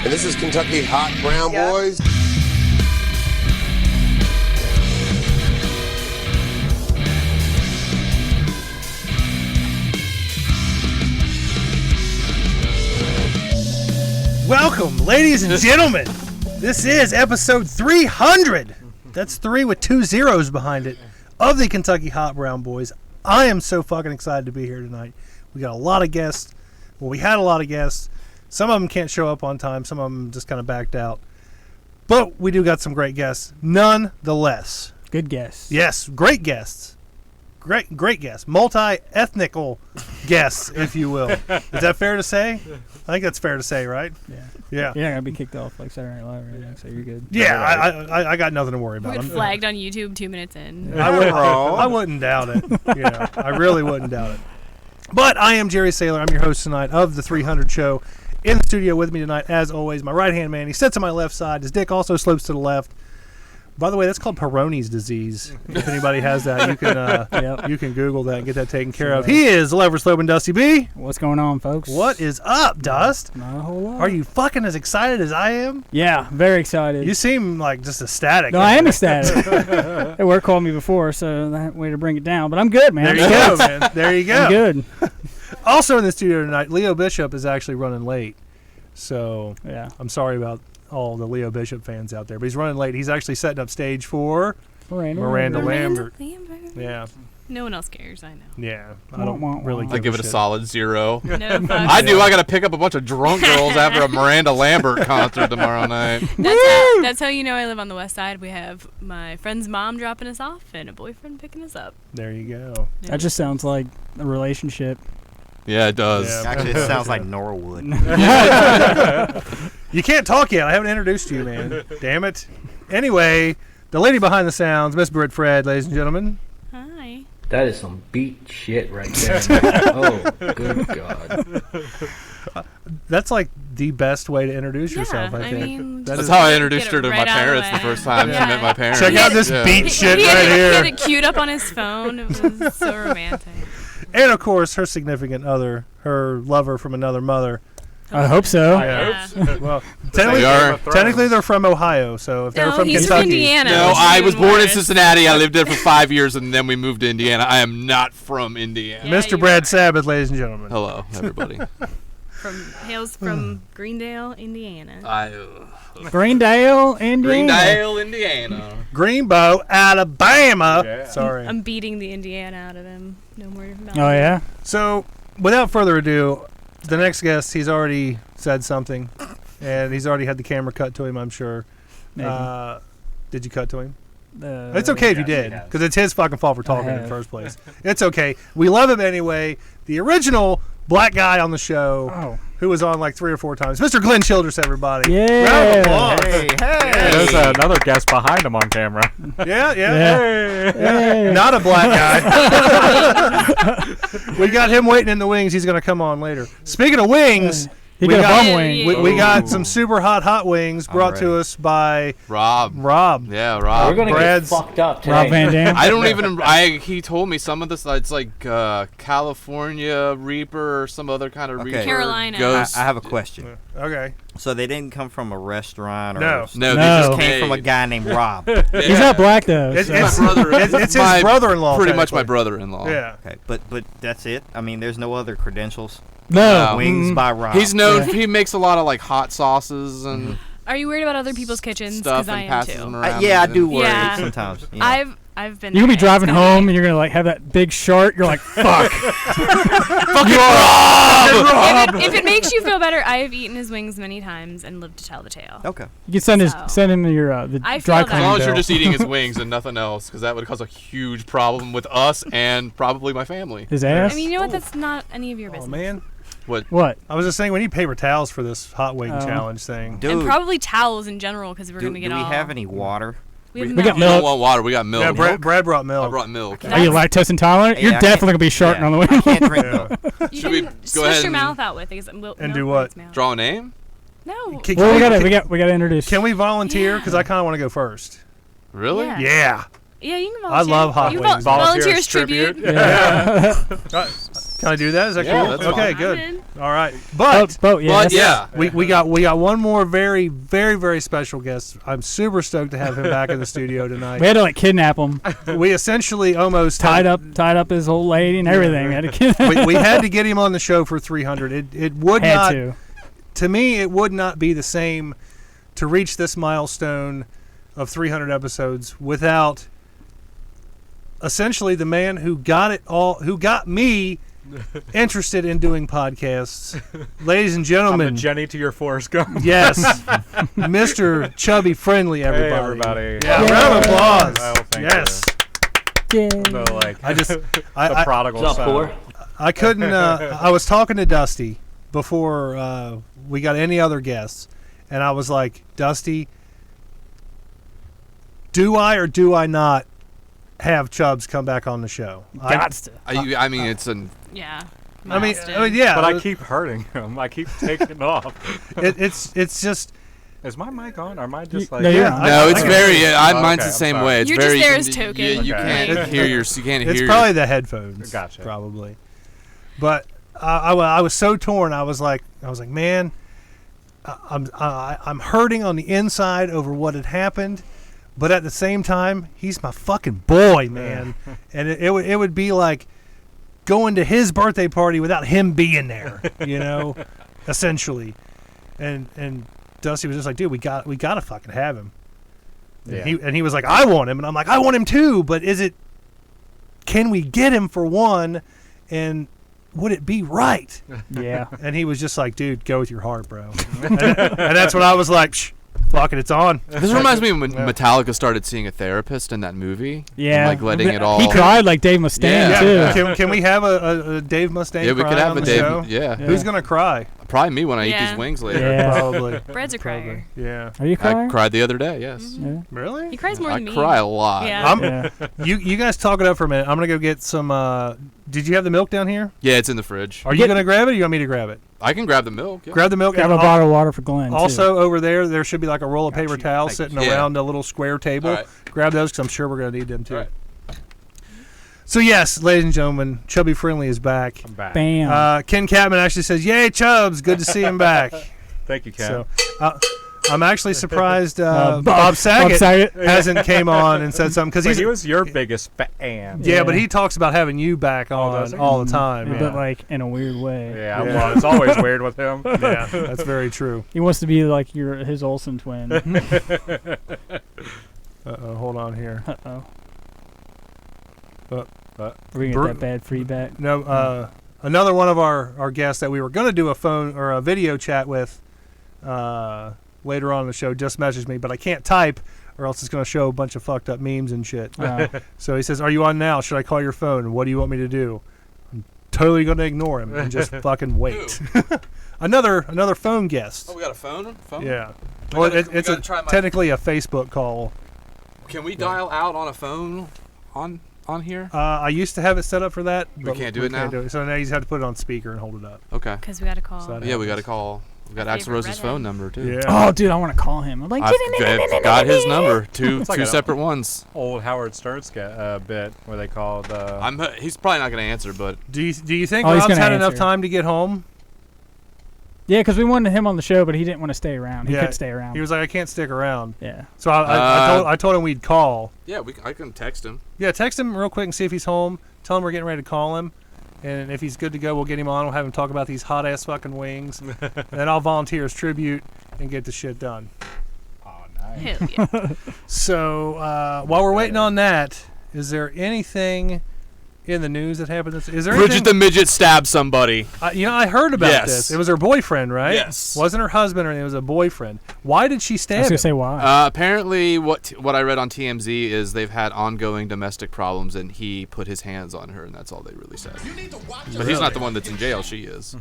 And this is Kentucky Hot Brown Boys. Welcome, ladies and gentlemen. This is episode 300. That's 3 with 2 zeros behind it of the Kentucky Hot Brown Boys. I am so fucking excited to be here tonight. We got a lot of guests. Well, we had a lot of guests. Some of them can't show up on time. Some of them just kind of backed out. But we do got some great guests, nonetheless. Good guests. Yes, great guests. Great guests. Multi-ethnical guests, if you will. Is that fair to say? I think that's fair to say, right? Yeah. Yeah. You're not going to be kicked off like Saturday Night Live or anything, so you're good. Yeah, I got nothing to worry about. We're flagged on YouTube 2 minutes in. I wouldn't doubt it. You know, I really wouldn't doubt it. But I am Jerry Saylor. I'm your host tonight of the 300 Show. In the studio with me tonight, as always, my right-hand man. He sits on my left side. His dick also slopes to the left. By the way, that's called Peyronie's disease. If anybody has that, you can Google that and get that taken care of. He is Lever Slope and Dusty B. What's going on, folks? What is up, Dust? Not a whole lot. Are you fucking as excited as I am? Yeah, very excited. You seem like just ecstatic. No, I am ecstatic. They were called me before, so that way to bring it down. But I'm good, man. There you go, man. There you go. I'm good. Also in the studio tonight, Leo Bishop is actually running late. So Yeah. I'm sorry about all the Leo Bishop fans out there, but he's running late. He's actually setting up stage for Miranda Lambert. Yeah. No one else cares, I know. Yeah. I don't really I give it a solid 0. No fucks. I do. I got to pick up a bunch of drunk girls after a Miranda Lambert concert tomorrow night. That's how you know I live on the west side. We have my friend's mom dropping us off and a boyfriend picking us up. There you go. That just sounds like a relationship. Yeah, it does. Yeah. Actually, it sounds like Norwood. You can't talk yet. I haven't introduced you, man. Damn it. Anyway, the lady behind the sounds, Miss Britt Fred, ladies and gentlemen. Hi. That is some beat shit right there. Oh, good God. That's like the best way to introduce yourself, I think. mean, That's how I introduced her to my right out of parents the the way. first time she met my parents. Check out this beat shit right He here. had it queued up on his phone. It was so romantic. And, of course, her significant other, her lover from another mother. I hope so. Yeah. Well, They are. technically they're from Ohio, so if they're from he's Kentucky. from Indiana. No, which is I was even born in worse. Cincinnati. I lived there for 5 years, and then we moved to Indiana. I am not from Indiana. Yeah, Mr. you Brad are. Sabbath, ladies and gentlemen. Hello, everybody. Hails from Greendale, Indiana. Greendale, Indiana. Greendale, Indiana. Greenbow, Alabama. Yeah. Sorry. I'm beating the Indiana out of him. No more about Oh, it. yeah? So, without further ado, the next guest, he's already said something, and he's already had the camera cut to him, I'm sure. Maybe. Did you cut to him? Uh, It's okay if you yes, he did, has. because it's his fucking fault for talking in the have. first place. It's okay. We love him anyway. The original black guy on the show, Oh. who was on like 3 or 4 times, Mr. Glenn Childress, everybody. Yeah. Round of applause. Hey. There's another guest behind him on camera. Yeah. Hey. Not a black guy. We got him waiting in the wings. He's going to come on later. Speaking of wings, He we got a got- bum wing. we got some super hot wings brought to ready. us by Rob. Rob. Yeah, We're Rob. gonna Brad's- get fucked up today. Rob Van Dam. I don't even. He told me some of this. It's like California Reaper or some other kind of Okay. Reaper. Carolina. Ghost. I have a question. Okay. So they didn't come from a restaurant or No. No, No. they just came from a guy named Rob. He's not black, though. It's, so- it's, My brother- it's his my- brother-in-law. Pretty much my technically. brother-in-law. Yeah. Okay, but Oh. that's it. I mean, there's no other credentials. no. Wings by Rob. He's known. Yeah. He makes a lot of like hot sauces and Are you worried about other people's kitchens? stuff Because I and am passes them too. around. Yeah, I do worry Yeah. sometimes. You know. I've been. You're going to be there. driving It's gonna home, and you're going to, like, have that big shark. You're like, fuck. Fucking Rob! If it makes you feel better, I have eaten his wings many times and lived to tell the tale. Okay. You can So- send him your the I dry feel that. As cleaning long as you're bill. just eating his wings and nothing else, because that would cause a huge problem with us and probably my family. His ass? I mean, you know what? That's not any of your business. Oh, man. What? I was just saying, we need paper towels for this hot wing Oh. challenge thing. Dude, And probably towels in general, because we're do, gonna do get we all. have any water? We have We milk. got We don't milk. want water. We got milk. Yeah, Brad brought milk. I brought milk. Are you lactose intolerant? Yeah, You're I definitely can't- going to be sharting yeah, on the I wing. can't drink Yeah. milk. You Should we can go swish ahead your and mouth out with it. And do what? Draw a name? No. Can, Well, can we got to introduce. can we volunteer? Yeah. Because I kind of want to go first. Really? Yeah. Yeah. Yeah, you can I volunteer. love hot you wings. Volunteer Volunteer as tribute. Yeah. Can I do that? Is that Yeah, cool? that's Okay, fine. good. I'm in. All right, but Boat, yeah. But yeah, we got one more very, very, very special guest. I'm super stoked to have him back in the studio tonight. We had to like kidnap him, We essentially almost tied up his old lady and everything. We had to kidnap we had to get him on the show for 300. It would had not. to. To me, it would not be the same to reach this milestone of 300 episodes without essentially the man who got me interested in doing podcasts. Ladies and I'm the gentlemen, Jenny to your Forrest Gump. yes, Mr. Chubby Friendly, everybody. Hey, everybody. Yeah, Yay. round of applause. Oh, thank Yes. Yeah. The, like, I just, the I prodigal What's up, son. whore? I couldn't. I was talking to Dusty before we got any other guests, and I was like, Dusty, do I or do I not have Chubbs come back on the show? Gots to. I mean, it's an. Yeah. I mean, milestone. yeah. But I keep hurting him. I keep taking it off. It's just. Is my mic on? Or am I just like... No, you're- No, it's I- very. Mine's Okay, the I'm same sorry. way. It's You're very. just there as token. You Okay. can't hear your. You can't It's hear. probably the headphones. Gotcha. Probably. But I was so torn. I was like, man, I'm hurting on the inside over what had happened, but at the same time, he's my fucking boy, man. And it would be like going to his birthday party without him being there, essentially. And Dusty was just like, dude, we gotta fucking have him. Yeah. And he was like, I want him, and I'm like, I want him too, but can we get him for one, and would it be right? Yeah. And he was just like, dude, go with your heart, bro. and that's when I was like, shh, fuck it, it's on. This reminds me of when Metallica started seeing a therapist in that movie. Yeah. And, like letting it all. He cried like Dave Mustaine Yeah. too. Can we have a Dave Mustaine Yeah, we could crying have on a the Dave. show? Yeah. Who's gonna cry? Probably me when I eat Yeah. these wings later. Yeah. Probably. Brad's a crier. Yeah. Are you I crying? cried the other day. Yes. Yeah. Really? He cries more I than me. cry a lot. Yeah. Yeah. You guys talk it up for a minute. I'm gonna go get some. Did you have the milk down here? Yeah, it's in the fridge. Are you gonna grab it? Or you want me to grab it? I can grab the milk. Yeah. Grab the milk. Grab and a bottle of water for Glenn. too. Also, over there should be like a roll of paper towels Thank sitting you. Yeah. around a little square table. All right. Grab those because I'm sure we're going to need them too. All right. So, yes, ladies and gentlemen, Chubby Friendly is back. I'm back. Bam. Ken Catman actually says, yay, Chubbs, good to see him back. Thank you, Ken. So, I'm actually surprised Bob Saget hasn't came on and said something. But Because he was your biggest fan. yeah, Yeah. but he talks about having you back Oh, does on he? all the time. But like in a weird way. Yeah, Yeah. well, it's always weird with him. Yeah, that's very true. He wants to be like his Olsen twin. Hold on here. Uh-oh. But Are we gonna get that bad feedback? No, another one of our guests that we were going to do a phone or a video chat with later on in the show just messaged me, but I can't type or else it's going to show a bunch of fucked up memes and shit. So he says, are you on now? Should I call your phone? What do you want me to do? I'm totally going to ignore him and just fucking wait. another phone guest. Oh, we got a phone? Yeah. We Well, gotta- we it's gotta try my- technically a Facebook call. Can we dial out on a phone on here? I used to have it set up for that. We but can't do it now? So now you just have to put it on speaker and hold it up. Okay. Because we got to call. So Yeah, we got to call. We got My Axl favorite Rose's redhead. phone number too. Yeah. Oh, dude, I want to call him. I'm like, I've got his number. Two like a- separate ones. Old Howard Stern bit where they called. He's probably not gonna answer, but Do you think Oh, he's Rob's gonna had enough answer. time to get home? yeah, because we wanted him on the show, but he didn't want to stay around. He Yeah, couldn't stay around. He was like, I can't stick around. yeah. So I told him we'd call. yeah, I can text him. Yeah, text him real quick and see if he's home. Tell him we're getting ready to call him. And if he's good to go, we'll get him on. We'll have him talk about these hot-ass fucking wings. And then I'll volunteer as tribute and get the shit done. Oh, nice. Hell yeah. So while we're waiting on that, is there anything in the news that happened? Is there Bridget anything? the midget stabbed somebody. I heard about Yes. this. It was her boyfriend, right? Yes. Wasn't her husband, or it was a boyfriend. Why did she I was stab gonna him? say why. Apparently, what I read on TMZ is they've had ongoing domestic problems, and he put his hands on her, and that's all they really said. But he's not the one that's in jail. She is.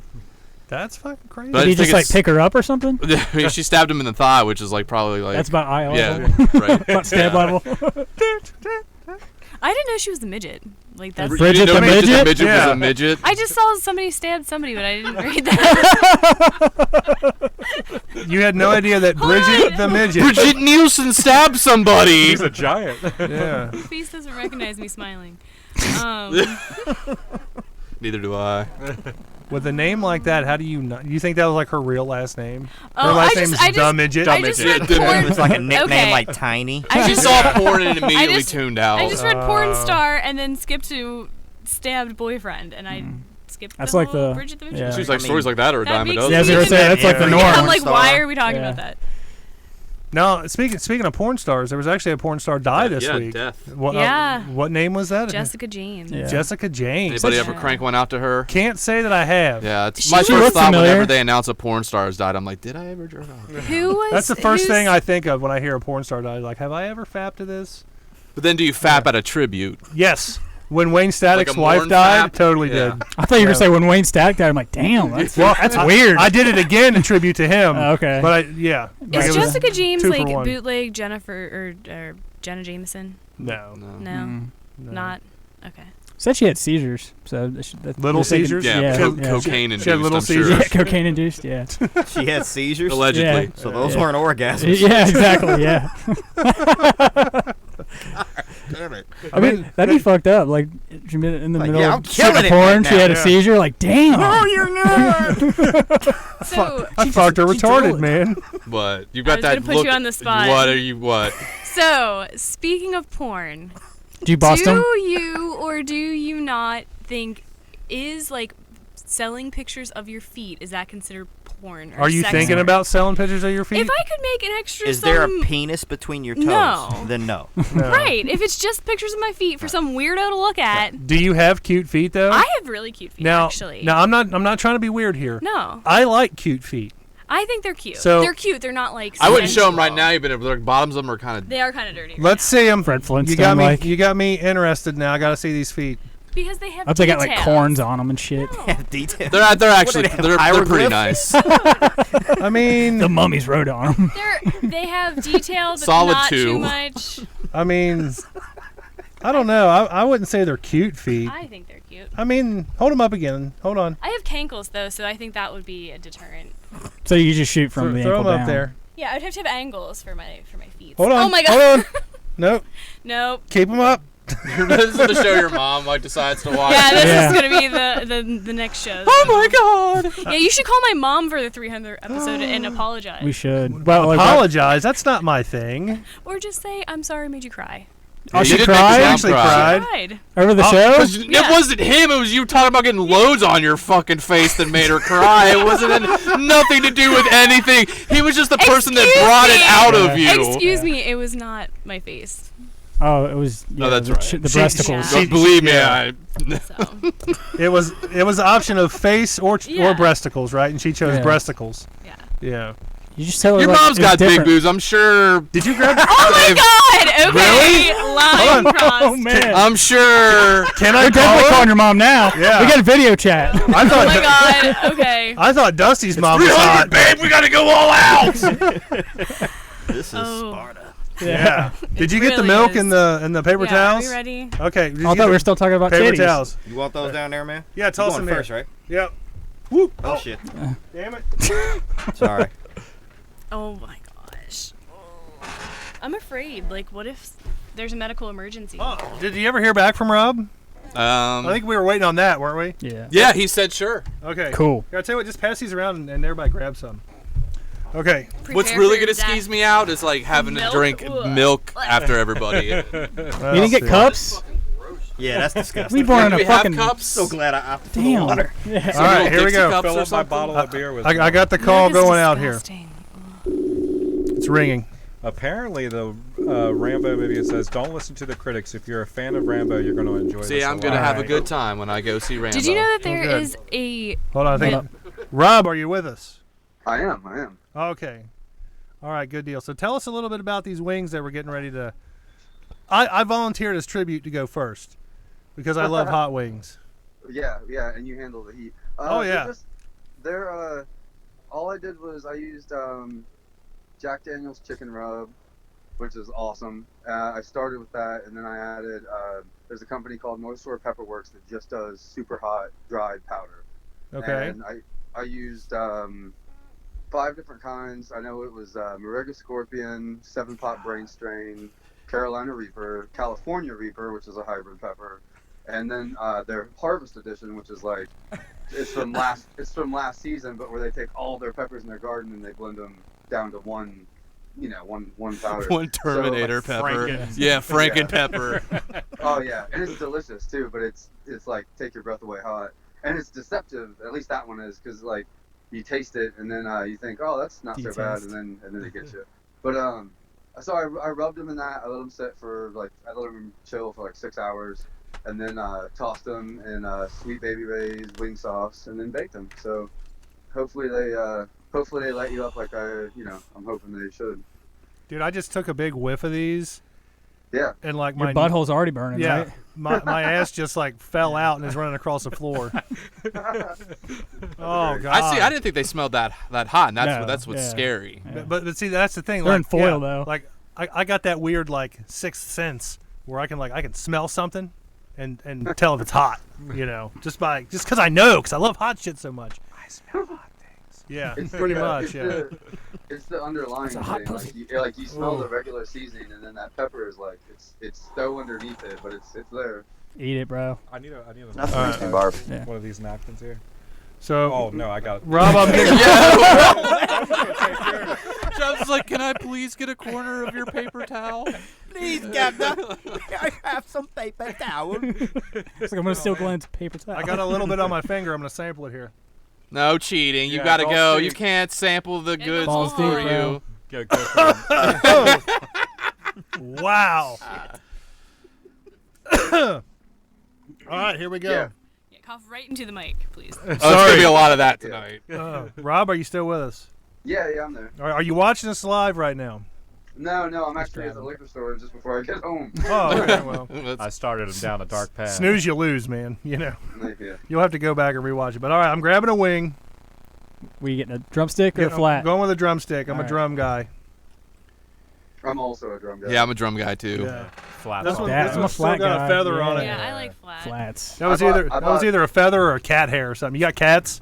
That's fucking crazy. But Did I he think just like it's- pick her up or something? I mean, she stabbed him in the thigh, which is like probably like That's about eye yeah, level. right. About stab Yeah. level. I didn't know she was the midget. Like that's. You Bridget didn't know the Bridget midget? the midget Yeah. was a midget. I just saw somebody stab somebody, but I didn't read that. You had no idea that Bridget the midget. Bridget Nielsen stabbed somebody. He's a giant. Yeah. Face doesn't recognize me smiling. Neither do I. With a name like that, how do you not? You think that was like her real last name? Her Oh, last I name just- is Dumb Midget. I just read Yeah, porn. It's like a nickname Okay. like Tiny. I She just saw porn and immediately just- tuned out. I just read porn star and then skipped to stabbed boyfriend, and I skipped That's the like whole the- Bridget the yeah. Witch. She's like I mean, stories like that are a that dime a makes dozen. Yeah, I was gonna say that's like the Yeah. norm. I'm like, Star. why are we talking Yeah. about that? No, speaking of porn stars, there was actually a porn star die this yeah, week. death. What, Yeah. what name was that? Jessica James. Yeah. Jessica James. Anybody ever Yeah. crank one out to her? Can't say that I have. Yeah, it's She my looks first thought familiar. whenever they announce a porn star has died. I'm like, did I ever jerk off? Who was? That's the first who's- thing I think of when I hear a porn star die. Like, have I ever fapped to this? But then do you fap at a tribute? Yes. When Wayne Static's Like a wife mourn died, fap? totally Yeah. did. I thought you were Yeah. gonna say when Wayne Static died. I'm like, damn, that's weird. I did it again in tribute to him. Okay. But yeah. Like, it Is was Jessica James 2 for like 1. bootleg Jennifer or Jenna Jameson? No. No, Mm. Not. Okay. Said she had seizures. So Little seizures? Yeah, Yeah, cocaine induced. She had little I'm sure. seizures. Yeah, cocaine induced. Yeah. She had seizures. Allegedly. So those weren't orgasms. Yeah, exactly. Yeah. Damn it. I mean, that'd be fucked up. Like, she been in the Like, middle yeah, I'm of shooting killing it porn, right she had a now. seizure. Like, damn. No, you're not. So I fucked her retarded, man. But you I got was that gonna put look. you on the spot. What are you? What? So speaking of porn, Do you bust do him? you or do you not think is like selling pictures of your feet, is that considered porn? Or Are you sex thinking work? about selling pictures of your feet? If I could make an extra Is there a some- penis between your toes? No. Then no. No. Right. If it's just pictures of my feet for some weirdo to look at. Do you have cute feet though? I have really cute feet now, actually. Now I'm not trying to be weird here. No. I like cute feet. I think they're cute. So- they're cute. They're not like I wouldn't show them right sensual. now. Even if their bottoms of them are kind of. They are kind of dirty. Let's see them. Fred Flintstone, You got me. like. You got me interested now. I got to see these feet. Because they have I hope they got like details. corns on them and shit. Detail. They're actually they have, they're pretty hieroglyphs? nice. I mean, The mummies wrote on them. They have details, but Solid not 2. too much. I mean, I don't know. I wouldn't say they're cute feet. I think they're cute. I mean, hold them up again. Hold on. I have cankles though, so I think that would be a deterrent. So you just shoot from the Throw ankle them up down. there. Yeah, I'd have to have angles for my feet. Hold on. Oh my god. Hold on. Nope. Nope. Keep them up. This is the show your mom like decides to watch. Yeah, this Yeah. is gonna be the next show. Oh my god. Yeah, you should call my mom for the 300th episode and apologize, We should. Well, like, Apologize. That's not my thing. or just say I'm sorry I made you cry. Oh, You she did make cried? your mom Actually cry. cried. Cried. over the Oh, show? 'Cause Yeah. It wasn't him. It was you talking about getting loads on your fucking face that made her cry. It wasn't nothing to do with anything. He was just the person that Excuse brought it me. out of you. Excuse me, it was not my face. Oh, it was. Yeah, No, that's the, right. The She- breasticles. Yeah. Don't believe me. Yeah. So It was the option of face or Yeah. breasticles, right? And she chose Yeah. breasticles. yeah. Yeah. You just tell her Your like, mom's it was got big different. boobs. I'm sure. Did you grab? Oh my god! Okay, line crossed. Oh man. I'm sure. Can I We're definitely call calling her? your mom now. Yeah. We got a video chat. I Oh thought. my god. Okay. I thought Dusty's mom was 300, hot. babe. We gotta go all out. This is Oh. Sparta. Yeah. Did you get the really milk is. and the paper Yeah, towels? Are we ready? Okay. Did you I get thought we the were still talking about paper titties. towels. You want those down there, man? Yeah, You toss going them first, here. right? Yep. Whoop. Oh shit. Damn it. Sorry. Oh my gosh. I'm afraid. Like, what if there's a medical emergency? Oh, did you ever hear back from Rob? I think we were waiting on that, weren't we? Yeah. Yeah, he said sure. Okay. Cool. Here, I'll tell you what, just pass these around and everybody grab some. Okay. What's Prepare really for gonna death. squeeze me out is like having to Milk? drink Ugh. milk after everybody. You didn't get cups? Yeah, that's disgusting. We born in Do a we have fucking. cups? So glad I opted for the Damn. water. Yeah. All right, here we Dixie go. cups Fill or up my something? bottle of beer with. I got the call Milk is going out here. disgusting. It's ringing. Apparently, the Rambo movie says, "Don't listen to the critics. If you're a fan of Rambo, you're going to enjoy this." See, I'm a gonna lot." have a Alright. good time when I go see Rambo. Did you know that there good. is a Hold on, I think. Rob, are you with us? I am. Okay. All right, good deal. So tell us a little bit about these wings that we're getting ready to. I volunteered as tribute to go first because I love hot wings. Yeah, and you handle the heat. Oh, yeah. They're all I did was I used Jack Daniel's chicken rub, which is awesome. I started with that, and then I added. There's a company called Moisture Pepperworks that just does super hot dried powder. Okay. And I used 5 different kinds. I know it was Moringa Scorpion, 7-Pot Brain Strain, Carolina Reaper, California Reaper, which is a hybrid pepper, and then their Harvest Edition, which is like it's from last season, but where they take all their peppers in their garden and they blend them down to one powder. One Terminator so, pepper. Franken. Yeah, Franken pepper. Oh yeah, and it's delicious too, but it's like take your breath away hot, and it's deceptive. At least that one is, because like you taste it and then you think, oh, that's not so bad, and then it gets you. But so I rubbed them in that. I let them sit for I let them chill for like 6 hours, and then tossed them in Sweet Baby Ray's wing sauce, and then baked them. So hopefully they light you up like I'm hoping they should. Dude, I just took a big whiff of these. Yeah. And like Your my butthole's already burning, yeah, right? my ass just like fell out and is running across the floor. Oh god. I didn't think they smelled that hot, and that's what's yeah. scary. Yeah. But see, that's the thing. They're like, in foil, yeah, though. Like I got that weird like sixth sense where I can smell something and tell if it's hot. Just because I know, because I love hot shit so much. I smell hot things. Yeah, It's pretty much. It's the underlying It's a hot thing. pussy. You smell the regular seasoning, and then that pepper is like it's so underneath it, but it's there. Eat it, bro. I need a Nothing makes me barf. Yeah. one of these napkins here. So Oh no, I got it. Rob, I'm getting Chubb's like, can I please get a corner of your paper towel? Please, Captain. I have some paper towel. It's like I'm gonna steal Glenn's paper towel. I got a little bit on my finger. I'm gonna sample it here. No cheating. You Yeah, gotta balls go. deep. You can't sample the goods Balls before deep, you. bro. Go for it. Wow. All right, here we go. Yeah. Yeah, cough right into the mic, please. Oh, it's gonna be a lot of that tonight. Rob, are you still with us? Yeah, I'm there. Are you watching us live right now? No, I'm actually at the liquor store just before I get home. Oh, okay, well. I started him down a dark path. Snooze, you lose, man. Yeah. You'll have to go back and rewatch it. But all right, I'm grabbing a wing. Were you getting a drumstick or Yeah, a flat? I'm going with a drumstick. I'm All a right. drum guy. I'm also a drum guy. Yeah, I'm a drum guy too. Yeah. Flat. This one, Yeah, this I'm a one's still flat got guy. a feather on it. Yeah, I like flat. Flats. That was I either bought- either a feather or a cat hair or something. You got cats?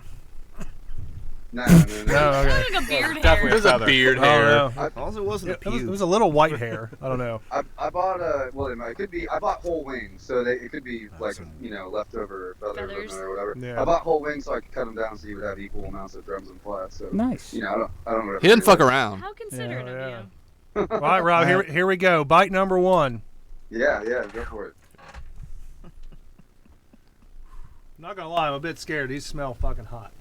No. No, okay. Like a beard definitely hair. There's a feather. beard Oh, hair. no. As long as it wasn't a It was, pube. it was a little white hair. I don't know. I bought it could be. I bought whole wings, so it could be like leftover feathers Feathers. or whatever. Yeah. I bought whole wings so I could cut them down so you would have equal amounts of drums and flats. So Nice. I don't know. He didn't fuck around. How considerate Yeah, of yeah. you. All right, Rob, here we go. Bite number one. Yeah, go for it. Not going to lie, I'm a bit scared. These smell fucking hot.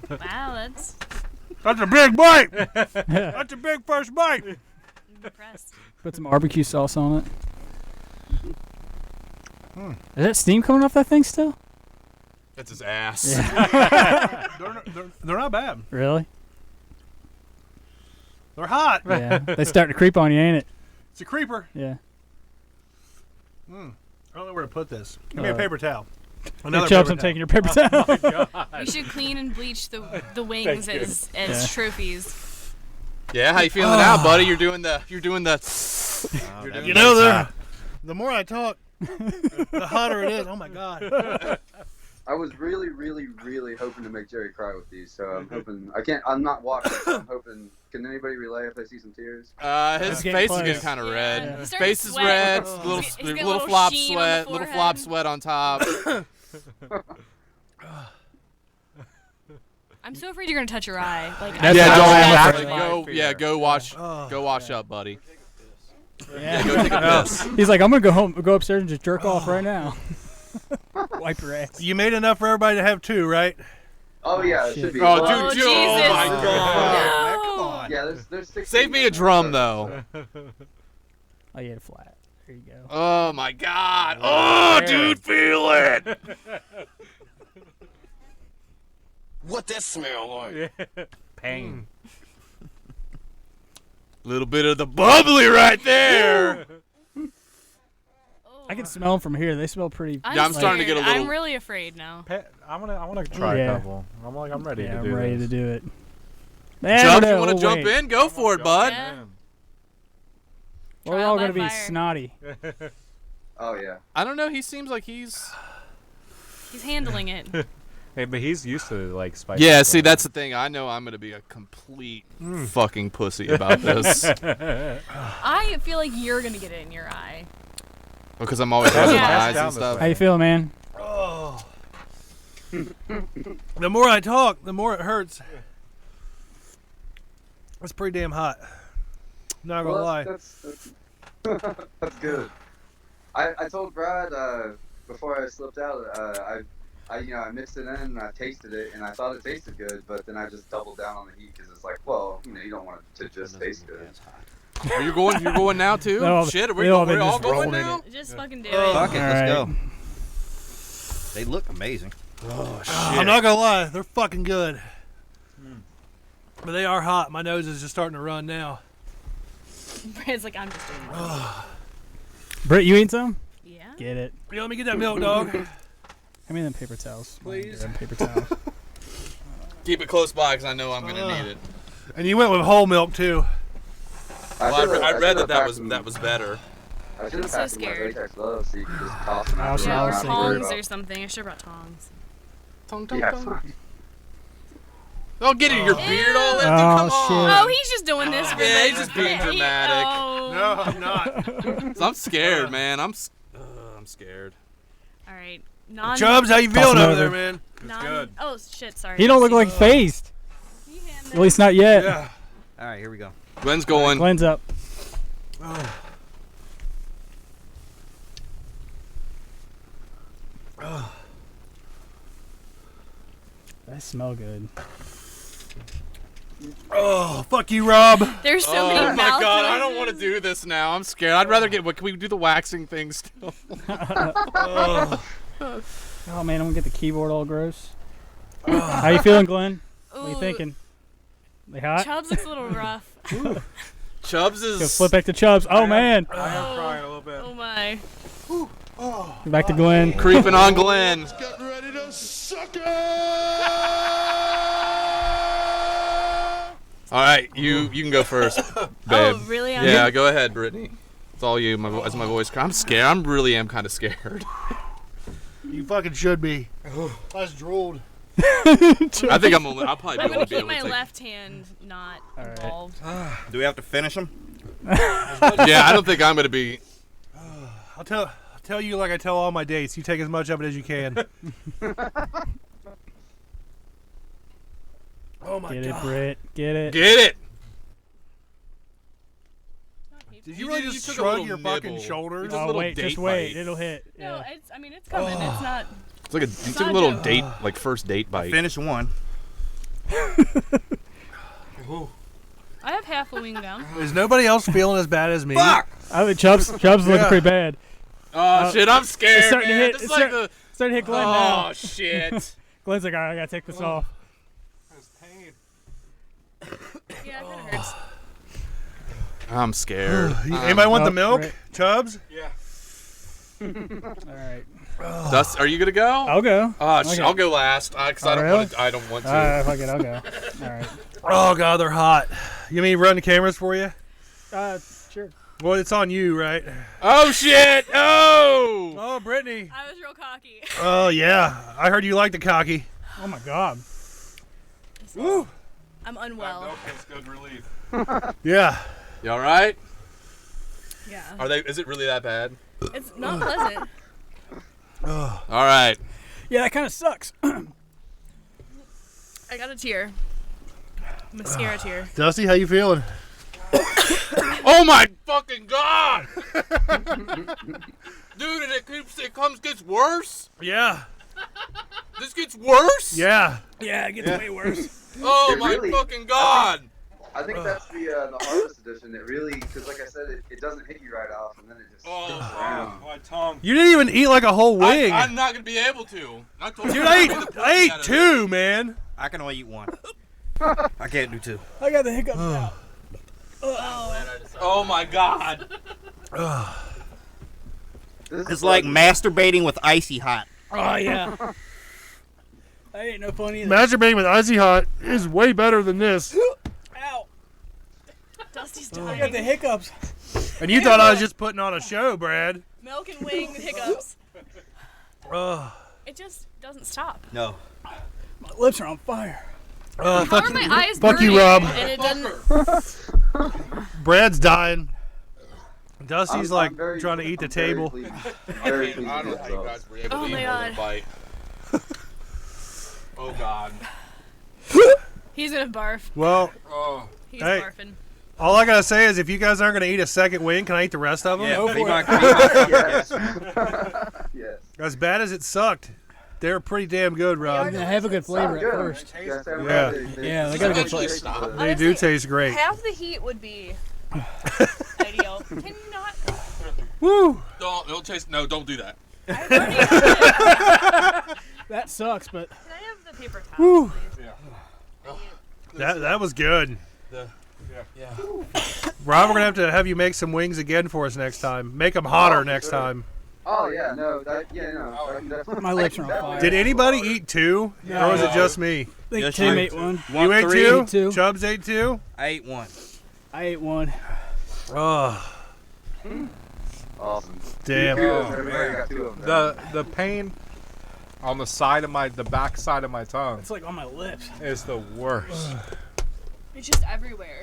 Wow, that's That's a big bite. That's a big first bite. I'm impressed. Put some barbecue sauce on it. Is that steam coming off that thing still? That's his ass. Yeah. They're not bad. Really? They're hot. Yeah. They starting to creep on you, ain't it? It's a creeper. Yeah. I don't know where to put this. Give me a Uh, paper towel. Hey, Another Chubbs, paper I'm towel. taking your paper towel. You should clean and bleach the wings Thank you. as Yeah. trophies. Yeah, how you feeling now, buddy? You're doing the. You know, the more I talk, the hotter it is. Oh my god. I was really, really, really hoping to make Jerry cry with these, so I'm hoping. I'm not watching, so I'm hoping. Can anybody relay if they see some tears? His getting face close. is getting kind of Yeah. red. He's His starting face to is sweat. red. He's Little, got a little little flop sheen on the sweat. Little flop forehead. sweat on top. I'm so afraid you're gonna touch your eye. Like, That's yeah, what don't I'm have afraid to of. go. Yeah, go wash. Oh. Go wash up, buddy. Yeah. Go take a piss. He's like, I'm gonna go home, go upstairs, and just jerk off right now. Wipe your ass. You made enough for everybody to have two, right? Oh yeah, it shit. should be. Oh, Well, dude, Jesus. oh my god. No. Yeah, there's 16. Save me a drum though. Oh, you had a flat. There you go. Oh my god. Oh, dude, feel it. What that smell like? Pain. Little bit of the bubbly right there. I can smell them from here. They smell pretty. Yeah, I'm starting to get a scared. little- I'm really afraid now. I wanna try Yeah. a couple. I'm ready Yeah, to I'm do ready this. to do it. Chubb, you want to jump in? Go for it, bud. Yeah. We're Trial all by gonna be fire. snotty. Oh yeah. I don't know. He seems like he's. He's handling it. Hey, but he's used to like spicy. Yeah, stuff. see, that's the thing. I know I'm gonna be a complete fucking pussy about this I feel like you're gonna get it in your eye. because I'm always having my Yeah. eyes and stuff. How you feeling, man? Oh. The more I talk, the more it hurts. That's pretty damn hot. Not gonna lie. That's good. I told Brad before I slipped out. I mixed it in and I tasted it and I thought it tasted good, but then I just doubled down on the heat because it's like, well, you don't want it to just taste good. Are you going? You're going now too? No, Shit, are they we all all been going just rolling now? Just fucking do it. Fuck it, let's All go. They look amazing. Oh shit! I'm not gonna lie, they're fucking good. But they are hot. My nose is just starting to run now. Brad's like, I'm just doing it. Britt, you eat some? Yeah. Get it. Yo, let me get that milk, dog. Hand me them paper towels. Please. Them paper towels. Keep it close by because I know I'm gonna need it. And you went with whole milk too. Well, I read that was better. I should have so packed my scared. latex gloves so you could just toss them Oh, out. so Yeah, I or was thinking tongs or something. I should have brought tongs. Tong, Yeah, tong. fine. Don't get it in your beard all in. Oh, Come on. shit. Oh, he's just doing this for Yeah, the- he's just being he- dramatic. Oh. No, I'm not. I'm scared, man. I'm scared. All right. Chubbs, how you Toss feeling him over over. there, man? good. Oh shit! Sorry. He don't look like phased. Can you hand At this? least not yet. Yeah. All right, here we go. Glenn's going. Glenn's up. That smell good. Oh, fuck you, Rob. There's so many Oh my mouth god, I don't noises. want to do this now. I'm scared. I'd rather get. What can we do the waxing thing still? Oh man, I'm gonna get the keyboard all gross. How you feeling, Glenn? What are you Ooh, thinking? They hot? Chubbs looks a little rough. Chubbs Go is. flip back to Chubbs. Oh man, I am crying a little bit. Oh my. back to Glenn. Creeping on Glenn. Getting ready to suck it! All right, you can go first, babe. Oh really? Yeah, go ahead, Brittany. It's all you. As my voice. I'm scared. I'm really kind of scared. You fucking should be. I just drooled. I think I'll probably I'm be gonna able to keep my take. left hand not right. involved. Do we have to finish them? Yeah, I don't think I'm gonna be. I'll tell you like I tell all my dates. You take as much of it as you can. Oh my Get it, god. Britt. Get it. Get it. Did you really You just took a shrug little your fucking nibble. shoulders? Just a Oh little wait, just date wait. bite. It'll hit. No, Yeah. it's coming. It's not. It's like you took a not little joke. date, like first date bite. Finish one. I have half a wing down. Is nobody else feeling as bad as me? Fuck! I think Chubbs looking Yeah. pretty bad. Oh shit, I'm scared, It's starting to man. hit. It's It's like starting the. to hit Glenn now. Oh shit. Glenn's like, all right, I gotta take this off. Yeah, it kinda hurts. I'm scared. Anybody want the Oh, milk? right. Chubbs? All right, Dust, are you gonna go? I'll go. Okay. I'll go last because I Oh, don't really? want to. I don't want to. All right, fuck it, I'll go. All right. Oh god, they're hot. You mean run the cameras for you? Sure. Well, it's on you, right? Oh shit! Oh! Oh, Brittany. I was real cocky. Oh yeah, I heard you like the cocky. Oh my God. Woo. I'm unwell. That's good relief. Yeah. You all right? Yeah. Are they? Is it really that bad? It's not pleasant. All right. Yeah, that kind of sucks. I got a tear. Mascara tear. Dusty, how you feeling? Oh my fucking god! Dude, and gets worse. Yeah. This gets worse. Yeah. Yeah, it gets way worse. Oh It my really- fucking god! I think that's the Harvest Edition. It really, because like I said, it doesn't hit you right off, and then it just sticks around. My tongue. You didn't even eat like a whole wing. I'm not gonna be able to. I told Dude, you I I'd ate, be the pussy I ate out of two, man. I can only eat one. I can't do two. I got the hiccups now. this. Oh my god! This is It's like masturbating with icy hot. Oh yeah. That ain't no fun either. Masturbating with icy hot is way better than this. Ow. Dusty's I got dying. the hiccups. And you thought I was just putting on a show, Brad. Milk and wing with hiccups. Ugh. It just doesn't stop. No. Lips are on fire. How are my eyes fuck you, burning? Rob. And it doesn't. Brad's dying. Dusty's I'm very- trying to eat the I'm very table. pleased. Very pleased I don't with know how you myself. guys were able Oh to my eat more than a God. bite. Oh God. He's gonna barf. Well, Oh. He's Hey. barfing. all I gotta say is if you guys aren't gonna eat a second wing, can I eat the rest of them? Yeah, be my Yes. Yes. As bad as it sucked, they're pretty damn good, Rob. They have a good flavor Sound at good. first. Yes, they- Yeah. Yeah, they got a good flavor. Stop. They do taste great. Half the heat would be ideal. Can you not? Woo! Don't taste. No, don't do that. I've already had it. That sucks, but Can I have the paper Woo. towel, please? That was good. Yeah. Rob, we're gonna have you make some wings again for us next time. Make them hotter next time. Oh yeah, no, that, my lips are on fire. Did anybody eat two, or was it just me? I think Yes, Tim you. ate one. You ate three. two? Two. Chubbs ate two? I ate one. I ate one. Oh, awesome. damn. Everybody got two of them. The pain on the back side of my tongue It's like on my lips. is the worst. It's just everywhere.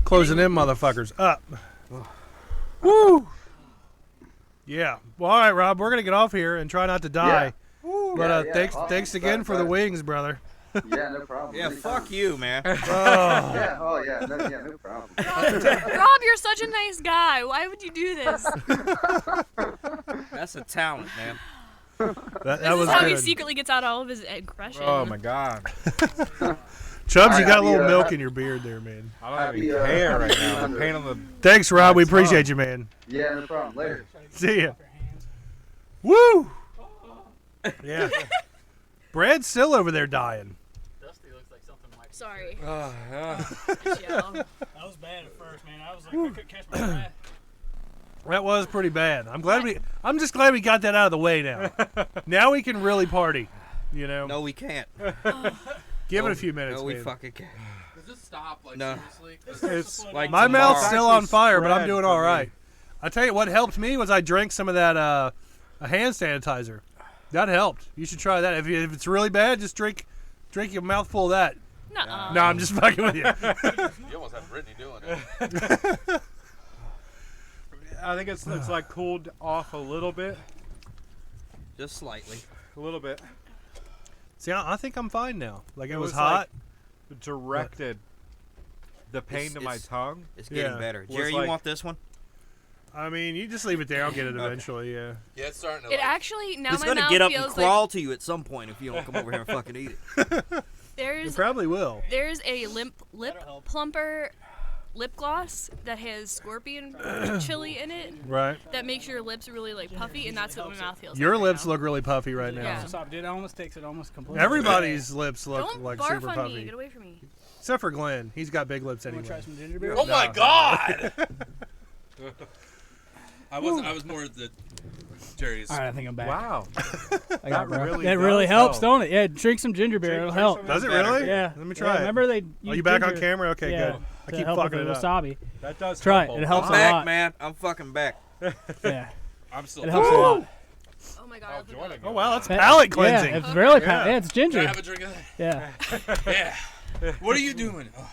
Closing in, motherfuckers. Up. Woo! Yeah. Well, all right, Rob, we're gonna get off here and try not to die. But thanks awesome. again for the wings, brother. Yeah, no problem. Yeah, fuck you, man. Oh. Yeah, oh yeah, no problem. Rob, you're such a nice guy. Why would you do this? That's a talent, man. That This was is how he good. secretly gets out all of his aggression. Oh my God. Chubbs, you got a Happy, little milk in your beard there, man. I don't Happy, even care right now. The pain on the. Thanks, Rob. We appreciate you, man. Yeah, no problem. Later. See ya. Woo! Yeah. Brad's still over there dying. Sorry. Oh, yeah. Michelle. That was bad at first, man. I was like, I couldn't catch my breath. That was pretty bad. I'm just glad we got that out of the way now. Now we can really party. You know. No, we can't. Give it a few minutes, No, we man. fucking can't. Does this stop? Like No. seriously? It's Like My mouth's tomorrow. still on fire, but I'm spread doing for all me. right. I tell you what helped me was I drank some of that a hand sanitizer. That helped. You should try that. If it's really bad, just drink a mouthful of that. Nuh-uh. No, I'm just fucking with you. You almost have Brittany doing it. I think it's like cooled off a little bit. Just slightly. A little bit. See, I think I'm fine now. Like it was was hot. Directed the pain to my It's- tongue. It's getting Yeah. better. Was Jerry, like- you want this one? I mean, you just leave it there. I'll get it Okay. eventually. Yeah. Yeah, it's starting to. It actually, now It's my gonna mouth get up and feels crawl to you at some point if you don't come over here and fucking eat it. It there's probably will. a lip plumper lip gloss that has scorpion chili in it Right. that makes your lips really like puffy, and that's what my mouth feels Your like right lips now. look really puffy right now. Yeah. Stop, dude. It almost takes it almost completely. Everybody's lips look Don't like barf super on puffy. me. Get away from me. Except for Glenn. He's got big lips You want to try anyway. some ginger beer? Oh my No. God! I was more the Jerry's. All right, I think I'm back. Wow. I got That really That really does helps, help. don't it? Yeah, drink some ginger beer. It'll help. Does it Better. really? Yeah. Let me Yeah, try it. remember they. Are use you back on ginger- camera? Okay, yeah, good. I to keep help with fucking the it up. wasabi. That does Try help it. It a helps I'm a lot. back, lot. man. I'm fucking back. Yeah, I'm still. it helps a lot. Oh my god. Oh, join it. Oh wow, that's palate cleansing. Yeah, it's really Yeah. yeah, it's Can I ginger. have a drink of that? Yeah. Yeah. What are you doing? Oh.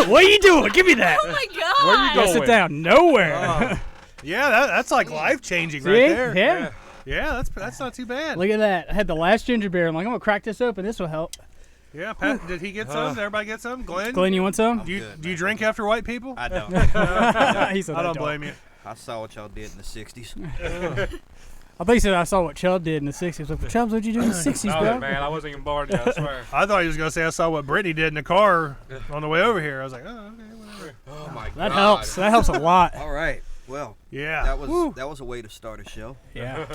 What are you doing? Give me that. Oh my god. Where you Go sit going? down. Nowhere. Yeah, that's like life changing See? right there. Yeah. Yeah, that's not too bad. Look at that. I had the last ginger beer. I'm like, I'm gonna crack this open. This will help. Yeah, Pat, did he get some? Did everybody get some? Glenn? Glenn, you want some? do you Good, do you drink after white people? I don't. He said, I don't blame you. I saw what y'all did in the 60s. I thought he said I saw what Chubb did in the 60s. Like, Chubbs, what'd you do in the 60s, No, bro? man, I wasn't even born yet, I swear. I thought he was gonna say I saw what Brittany did in the car on the way over here. I was like, oh, okay, whatever. Oh my God. That helps. That helps a lot. All right. Well, Yeah. that was a way to start a show. Yeah.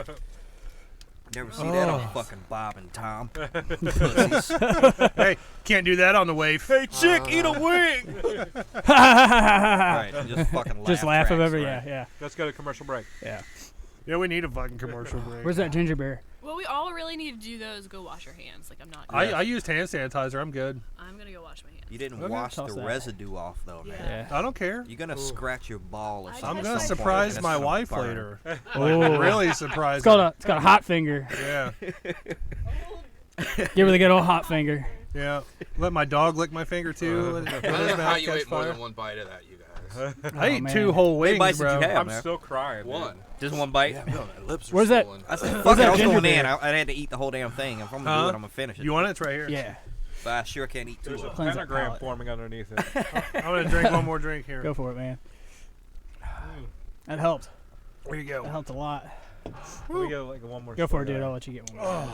Never see that on fucking Bob and Tom. Pussies. Hey, can't do that on the wave. Hey, Chick, eat a wing! Right. Just fucking laugh. Just laugh of tracks, every, right? yeah. Let's go to commercial break. Yeah, we need a fucking commercial break. Where's that ginger beer? What we all really need to do though is go wash our hands. Like I'm not. I used hand sanitizer. I'm good. I'm gonna go wash my hands. You didn't Okay. wash Toss the that. residue off, though, man. Yeah. I don't care. You're going to scratch your ball or I'm something. I'm at gonna some point. surprise It's my gonna wife burn. later. Oh. Really surprise It's called her. a hot finger. Yeah. Give her the good old hot finger. Yeah. Let my dog lick my finger too. I don't know how you ate more than one bite of that, you guys. I ate man. 2 whole How many wings, bites did bro. you have? I'm still crying. One. Just one bite. Yeah, no, my lips are Where's that? swollen. I said, Where's fuck it, that I was ginger going beer? in. I had to eat the whole damn thing. If I'm going to do it, I'm going to finish it. You want it? It's right here. Yeah. But I sure can't eat two There's of a them. Cleanse that pentagram palate. forming underneath it. I'm going to drink one more drink here. Go for it, man. That helped. There you That go. helped a lot. Let me get like one more. Go for it, swig. dude. I'll let you get one.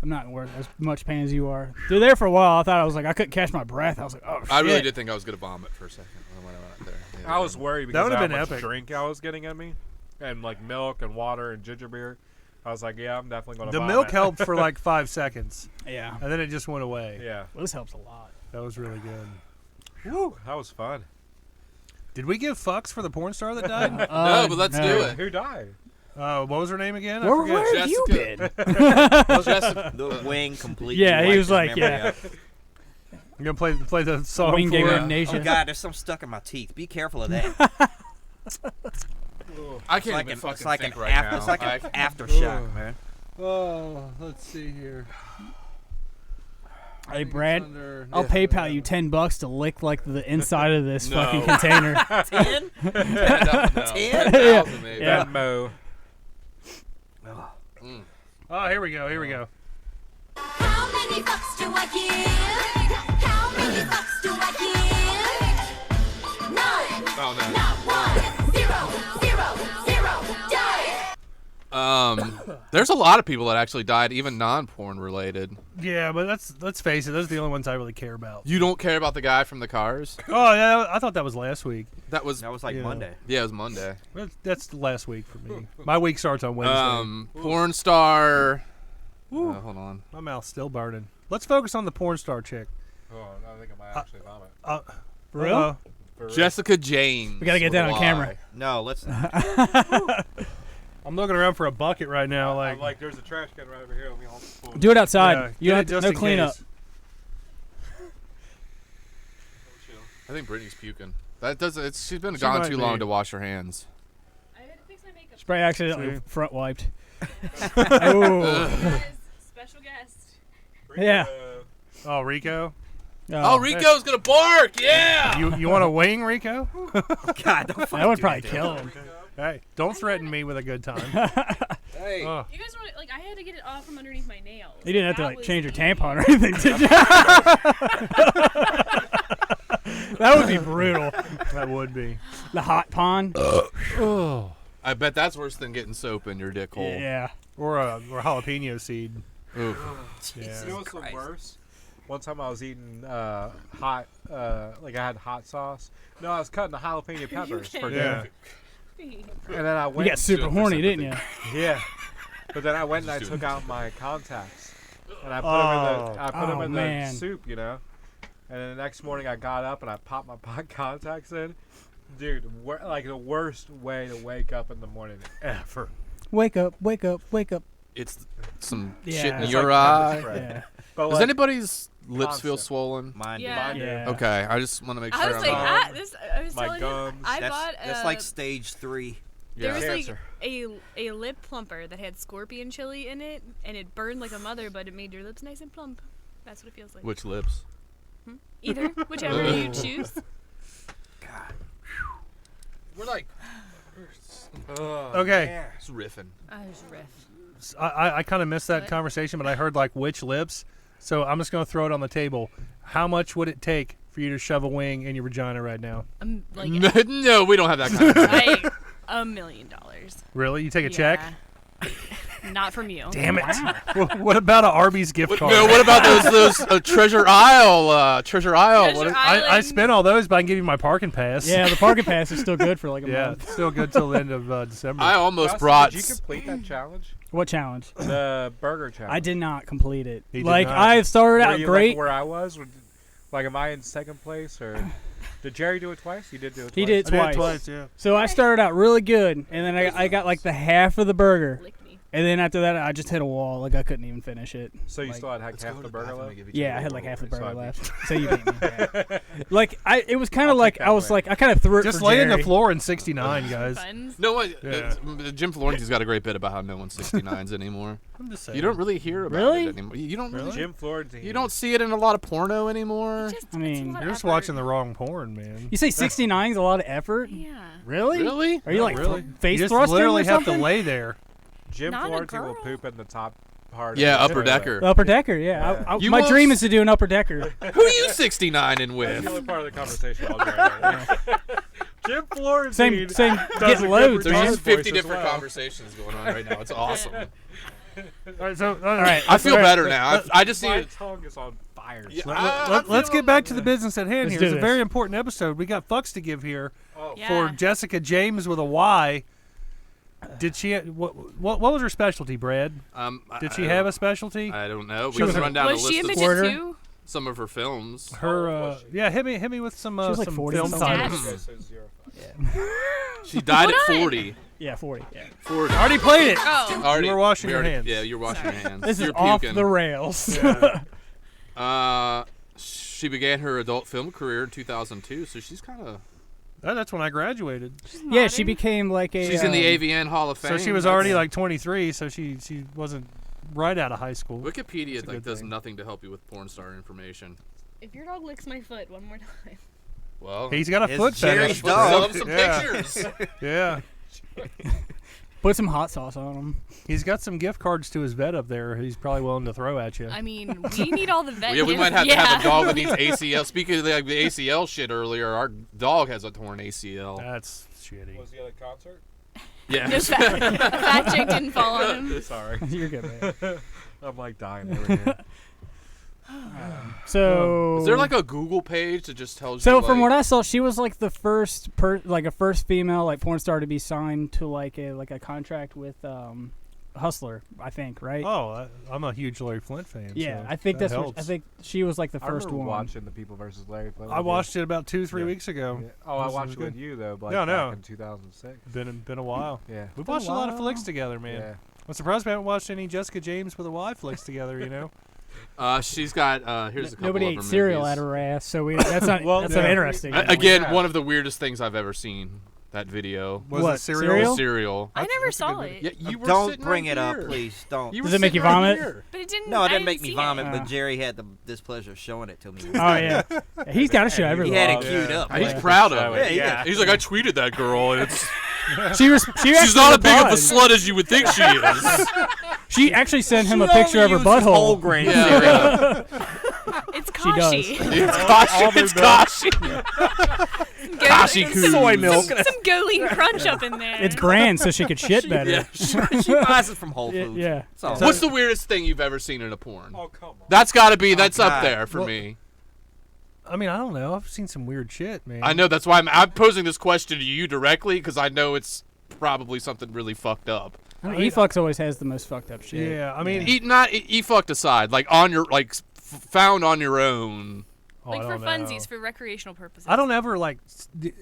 I'm not in as much pain as you are. Dude, there for a while, I thought I was like, I couldn't catch my breath. I was like, oh, shit. I really did think I was going to vomit for a second when I went out there. Yeah. I was worried That because would've of how been much epic. drink I was getting in me, and like milk and water and ginger beer. I was like, yeah, I'm definitely going to. The milk helped for like 5 seconds, Yeah. and then it just went away. Yeah. Well, this helps a lot. That was really good. Woo, that was fun. Did we give fucks for the porn star that died? No, but let's do it. Who died? What was her name again? Where, I forget. where have you Jessica. been? Jessica. The wing completely. Yeah, he wiped was his like, memory yeah. out. I'm gonna play the song Wing for gave her her. amnesia. Oh God, there's some stuck in my teeth. Be careful of that. I It's can't like even an, fucking it's like think an right after, now. it's like an aftershock, man. Oh, let's see here. Hey, Brad, I'll PayPal you $10 to lick like the inside of this No. fucking container. 10? 10,000 maybe. Yeah. Venmo. Oh, here we go. Here we go. How many fucks do I give? How many fucks do I give? None. Oh, no. Not one. 0, 0, 0, 0. Die. There's a lot of people that actually died, even non-porn related. Yeah, but let's face it. Those are the only ones I really care about. You don't care about the guy from the cars? Oh yeah, I thought that was last week. That was like Yeah. Monday. Yeah, it was Monday. That's last week for me. My week starts on Wednesday. Porn star. Hold on. My mouth's still burning. Let's focus on the porn star chick. Oh, I think I might actually vomit. For real? Uh-oh. For real. Jessica James. We gotta get that on camera. No, let's. I'm looking around for a bucket right now. I'm Like, like, there's a trash can right over here. Let me hold the Do it outside. yeah, You get have it to, just no in cleanup. case. I think Brittany's puking. That does. She's been She gone might too be. long to wash her hands. I had to fix my makeup. Spray accidentally See? front wiped. Ooh. Special guest. Yeah. Oh, Rico. Oh, Rico's gonna bark! Yeah. You want a wing, Rico? God, don't That would probably kill him. Hey, don't threaten me with a good time. Hey. Oh. You guys want like I had to get it off from underneath my nails. You didn't have to That like was change your the- tampon or anything, did you? That would be brutal. That would be. The hot pond. Oh. I bet that's worse than getting soap in your dick hole. Yeah. Or jalapeno seed. Oof. Yeah. You know what's the worst? One time I was eating hot, like I had hot sauce. No, I was cutting the jalapeno peppers for dinner. And then I You went. got super horny, didn't you? Yeah. But then I went and I took out my contacts. And I put them in the man. soup, you know. And then the next morning I got up and I popped my contacts in. Dude, like the worst way to wake up in the morning ever. Wake up, wake up, wake up. It's some Yeah. shit in It's your like eye. pepper spray. Yeah. But Does like, anybody's lips feel constant. swollen? Mine Yeah. did. Yeah. Okay, I just want to make sure. I was I'm like, not- I was My telling gums. him I That's, bought that's like stage 3. there was Cancer. like a lip plumper that had scorpion chili in it, and it burned like a mother, but it made your lips nice and plump. That's what it feels like. Which lips? Either, whichever you choose. We're like, Okay. just riffing. I was riff. I kind of missed that What? conversation, but I heard like which lips. So I'm just going to throw it on the table. How much would it take for you to shove a wing in your vagina right now? Like No, we don't have that kind of money. like $1 million. Really? You take a check? Not from you. Damn it. What about an Arby's gift card? No, what about those Treasure Isle? Treasure Isle. What Treasure is, Isle. I spent all those, but I can give you my parking pass. Yeah, the parking pass is still good for like a Yeah, month. it's still good till the end of December. I almost Dustin, brought. Did you complete that challenge? What challenge? The burger challenge. I did not complete it. He did Like not. I started Were out you, great. Like, where I was? Like, am I in second place or did Jerry do it twice? You did do it twice. He did it I did twice. it twice, yeah. So I started out really good, and then I got like the half of the burger, Lick me. And then after that, I just hit a wall. Like I couldn't even finish it. So you Like, still had half the burger left? Yeah, I had like half the burger So I left. So you beat me. Yeah. Like it was kind of like I was like I kind of threw it. Just for lay in the Jerry. floor in 69, guys. No one. Yeah. Jim Florentine got a great bit about how no one's 69s anymore. I'm just saying. You don't really hear about Really? it anymore. You don't really. Jim Florentine. You don't see it in a lot of porno anymore. I mean, You're just watching the wrong porn, man. you say 69 is a lot of effort. Yeah. Really? Really? Are you like Really? face You just thrusting literally or have to something? lay there. Jim Not a Florentine will girl. poop in the top part. Yeah, of the upper toilet. decker. The upper decker, yeah. You My won't dream s- is to do an upper decker. Who are you 69 in That's the only with? part of the conversation I'll do right now. Jim Florentine. Same does get a good loads, retarded man. There's voice 50 as different well. conversations going on right now. It's awesome. All right, so All right. I feel better now. I just My need. tongue is on fire. Yeah, let's get back to the business at hand Let's here. do It's a this. very important episode. We got fucks to give here Yeah. for Jessica James with a Y. Did she? What was her specialty, Brad? Did she have a specialty? I don't know. We She was can a- run down Was the she a list midget of Quarter. too? some of her films. Her, yeah, hit me with some was like some 40 film something. titles. Okay, so 0. She died at What? 40. Yeah, 40. Yeah. 40. Already played it. Oh. Already, You were washing we your already- hands. Yeah, you're washing your hands. This is you're off puking. the rails. She began her adult film career in 2002, so she's kind of. That's when I graduated. Yeah, she became like a. She's in the AVN Hall of Fame. So she was already like 23, so she wasn't right out of high school. Wikipedia That's a good does thing. nothing to help you with porn star information. If your dog licks my foot one more time. Well, He's got a It's foot Jerry's fetish. dog. Some Yeah. pictures. Yeah. Put some hot sauce on them. He's got some gift cards to his vet up there. He's probably willing to throw at you. I mean, we need all the vet. Yeah, we gifts. might have to Yeah. have a dog that needs ACL. Speaking of the ACL shit earlier, our dog has a torn ACL. That's shitty. Was he at a concert? Yeah. No fat chick didn't fall on him. Sorry. You're good, man. I'm like dying over here. So. Is there like a Google page that just tells So you? from like, what I saw, she was like the first a first female like porn star to be signed to like a contract with Hustler, I think, right? Oh, I'm a huge Larry Flint fan. yeah, so I think that that's what, helps. I think she was like the I first remember one. watching The People versus Larry Flint. I watched it about 2-3 Yeah. weeks ago. Yeah. Oh, I was watched it with good. you though. Like No, no. back in 2006. Been a while. Yeah. We've Been a watched a lot of while. flicks together, man. Yeah. I'm surprised we haven't watched any Jessica James with a Y flicks together. You know. She's got. Here's a couple Nobody of ate her cereal movies. out of her ass, so that's not Well, that's yeah. not interesting. Again, Yeah. one of the weirdest things I've ever seen. That video. Was What, it cereal? cereal? Cereal. I never that's a saw good it. Yeah, you were Don't sitting bring right it up, here. please. Don't. You were Does it make you sitting right vomit? here. But it didn't. No, it I didn't make me see vomit, it. but Jerry had the displeasure of showing it to me. Oh yeah, He's got to show He everyone. had it queued up. He's like- proud of Yeah, it. yeah. He's like, I tweeted that girl, and it's She she's actually not as big of a replied. slut as you would think she is. She actually sent him a She picture of her only uses whole butthole. grain Yeah, cereal. It's She does. Kashi. It's Kashi. It's Kashi. Kashi Coos. Soy milk. Some Goleen Crunch up in there. It's brand, so she could shit better. Yeah. She buys it from Whole Yeah, Foods. yeah. That's all. What's the weirdest thing you've ever seen in a porn? Oh come on. That's got to be. That's up God. there for Well, me. I mean, I don't know. I've seen some weird shit, man. I know. That's why I'm posing this question to you directly because I know it's probably something really fucked up. E-Fucks always has the most fucked up shit. Yeah, I mean, E fucked aside, like on your found on your own. oh, like I for don't funsies, know. for recreational purposes. I don't ever like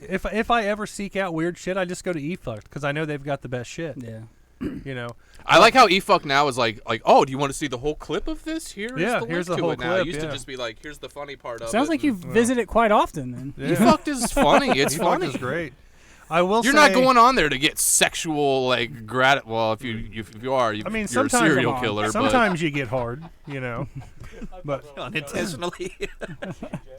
if I ever seek out weird shit, I just go to eFucked because I know they've got the best shit. Yeah. You know. I like how eFuck now is like, oh, do you want to see the whole clip of this? Here's Yeah, the here's link the to whole it now. clip, It used yeah. to just be like, here's the funny part of it. Sounds like you visit it quite often then. Yeah. eFucked is funny. It's eFucked funny. is great. I will. You're say, not going on there to get sexual Well, if you are, I mean, you're a sometimes serial killer. Sometimes you get hard, you know. But Unintentionally.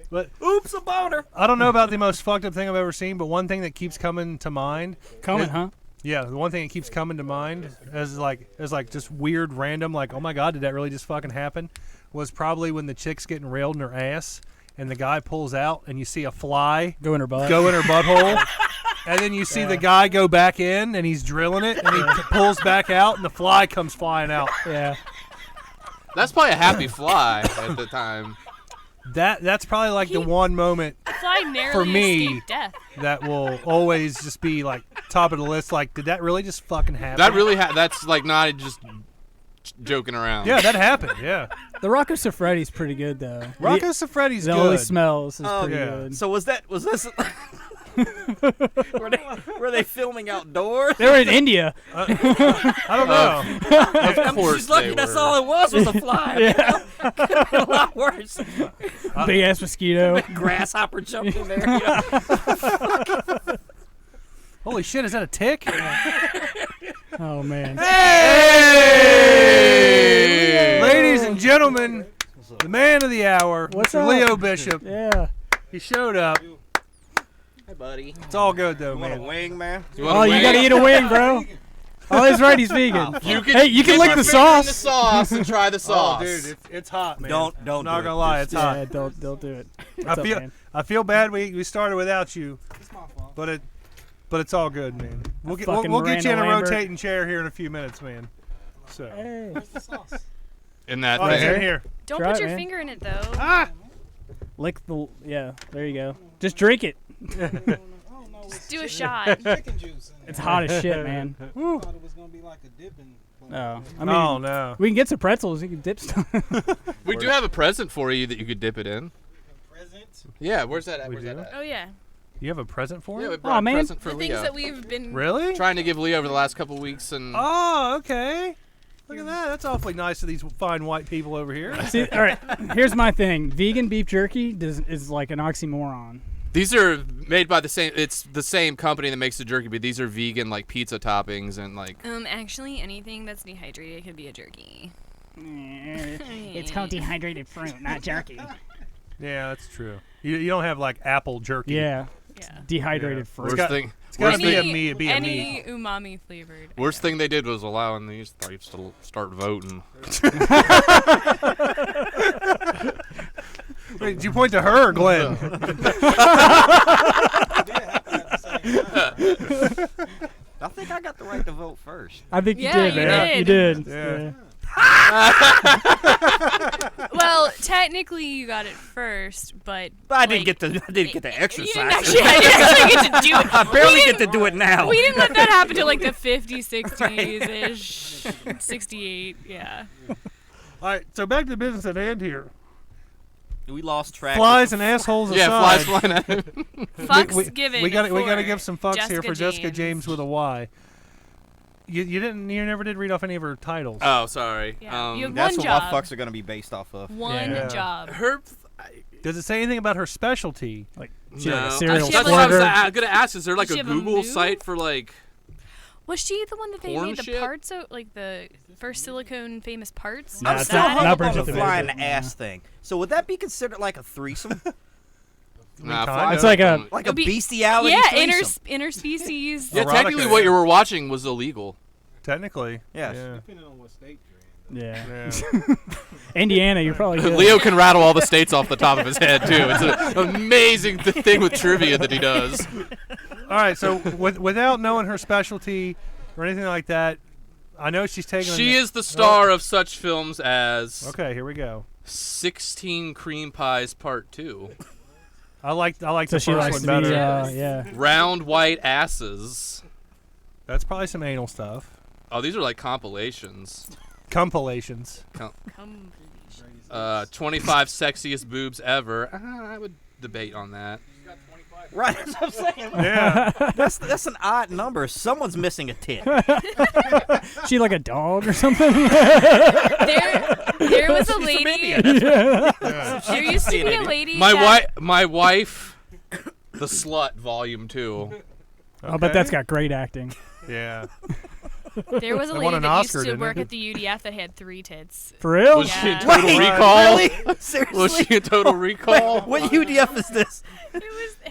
but Oops, a boner. I don't know about the most fucked up thing I've ever seen, but one thing that keeps coming to mind. Coming, huh? Yeah, the one thing that keeps coming to mind as like just weird, random, like, oh my god, did that really just fucking happen? Was probably when the chick's getting railed in her ass, and the guy pulls out, and you see a fly Go in her butt. go in her butthole, and then you see the guy go back in, and he's drilling it, and he pulls back out, and the fly comes flying out. Yeah. That's probably a happy fly at the time. That's probably like the one moment The fly narrowly for me, escaped death. that will always just be like top of the list. Like, did that really just fucking happen? That really that's like not just joking around. Yeah, that happened. Yeah, The Rocco Siffredi's pretty good though. Rocco Siffredi's The good. Holy Smells is Oh, pretty yeah. good. So was this? Were they filming outdoors? They were in India. I don't know. Of course She's lucky they that's were. all it was a fly. Yeah. Could have been a lot worse. Big ass mosquito. Grasshopper jumped in there. You know? Holy shit, is that a tick? Oh man. Hey! Ladies and gentlemen, the man of the hour, What's Mr. up? Leo Bishop. Yeah. He showed up. Hey, buddy. It's all good though, You want a man. wing, man? Oh, you gotta eat a wing, bro. Oh, he's right. He's vegan. You Hey, you can lick the sauce. The sauce and try the sauce. Oh, dude, it's hot, man. Don't. I'm not do gonna it. lie, it's hot. Yeah, don't do it. I What's up, feel man? I feel bad we started without you, but it's all good, man. We'll get Fucking we'll get you in a Miranda Lambert. rotating chair here in a few minutes, man. So Hey. In that oh, it's thing. in here. Don't Try put it, your man. finger in it though. Ah! Lick the. Yeah, there you go. Just drink it. Just do a shot. It's hot as shit, man. Woo. I thought it was gonna be like a dipping. Oh, I mean, Oh no. we can get some pretzels. You can dip stuff. We do have a present for you that you could dip it in. Present. Yeah, where's that at? We Where's that do? at? Oh yeah. You have a present for Yeah, him? we brought a man. present for The Leo. things that we've been. Really? Trying to give Leo over the last couple weeks, and Oh, okay. Look at that. That's awfully nice of these fine white people over here. See, all right. Here's my thing. Vegan beef jerky is like an oxymoron. these are made by the same. It's the same company that makes the jerky, but these are vegan, like pizza toppings and like. Actually, anything that's dehydrated could be a jerky. It's called dehydrated fruit, not jerky. Yeah, that's true. You don't have like apple jerky. Yeah. Yeah. Dehydrated Yeah. fruit. Worst got- thing. It's gotta Worst be a thing. meat. Be a meat. Any umami flavored. Worst thing they did was allowing these types to start voting. Wait, did you point to her or Glenn? I think I got the right to vote first. I think Yeah, you did, you man. You did. did. Yeah. Well, technically you got it first, but I like, didn't get to exercise. You didn't actually get to do it. I barely We get to didn't- do it now. We didn't let that happen till like the 50s, 60s ish, 68. Yeah. All right, so back to the business at hand here. We lost track. Flies and assholes Yeah, aside. flies flying at him. Fucks given. We got to for give some fucks here for Jessica James. James with a Y. You never did read off any of her titles. Oh, sorry. Yeah, you have That's one what job. my fucks are going to be based off of. One Yeah. job. Her. Does it say anything about her specialty? Like, No. she like a serial She have, That's what I was squirter. gonna ask. Is there like Does she a have a Google move? site for like? Was she the one that they Porn made the shit? parts of, like the first silicone famous parts? Nah, I'm it's still not- hung not up on Bridget the the fly and Major. the ass thing. So would that be considered like a threesome? Nah, kinda. flies It's like a- don't- Like a It'd be- bestiality Yeah, threesome? interspecies. Yeah, Erotica. technically, what you were watching was illegal. Technically. Yes. Yeah. Depending on what state you're in. Yeah. Yeah. Indiana, you're probably good. Leo can rattle all the states off the top of his head too. It's an amazing thing with trivia that he does. All right, so without knowing her specialty or anything like that, I know she's taking. She is the star of such films as Okay, here we go. 16 Cream Pies Part 2, I like So the she first likes one to better. be, yeah. Round White Asses. That's probably some anal stuff. Oh, these are like compilations. Compilations. 25 sexiest boobs ever. I would debate on that. Right, that's what I'm saying. Yeah. That's an odd number. Someone's missing a tit. She like a dog or something? There was a lady. There used to be a lady. My wife, the slut, volume 2. I bet that's got great acting. Yeah. There was a They lady won an that Oscar, used to didn't work it? at the UDF that had 3 tits. For real? Was she in Yeah. Total Wait, Recall? really? Seriously? Was she in Total Recall? What UDF is this?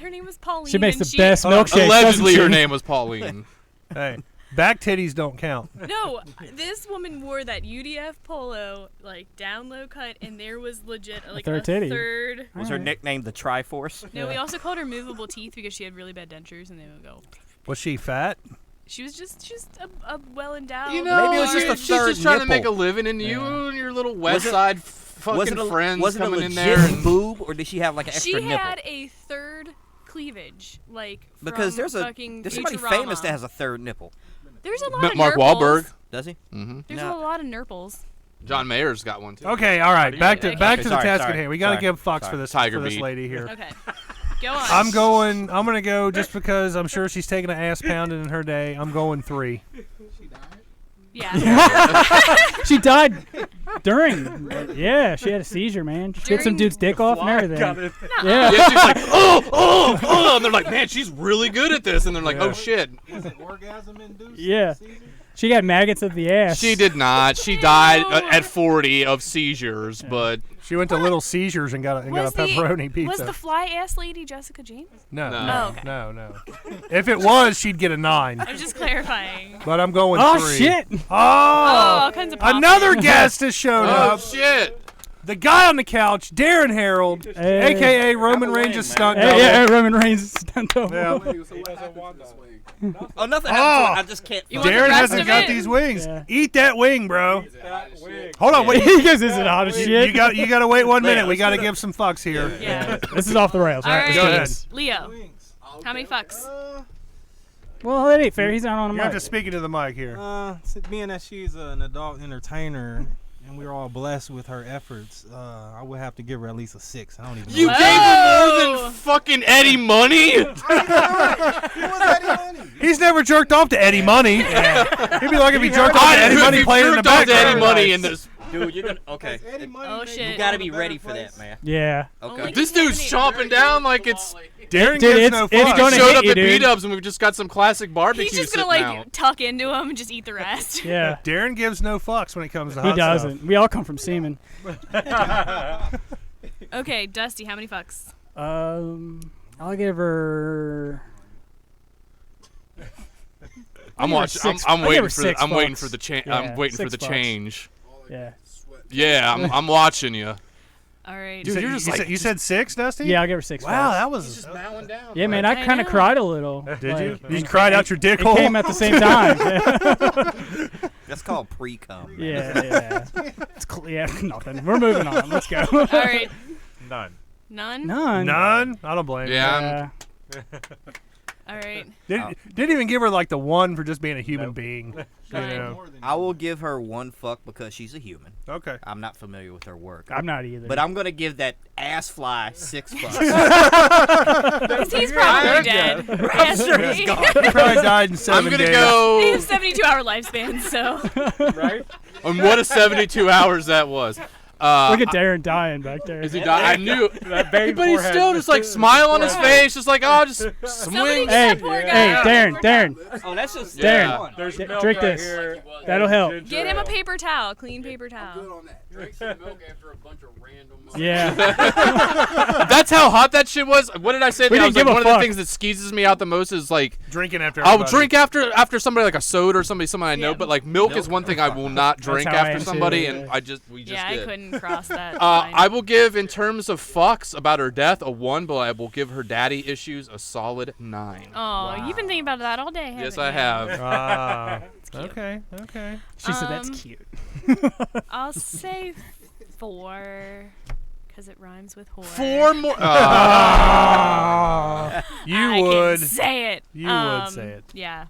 Her name was Pauline. She makes and the best milkshakes. doesn't Allegedly, she? her name was Pauline. Hey, back titties don't count. No, this woman wore that UDF polo, like down low cut, and there was legit like third titty. third. Was her nickname the Triforce? No, we also called her movable teeth because she had really bad dentures, and they would go. Was she fat? She was just a well endowed. You know, Maybe it was just a she's third just trying to make a nipple. living, and you and your little Was West it- Side fucking friends was it a coming in legit there. And, boob, or did she have like an extra She nipple? had a third cleavage, like Because from there's fucking somebody Futurama. famous that has a third nipple. There's a lot of Mark nurples. Wahlberg. Does he? Mm-hmm. There's No. a lot of nurples. John Mayer's got one too. Okay, all right. Back to Okay. back Okay, to the sorry, task sorry, at hand. We got to sorry, give fucks sorry. for this Tiger for this beat. lady here. Okay. Go on. I'm gonna go just because I'm sure she's taking an ass pounding in her day. I'm going 3. Yeah. She died during. Yeah, she had a seizure, man. She took some dude's dick off and everything. Yeah, she's like, oh, and they're like, man, she's really good at this, and they're like, oh shit. Is it orgasm induced? Yeah. She got maggots of the ass. She did not. She died at 40 of seizures, but she went to Little Seizures and got a pepperoni pizza. Was the fly ass lady Jessica James? No. Oh, okay. No. If it was, she'd get a 9. I was just clarifying. But I'm going 3. Shit! Oh, all kinds of another guest has shown up. oh shit. The guy on the couch, Darren Harold, a.k.a. Roman Reigns' stunt double. Yeah, Roman Reigns' stunt double. Yeah. Oh, nothing happened. I just can't. Darren hasn't got these wings. Yeah. Eat that wing, bro. Hold on, wait. He goes, "This is hot as shit." You got to wait 1 minute. We got to give some fucks here. Yeah. This is off the rails. All right. Go ahead. Leo, how many fucks? Well, that ain't fair. He's not on a You mic. have to speak into the mic here. Being that she's an adult entertainer and we're all blessed with her efforts, I would have to give her at least a 6. I don't even know. You gave her more than fucking Eddie Money? He's never jerked off to Eddie Money. He'd be like if he jerked off to Eddie Money playing in the background. Eddie Money in this. Dude, you're gonna okay. Oh shit. You gotta be ready for that, man. Yeah. Okay. This dude's chomping down like it's. Darren Dude, gives no it's fucks. gonna Showed hit up you, at dude. B-Dubs and we've just got some classic barbecue He's just sitting gonna out. tuck into him and just eat the rest. Yeah. Darren gives no fucks when it comes to He hot doesn't. stuff. We all come from semen. Okay, Dusty, how many fucks? I'll give her. I'm I'll give her watching. six- I'm I'll give waiting her for. The, 6 I'm waiting fucks. for the change. Yeah, I'm waiting for 6 the fucks. change. Yeah. Yeah, I'm watching you. All right. Dude, you're just you like said, you said 6, Dusty? Yeah, I'll give her 6. Wow, fucks. that was. bowing down. Yeah, man, I I kind of know. cried a little. Did you? Like, You cried out your dick it hole? came at the same time. That's called pre-cum. Yeah. It's yeah, nothing. We're moving on. Let's go. All right. None. None? None. None? I don't blame you. Yeah. All right. Didn't even give her like the 1 for just being a human being. You know. I will give her 1 fuck because she's a human. Okay. I'm not familiar with her work. I'm not either. But I'm gonna give that ass fly 6 fucks. Because he's probably dead. I'm sure he's gone. He probably died in 7 I'm gonna days. They go. have 72-hour lifespans, so. Right? And what a 72 hours that was. Look at Darren dying back there. Is he dying? I knew. That big But he's forehead. still just like smile on his face, just like, oh, just Somebody swing. get Hey, that poor guy. hey, Darren. Oh, that's just Yeah. Darren. There's D- milk drink right this. here. That'll help. Ginger Get him a ale. paper towel, clean paper towel. Drink some milk after a bunch of random. Yeah. That's how hot that shit was. What did I say? We I didn't was like, give a one of the fuck. things that skeezes me out the most is like Drinking after I'll everybody. drink after somebody like a soda or someone I know, but like milk is one thing I will not drink how I after am too, somebody, yeah. and we just Yeah, did. I couldn't cross that line. I will give, in terms of fucks about her death, a 1, but I will give her daddy issues a solid 9. Oh, you've been thinking about that all day, haven't Yes, you? I have. Okay. She said that's Um, cute. I'll say 4, because it rhymes with whore. 4 more. You I would. can say it. You would say it. Yeah.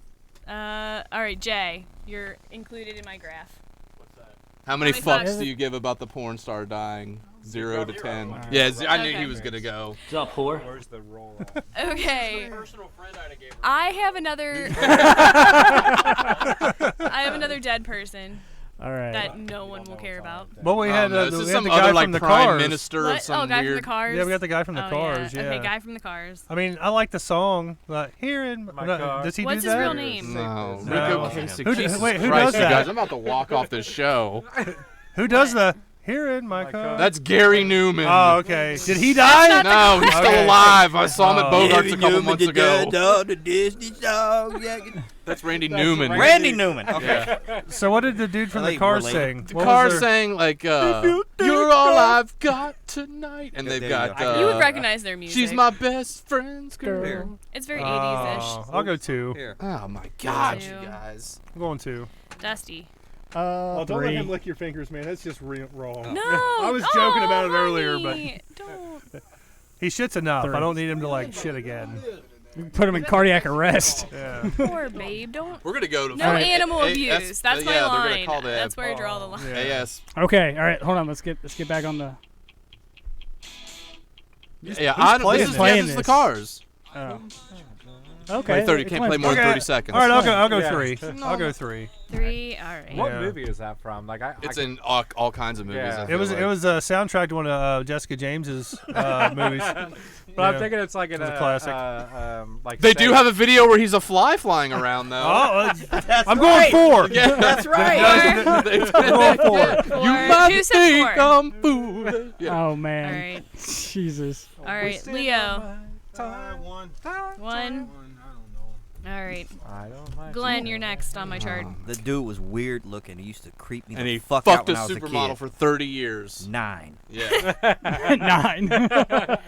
All right, Jay, you're included in my graph. How many How many fucks fucks? do you give about the porn star dying? 0 to 10. Yeah, I knew Okay. he was gonna go. What's up, whore? Where's the roll? Okay. I have another. I have another dead person All right. that no one will care about. Well, we had, This we is had some the guy other from like the prime Cars. minister What? of some Oh, guy weird. from the Cars. Yeah, we got the guy from the Oh, Cars. Yeah. Okay, guy from the Cars. I mean, I like the song. Like, here in My no, car. does he What's do his that? real name? No, No. Rico Kasich. Who- Jesus wait, who Christ, does you guys! that? I'm about to walk off this show. Who does the here in my car? That's Gary Newman. Oh, okay. Did he die? No, he's still Okay. alive. I saw him at Oh. Bogart's a couple months ago. The Disney song. Yeah. That's Randy Newman. Randy Newman. Okay. Yeah. So what did the dude from I the think Cars related. sing? The What was car their- sang like, you "You're all I've got tonight," and Yeah, they've there you got. go. You would recognize their music. She's my best friend's girl. Here. It's very 80s-ish. Oh, I'll go 2. Here. Oh my God, Two. you guys! I'm going 2. Dusty. Oh, don't let 3. him lick your fingers, man. That's just wrong. No. I was joking about it earlier, honey, Don't. He shits enough. 3. I don't need him to like shit again. Put him in cardiac arrest. Yeah. Poor babe. Don't. We're gonna go to No fucking animal A- abuse. That's my yeah, line. They're gonna call the That's where I draw the line. Yeah. 'Cause- AS. Okay. All right. Hold on. Let's get back on the. How many How fucks many Yeah, Who's this playing is this? the Cars. Oh. Okay. Like 30, can't play more than 30 seconds. All right, I'll go Yeah. 3. I'll go 3. 3. All right. What Yeah. movie is that from? Like It's in all kinds of movies. Yeah. I It feel was like. it was a soundtrack to one of Jessica James's movies. But I'm thinking it's like It was a classic. like They do have a video where he's a fly flying around though. Oh, That's I'm right. going 4. Yeah, That's right. I'm going 4. You Who must said think 4? I'm foolish. Yeah. Oh All man. right. Jesus. All right, Leo. 1. 1. All right. I don't mind. Glenn, you're next on my chart. The dude was weird looking. He used to creep me And the he fuck out fucked a when I was a supermodel kid. for 30 years. 9. Yeah. 9.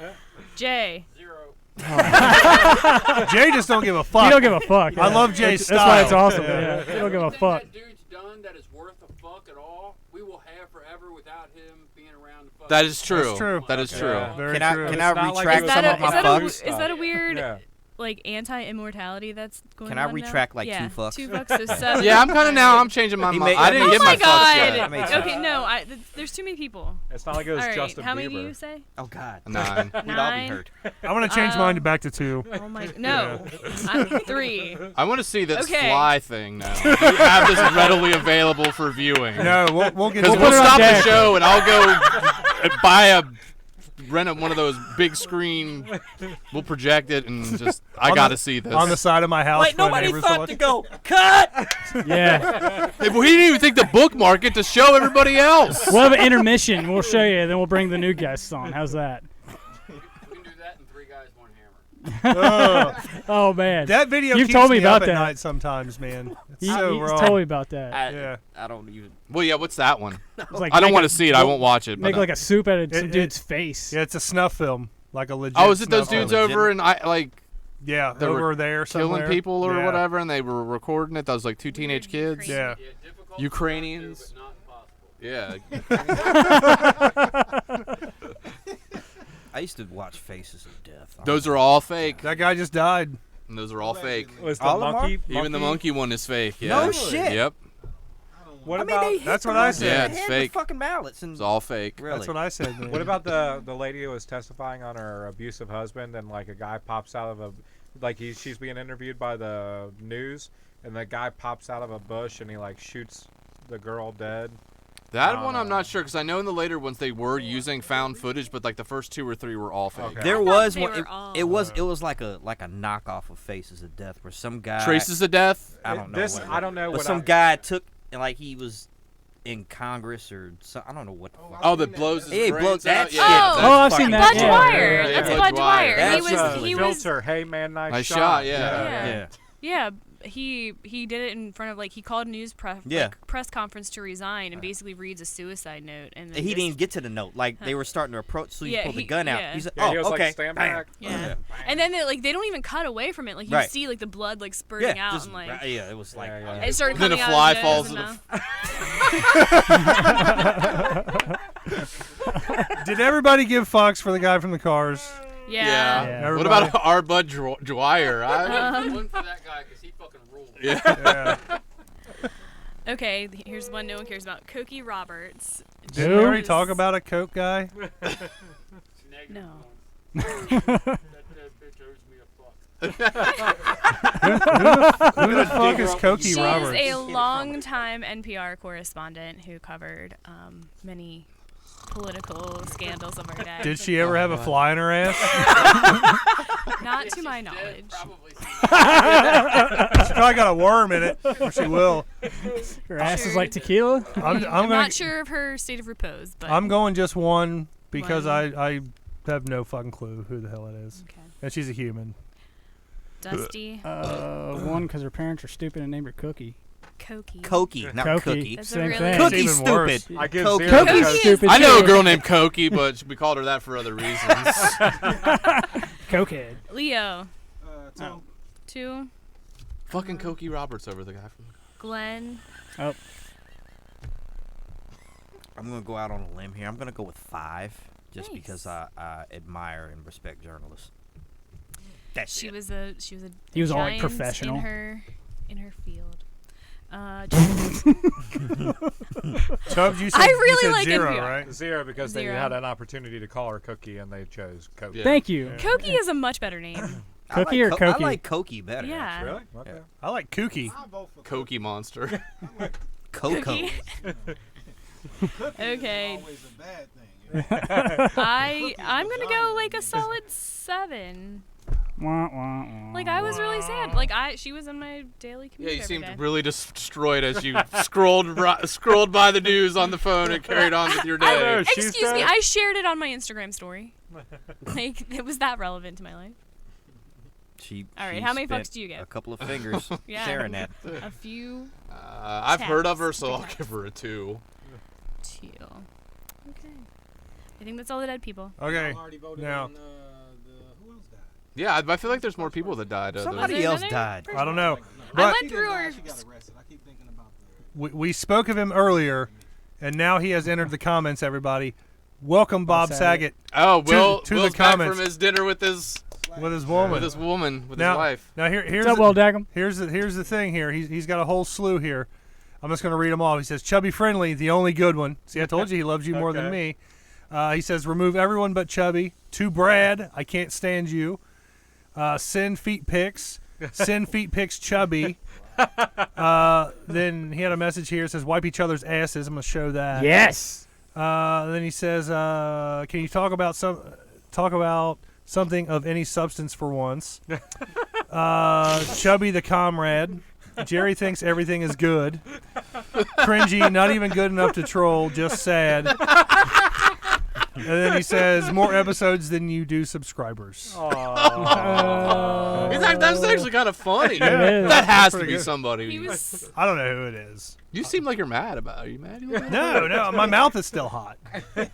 Jay. 0. Jay just don't give a fuck. You don't give a fuck. I yeah. love Jay's That's why it's style. awesome. Yeah. You don't give a Everything fuck. that dude's done that is worth a fuck at all, we will have forever without him being around the fuck. That is true. That's true. That is true. Yeah. Very Can true. I It's not like retract it was some some of my of my fucks? Is that a weird Yeah. like anti-immortality that's going Can on I retract now? like yeah. 2 fucks? 2 fucks, so 7. Yeah, I'm kind of now. I'm changing my He mind. made- I didn't Oh get Oh my my fucks yet. That makes god! sense. Okay, no, there's too many people. It's not like it was All right, Justin how Bieber. many do you say? Oh God. 9. We'd all be 9. hurt. I'm gonna change mine to back to 2. Oh my, no, I'm 3. I want to see this Okay. fly thing now. You have this readily available for viewing. No, we'll get. Because put we'll it on stop the deck. show and I'll go rent one of those big screen. We'll project it and just. I gotta see this. on the side of my house. Wait, for my nobody neighbors thought watch. to go cut. Yeah. Hey, but he didn't even think to bookmark it to show everybody else. We'll have an intermission. We'll show you. Then we'll bring the new guests on. How's that? We can do that in 3 guys, 1 hammer. Oh man. That video You've keeps told me me about up that. at night sometimes, man. It's He, so he's wrong. told me about that. Yeah. I don't even. Well, yeah. What's that one? It's like I don't make want a- to see it. I won't watch it. Make but, like a soup out of some It- dude's face. Yeah, it's a snuff film, like a legit. oh, is it those snuff dudes film. over in Yeah, that were over there somewhere. killing people or Yeah. whatever, and they were recording it? Those like 2 teenage kids. Yeah. Yeah, difficult Ukrainians. to do, but not impossible. Yeah. I used to watch Faces of Death. Those are all fake. That guy just died. And those are all fake. Was the All of them are? monkey? Even the monkey one is fake. Yeah. No shit. Yep. What I mean, about they hit That's the what I ones said. in Yeah, the it's head fake. with fucking mallets and It's all fake. really. That's what I said. Man. What about the lady who was testifying on her abusive husband and like a guy pops out of a like she's being interviewed by the news and the guy pops out of a bush and he like shoots the girl dead. That one I'm not sure because I know in the later ones they were using found footage, but like the first 2 or 3 were all fake. Okay. There was they one. were all- It was like a knockoff of Faces of Death where some guy Traces of Death. I don't know. This what it I don't know was. But what some guy took and like he was in Congress or some, I don't know what the fuck. Oh, that blows his Yeah, he brains blows that out. shit. Yeah, Oh, I've seen that. Bud Yeah. Dwyer. Yeah, That's Bud Bud Dwyer. Dwyer. He That's was. He was. filter. Hey man, nice, Nice shot, yeah. Yeah. Yeah. Yeah, he did it in front of like he called a news press conference to resign and basically reads a suicide note and then He just- didn't even get to the note. Like they were starting to approach, so he Yeah, pulled the he- gun out. yeah. He's like, Yeah, "Oh, he was okay." like, stand Bam. back. Yeah. And then they don't even cut away from it. Like you Right. see like the blood like spurting Yeah, out just, and like yeah, it was like Yeah. it started Then coming a out fly of his falls nose in and Did everybody give Fox for the guy from the Cars? Yeah. Yeah. What about our Bud Dwyer? One for that guy because he fucking ruled. Yeah. Okay, here's one no one cares about. Cokie Roberts. Didn't we already talk about a Coke guy? No. That bitch owes me a fuck. Who the fuck is Cokie She's Roberts? a longtime NPR correspondent who covered many political scandals of our day. Did she ever have a fly in her ass? Not to my knowledge. Probably. She probably got a worm in it, or she will. Her ass is like tequila. I'm I'm gonna. not sure of her state of repose, but I'm going just one because One. I have no fucking clue who the hell it is, Okay. and she's a human. Dusty. One because her parents are stupid and named her Cookie. Cokie. Cokie, not Cookie. Cookie. That's Same a really thing. It's Cookie's even worse. stupid. I give Cokie. zero Cookie's because- stupid. I know a too. girl named Cokie, but we called her that for other reasons. Cokehead. Leo. Two. 2. Fucking Cokie Roberts over the guy from. Glenn. Oh, I'm gonna go out on a limb here. I'm gonna go with 5, just Nice. because I admire and respect journalists. That's She it. was a He was all, like, giant professional. in her field. Chubbs, you said, I you really said like 0, NPR. right? 0 because they Zero. had an opportunity to call her Cookie and they chose Cookie. Yeah. Thank you. Koki is a much better name. Cookie or I Cokie? like Cokie better. Yeah. actually. Really? Okay. I like Kooky. Cokie monster. Coco. Cookie. Okay. Always a bad thing. I'm gonna go like a solid 7. Wah, wah, wah. Like I was really sad. She was in my daily Yeah, commute you every seemed day. really destroyed as you scrolled by the news on the phone and carried on with your day. Excuse me, I shared it on my Instagram story. Like it was that relevant to my life. All right, how many spent fucks do you get? A couple of fingers Yeah. sharing that. A few. I've heard of her, so I'll give her a 2. 2. Okay. I think that's all the dead people. Okay. Already voted Now, on, who else died? Yeah, I feel like there's more people that died. Somebody else died. I don't know. I But went through her. She got arrested. I keep thinking about we spoke of him earlier, and now he has entered the comments, everybody. Welcome, Bob Saget. Oh, Will, to Will's the back comments. from his dinner with his woman. with his now, wife. Now here's What's up, Will Daggum? Here's the thing here. He's got a whole slew here. I'm just going to read them all. He says, Chubby Friendly, the only good one. See, I told you he loves you more than me. He says, remove everyone but Chubby. To Brad, I can't stand you. Send feet pics. Send feet pics Chubby. Then he had a message here. It says, wipe each other's asses. I'm going to show that. Yes. Then he says, can you talk about something of any substance for once? Chubby the comrade. Jerry thinks everything is good. Cringy, not even good enough to troll, just sad. And then he says, more episodes than you do subscribers. That's actually kind of funny. Yeah, that has to pretty be good. somebody. I don't know who it is. You seem like you're mad about it. Are you mad? No, my mouth is still hot.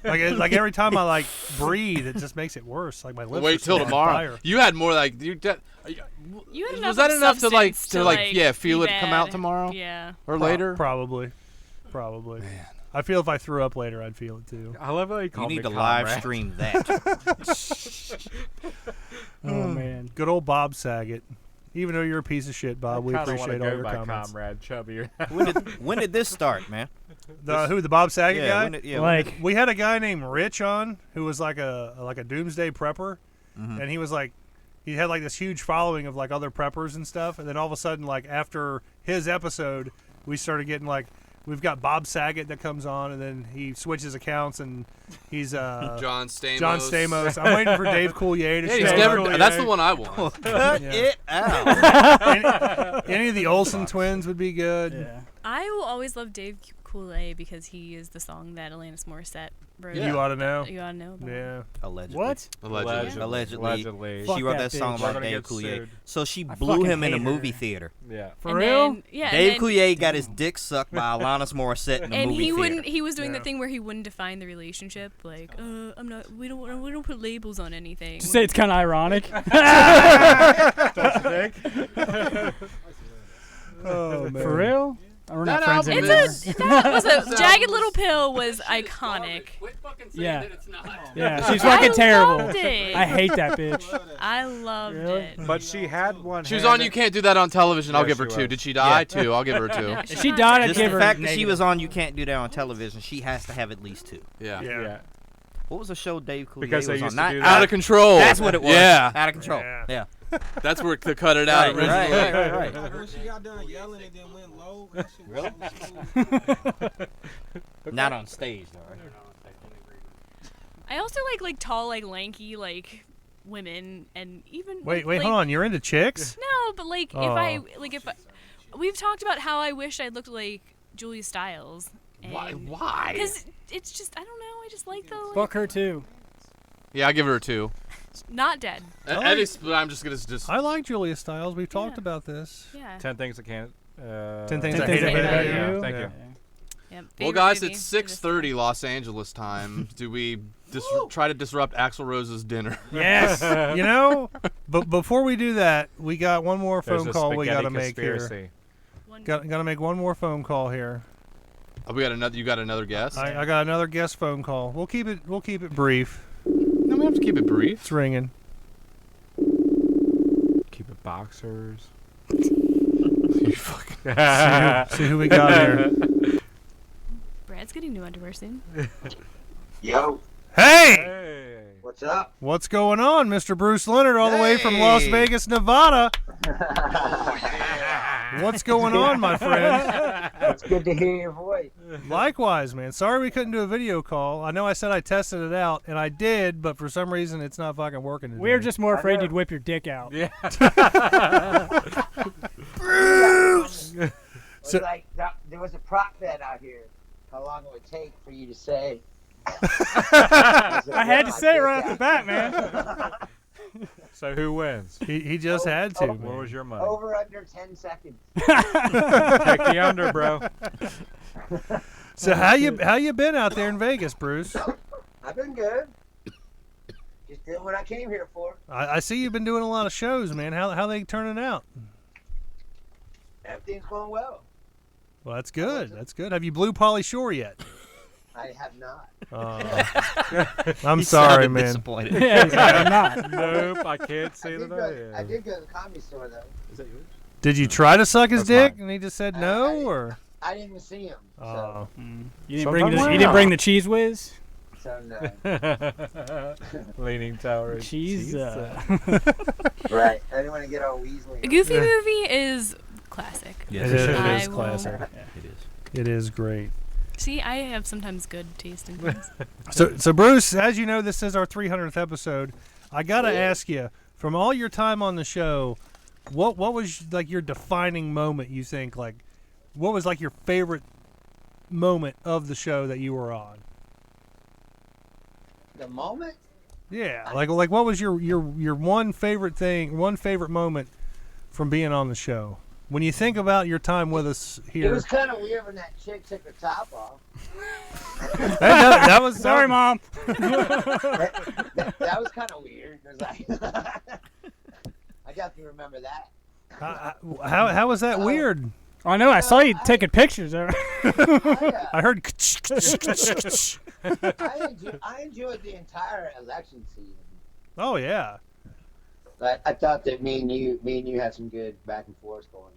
Like every time I breathe, it just makes it worse. Like my lips. Wait are still till on tomorrow. fire. You had more like you. You had Was that enough to substance feel be it come out bad. tomorrow? Yeah. Or later? Probably. Man. I feel if I threw up later, I'd feel it too. I love how you call You me need to comrade. live stream that. Oh man, good old Bob Saget. Even though you're a piece of shit, Bob, we kinda appreciate wanna all go your by comments. Comrade Chubby. when did this start, man? The Bob Saget Yeah, guy? when did- yeah, when did- We had a guy named Rich on who was like a doomsday prepper, and he was like, he had like this huge following of like other preppers and stuff, and then all of a sudden, like after his episode, we started getting like, we've got Bob Saget that comes on, and then he switches accounts, and he's John Stamos. John Stamos. I'm waiting for Dave Coulier to Yeah, show he's never. up. That's the one I want. Cut it out. Any of the Olsen twins would be good. Yeah. I will always love Dave Coulier because he is the song that Alanis Morissette wrote. You ought to know. You ought to know about. Yeah. Allegedly. What? Allegedly. Fuck She wrote that that song bitch. about We're gonna Dave get Coulier. sued. So she I blew fucking him in a hate her. movie theater. Yeah. For And real? then- yeah. Dave and then, Coulier got his dick sucked by Alanis Morissette in a and movie he theater. wouldn't. He was doing the thing where he wouldn't define the relationship. Like, I'm not. We don't put labels on anything. Just say it's kind of ironic. Don't you think? Oh man. For real? We're not That friends album anymore. That was a Jagged Little Pill was iconic. Quit fucking saying Yeah. that it's not. Yeah, she's fucking terrible. Loved it. I hate that bitch. I loved Really? it. But she had one. She was hand on You Can't Do That on Television. I'll Yeah, give her she 2. was. Did she die? 2. I'll give her 2. Yeah, If she died, I'd Just give the her fact that she negative. was on You Can't Do That on television, she has to have at least 2. Yeah. Yeah. What was the show Dave Coulier Because they was on? used to Not do Out that. of Control. That's what it was. Yeah. Out of Control. Yeah. That's where they cut it out Right, originally. right. I heard she got done yelling and then went low. That shit was smooth. Not on stage, though, right? I also like tall, like lanky, like women, and even. Wait, like, hold on. You're into chicks? No, but like Oh. we've talked about how I wish I looked like Julia Stiles. Why? Because it's just I don't know. I just like the like, Fuck her too. Yeah, I'll give her a 2. not dead. I'm just gonna just. I like Julia Stiles. We've talked about this. Yeah. 10 things I can't. 10 things 10 I things hate I hate about about you. Yeah, you. thank Yeah. you. Yeah, Well, favorite guys, movie it's for this 6:30 Los Angeles time. Do we try to disrupt Axl Rose's dinner? Yes. You know, but before we do that, we got one more There's phone a call we got to spaghetti make here. conspiracy. one. Got to make one more phone call here. Oh, we got another. You got another guest? I got another guest phone call. We'll keep it brief. No, we have to keep it brief. It's ringing. Keep it boxers. You fucking. See who we got here. Brad's getting new underwear soon. Yo. Hey! What's up? What's going on, Mr. Bruce Leonard, all the way from Las Vegas, Nevada? What's going on, my friend? It's good to hear your voice. Likewise, man. Sorry we couldn't do a video call. I know I said I tested it out, and I did, but for some reason it's not fucking working today. We were just more afraid you'd whip your dick out. Yeah. Bruce! So- There was a prop bet out here. How long it would take for you to say? I had to say it right off the bat, man. So who wins? He just had to. What Man. was your money? Over under 10 seconds. Take the under, bro. So how you been out there in Vegas, Bruce? I've been good. Just doing what I came here for. I see you've been doing a lot of shows, man. How they turning out? Everything's going well. Well, that's good. That's good. Have you blew Pauly Shore yet? I have not. I'm He sorry, sounded man. disappointed. Yeah, he's like, I'm not. Nope, I can't say that I did go to the Comedy Store, though. Is that yours? Did you try to suck his That's dick mine. and he just said no, or? I didn't even see him. So, Oh. You didn't bring the cheese whiz? so no. Leaning Tower. Cheese. Right. I didn't want to get all Weasley. A Goofy movie is classic. Yes, It it is is. classic. It is. It is great. See, I have sometimes good taste in things. So Bruce, as you know, this is our 300th episode. I gotta ask you, from all your time on the show, what was like your defining moment? You think like, what was like your favorite moment of the show that you were on? The moment? Yeah, like what was your one favorite thing, one favorite moment from being on the show? When you think about your time with us It here, was kind of weird when that chick took her top off. that was Sorry, Mom. That was kind of weird. It was like, I definitely remember that. How was that weird? I know. I saw you taking pictures of her. I heard. I enjoyed the entire election season. Oh yeah. I thought that me and you had some good back and forth going.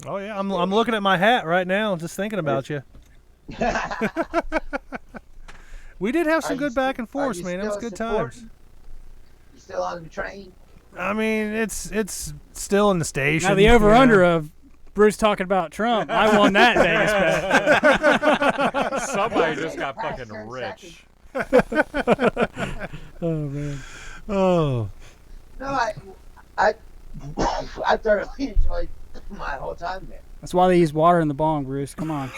Oh yeah. I'm looking at my hat right now, just thinking about you. We did have some good back and forth, man. It was good times. You still on the train? I mean, it's still in the station. Now the over/under of Bruce talking about Trump, I won that Vegas bet. Somebody just got fucking rich. Oh man. Oh. No, I thoroughly enjoyed my whole time there. That's why they use water in the bong, Bruce. Come on.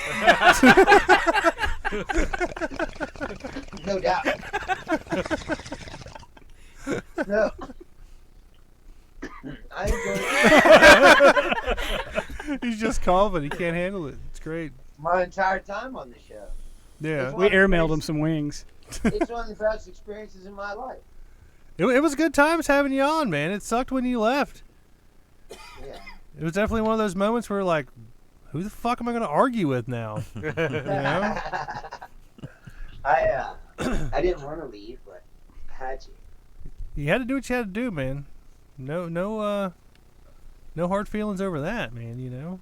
No doubt. No. I enjoyed He's just coughing. He can't handle it. It's great. my entire time on the show. Yeah. We airmailed him some wings. It's one of the best experiences in my life. It was good times having you on, man. It sucked when you left. Yeah. It was definitely one of those moments where like, who the fuck am I going to argue with now? You know? I didn't want to leave, but I had to. You had to do what you had to do, man. No hard feelings over that, man. You know,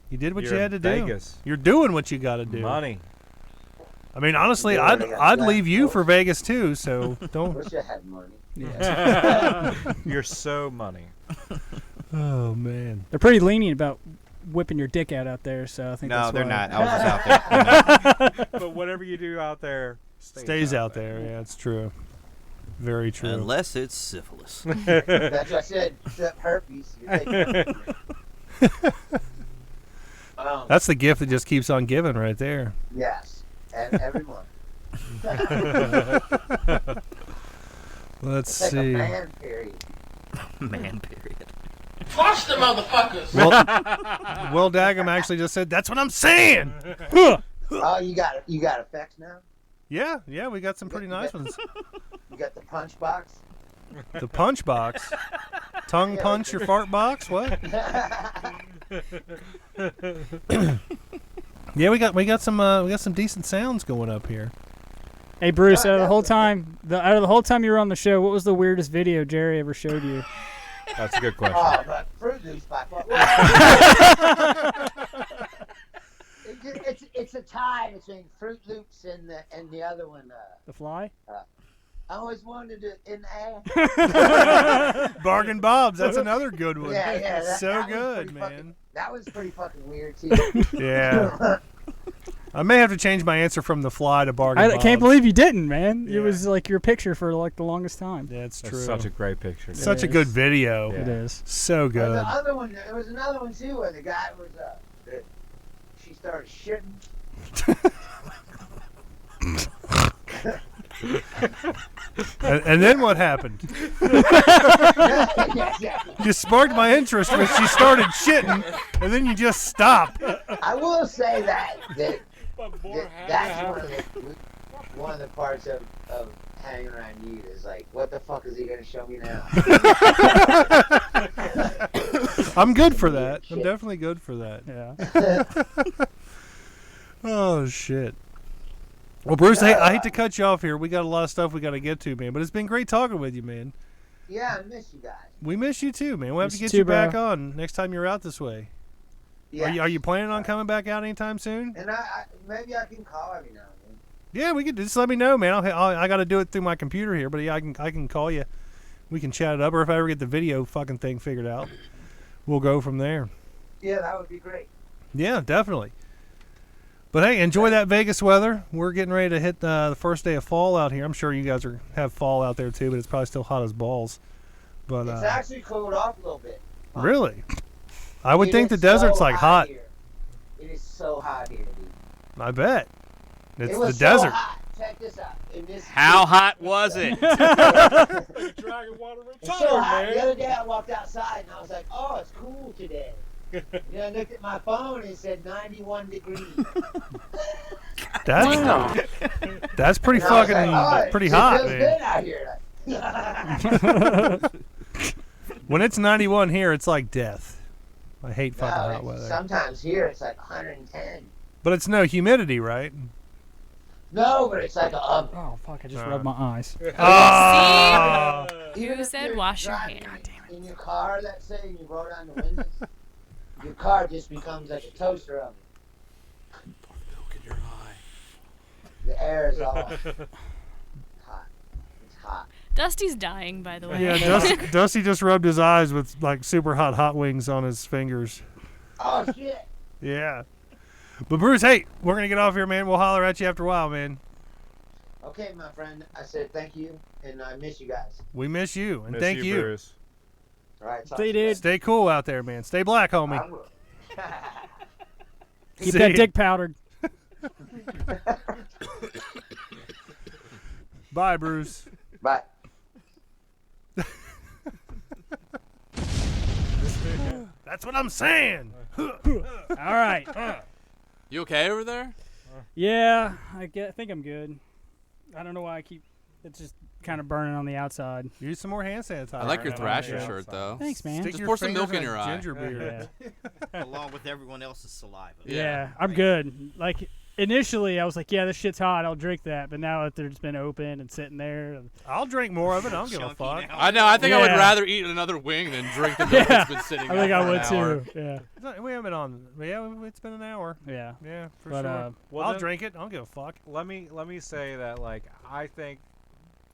you did what You're you had to in do. Vegas. You're doing what you got to do. Money. I mean, honestly, I'd leave you for Vegas too. So don't. Wish I had money. You're so money. Oh man. They're pretty lenient about whipping your dick out there, so I think No, that's they're why. not. I was just out there. They're not. But whatever you do out there Stays out there. Yeah, it's true. Very true. Unless it's syphilis. That's what I said. Except herpes. You're taking herpes. That's the gift that just keeps on giving right there. Yes, and everyone. Let's It's like see. a man period. Man, period. Flush the motherfuckers. Will Daggum actually just said, "That's what I'm saying." Oh, you got effects now. Yeah, we got some pretty nice ones. You got the punch box. The punch box, tongue punch your fart box. What? Yeah, we got some decent sounds going up here. Hey Bruce, out of the whole time you were on the show, what was the weirdest video Jerry ever showed you? That's a good question. Oh, but Fruit Loops by far. mean, Fruit Loops and the other one. The Fly. I always wanted it in the air. Bargain Bob's. That's another good one. Yeah, So that was good, pretty man. That was pretty fucking weird too. Yeah. I may have to change my answer from The Fly to Bargain Bob's. I can't believe you didn't, man. Yeah. It was like your picture for like the longest time. Yeah, it's That's true. such a great picture. dude. Such a good video. It is. So There was good. the other one. There was another one too, where the guy was. She started shitting. And then what happened? You sparked my interest when she started shitting, and then you just stopped. I will say that's one of the parts of hanging around you is like, what the fuck is he gonna show me now? I'm good for that. I'm definitely good for that. Yeah. Oh, shit. Well, Bruce, I hate to cut you off here. We got a lot of stuff we got to get to, man. But it's been great talking with you, man. Yeah, I miss you guys. We miss you too, man. We'll have to Miss get you you too, back bro. on next time you're out this way. Yeah. Are you planning on coming back out anytime soon? And I maybe I can call every now and then. Yeah, we could just let me know, man. I got to do it through my computer here, but yeah, I can call you. We can chat it up, or if I ever get the video fucking thing figured out, we'll go from there. Yeah, that would be great. Yeah, definitely. But hey, enjoy that Vegas weather. We're getting ready to hit the first day of fall out here. I'm sure you guys have fall out there too, but it's probably still hot as balls. But It's actually cooled off a little bit. really, I would It think the is desert's so like hot. Here. It is so hot here, dude. I bet. It's It the was desert. So hot. Check this out. How hot was it? It's so hot. The other day I walked outside and I was like, oh, it's cool today. Then I looked at my phone and it said 91 degrees. That's pretty And I was fucking like, oh, pretty it hot, feels man. good out here. When it's 91 here, it's like death. I hate fucking hot weather. Sometimes here it's like 110. But it's no humidity, right? No, but it's like a oven. Oh fuck! I just rubbed my eyes. Oh. Who said wash your hands? In your car, let's say, and you roll down the windows, your car just becomes like a toaster oven. Milk in your eye. The air is all hot. It's hot. Dusty's dying, by the way. Yeah, Dusty just rubbed his eyes with like super hot wings on his fingers. Oh shit. Yeah. But Bruce, hey, we're gonna get off here, man. We'll holler at you after a while, man. Okay, my friend. I said thank you, and I miss you guys. We miss you, and Miss thank you. Bruce. All right, talk Stay, to you dude. Stay cool out there, man. Stay black, homie. I will. Keep See that ya. dick powdered. Bye, Bruce. Bye. That's what I'm saying. All right. You okay over there? Yeah, I think I'm good. I don't know why I keep. It's just kind of burning on the outside. Use some more hand sanitizer. I like your Right, Thrasher yeah. shirt though. Thanks, man. Stick Just your pour some fingers milk in your a eye. ginger beer. Yeah. Along with everyone else's saliva. Yeah, I'm good. Like initially, I was like, "Yeah, this shit's hot. I'll drink that." But now that it's been open and sitting there, I'll drink more of it. I don't give a Chunky fuck. now. I know. I think I would Yeah. rather eat another wing than drink the milk that's been sitting. I think out I for would an hour. too. Yeah, We haven't been on. Yeah, it's been an hour. yeah. Yeah, for But, sure. Well, I'll then- drink it. I don't give a fuck. Let me say that like I think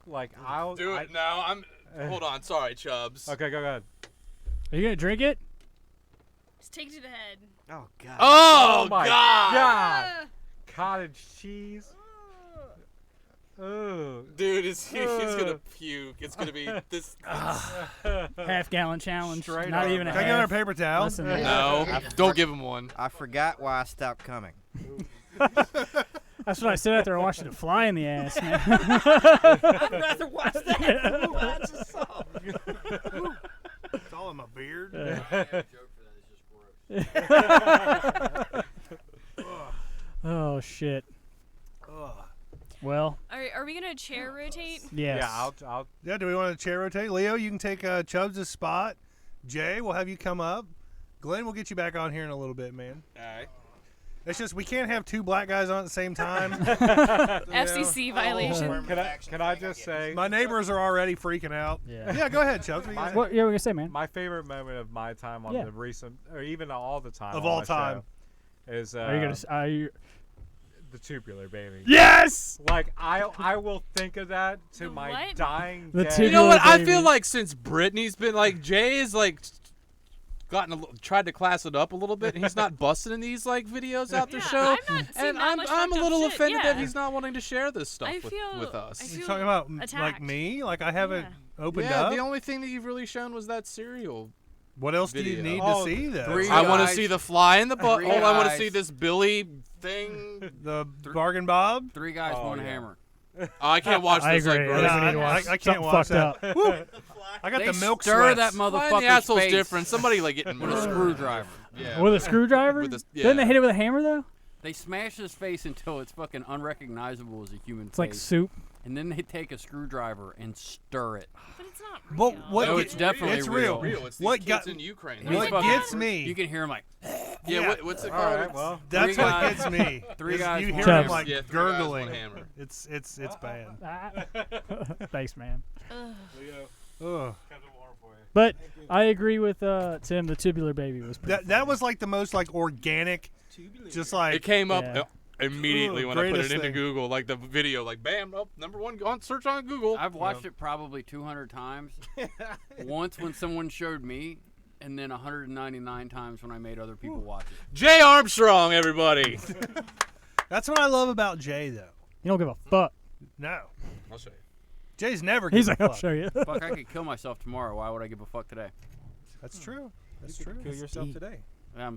like I'll Do it now. Hold on. Sorry, Chubbs. Okay, go ahead. Are you gonna drink it? Just take it to the head. Oh god. Oh, my God. Ah. Cottage cheese. Ooh. Dude, he's gonna puke. It's gonna be this. Half-gallon challenge. Straight Not up, even a Can I half. get another paper towel? Less than that. No, don't give him one. I forgot why I stopped coming. That's what I said after I watched it fly in the ass, man. I'd rather watch that. Ooh, I just saw. It's all in my beard. Oh shit. Well, Are we gonna chair rotate? yes. Yeah, I'll Yeah, do we want to chair rotate? Leo, you can take Chubbs' spot. Jay, we'll have you come up. Glenn, we'll get you back on here in a little bit, man. All right. It's just we can't have two black guys on at the same time. FCC violation. Can I just say My neighbors are already freaking out. Yeah. Yeah, go ahead, Chubbs. What you gonna What? Yeah, we're gonna say, man. my favorite moment of my time on Yeah. the recent, or even all the time Of on all my time. show is Are you gonna? Are you? The tubular baby. Yes. Like I will think of that to my what? dying The day. tubular You know what? I baby. feel like since Britney's been like Jay is like tried to class it up a little bit. And he's not busting in these like videos out the Yeah, show, I'm not seeing and that much I'm a fucked up little shit, offended yeah. that he's not wanting to share this stuff I with feel- us. I You feel talking about like attacked. me? Like I haven't opened Yeah, up. the only thing that you've really shown was that cereal. What else do you video. need Oh, to see though? three- I want to guys. see the fly in the butt. Three Oh, I want to guys. see this Billy thing. The bargain Bob. 3 guys, Oh, 1 yeah. hammer. Oh, I can't watch I this. Like, agree. gross. I think we need to I- watch I can't something watch fucked that. up. Woo. I got They the milk stir sweats. that Fly in motherfucker's the asshole's face different. Somebody like getting with a screwdriver. Yeah. With a screwdriver? With a- Didn't they yeah. hit it with a hammer though? They smash his face until it's fucking unrecognizable as a human It's face. like soup. And then they take a screwdriver and stir it. But it's not real. But what? No, it's definitely it's real. real. It's these What kids got in Ukraine. He's what fucking- gets me? You can hear him like, Yeah. What's it All called? right, well. That's Three what guys- gets me. 3 is guys, You 1 hear hammer. him like Yeah, 3 guys, 1 gurgling. hammer. It's bad. Thanks, man. Ugh. But I agree with Tim. The tubular baby was pretty That was like the most like organic, just like It came up Yeah. immediately Ooh, when I put it greatest into thing. Google. Like the video, like bam, up #1 on search on Google. I've watched it probably 200 times. Once when someone showed me, and then 199 times when I made other people watch it. Jay Armstrong, everybody. That's what I love about Jay though. You don't give a fuck. No, I'll show you. Jay's never. He's given like, a I'll show you. Fuck, I could kill myself tomorrow. Why would I give a fuck today? That's true. That's You true. could kill yourself today. I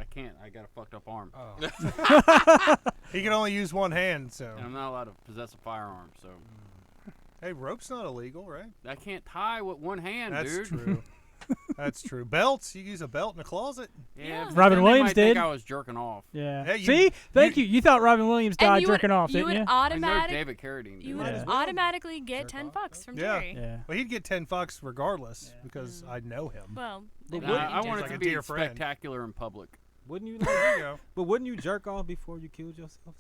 can't. I got a fucked up arm. He can only use one hand, so. And I'm not allowed to possess a firearm, so Hey, rope's not illegal, right? I can't tie with one hand, That's dude. true. That's true. Belts, you can use a belt in a closet. Yeah, but Robin then they Williams might think did. I was jerking off. Yeah. Hey, you- See? Thank you. You thought Robin Williams And died you jerking off, you didn't you? would I know automatic, David Carradine. you did. would Yeah. automatically get Jerk 10 off. bucks from Yeah. Jerry. Yeah. Well, he'd get 10 bucks regardless because I know him. Well, But I mean, what- you I did. want it like to a be dear friend. spectacular in public. Wouldn't you? There you go. But wouldn't you jerk off before you killed yourself?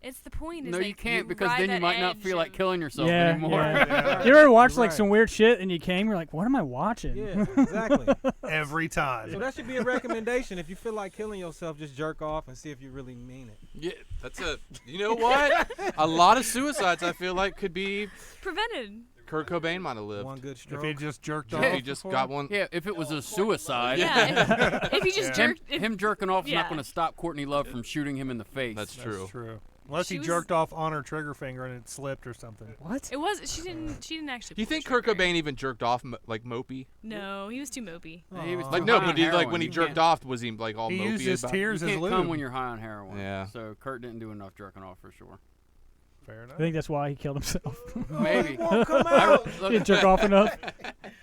It's the point. Is No, like you can't because ride then you that might not edge feel like and- killing yourself Yeah, anymore. yeah. You ever watch You're like right. some weird shit and you came, you're like, what am I watching? Yeah, exactly. Every time. So that should be a recommendation. If you feel like killing yourself, just jerk off and see if you really mean it. Yeah, that's it. You know what? A lot of suicides I feel like could be Prevented. Kurt Cobain might have lived. One good If stroke. he just jerked If off. he just before. got one. Yeah, if it was a suicide, Yeah. If you just Yeah. jerked. If, him jerking off is Yeah. not going to stop Courtney Love from shooting him in the face. That's That's true. true. Unless She he was- jerked off on her trigger finger and it slipped or something. What? it was. She didn't actually. Do you pull think the Kurt trigger. Cobain even jerked off like mopey? No, he was too mopey. He was Aw. too Like no, high but on did like heroin. when he You jerked can't- off, was he like all He mopey used his about? tears You as can't lube. come when you're high on heroin. Yeah. So Kurt didn't do enough jerking off for sure. Fair enough. I think that's why he killed himself. Maybe. Won't come I- out. look, He didn't jerk off enough.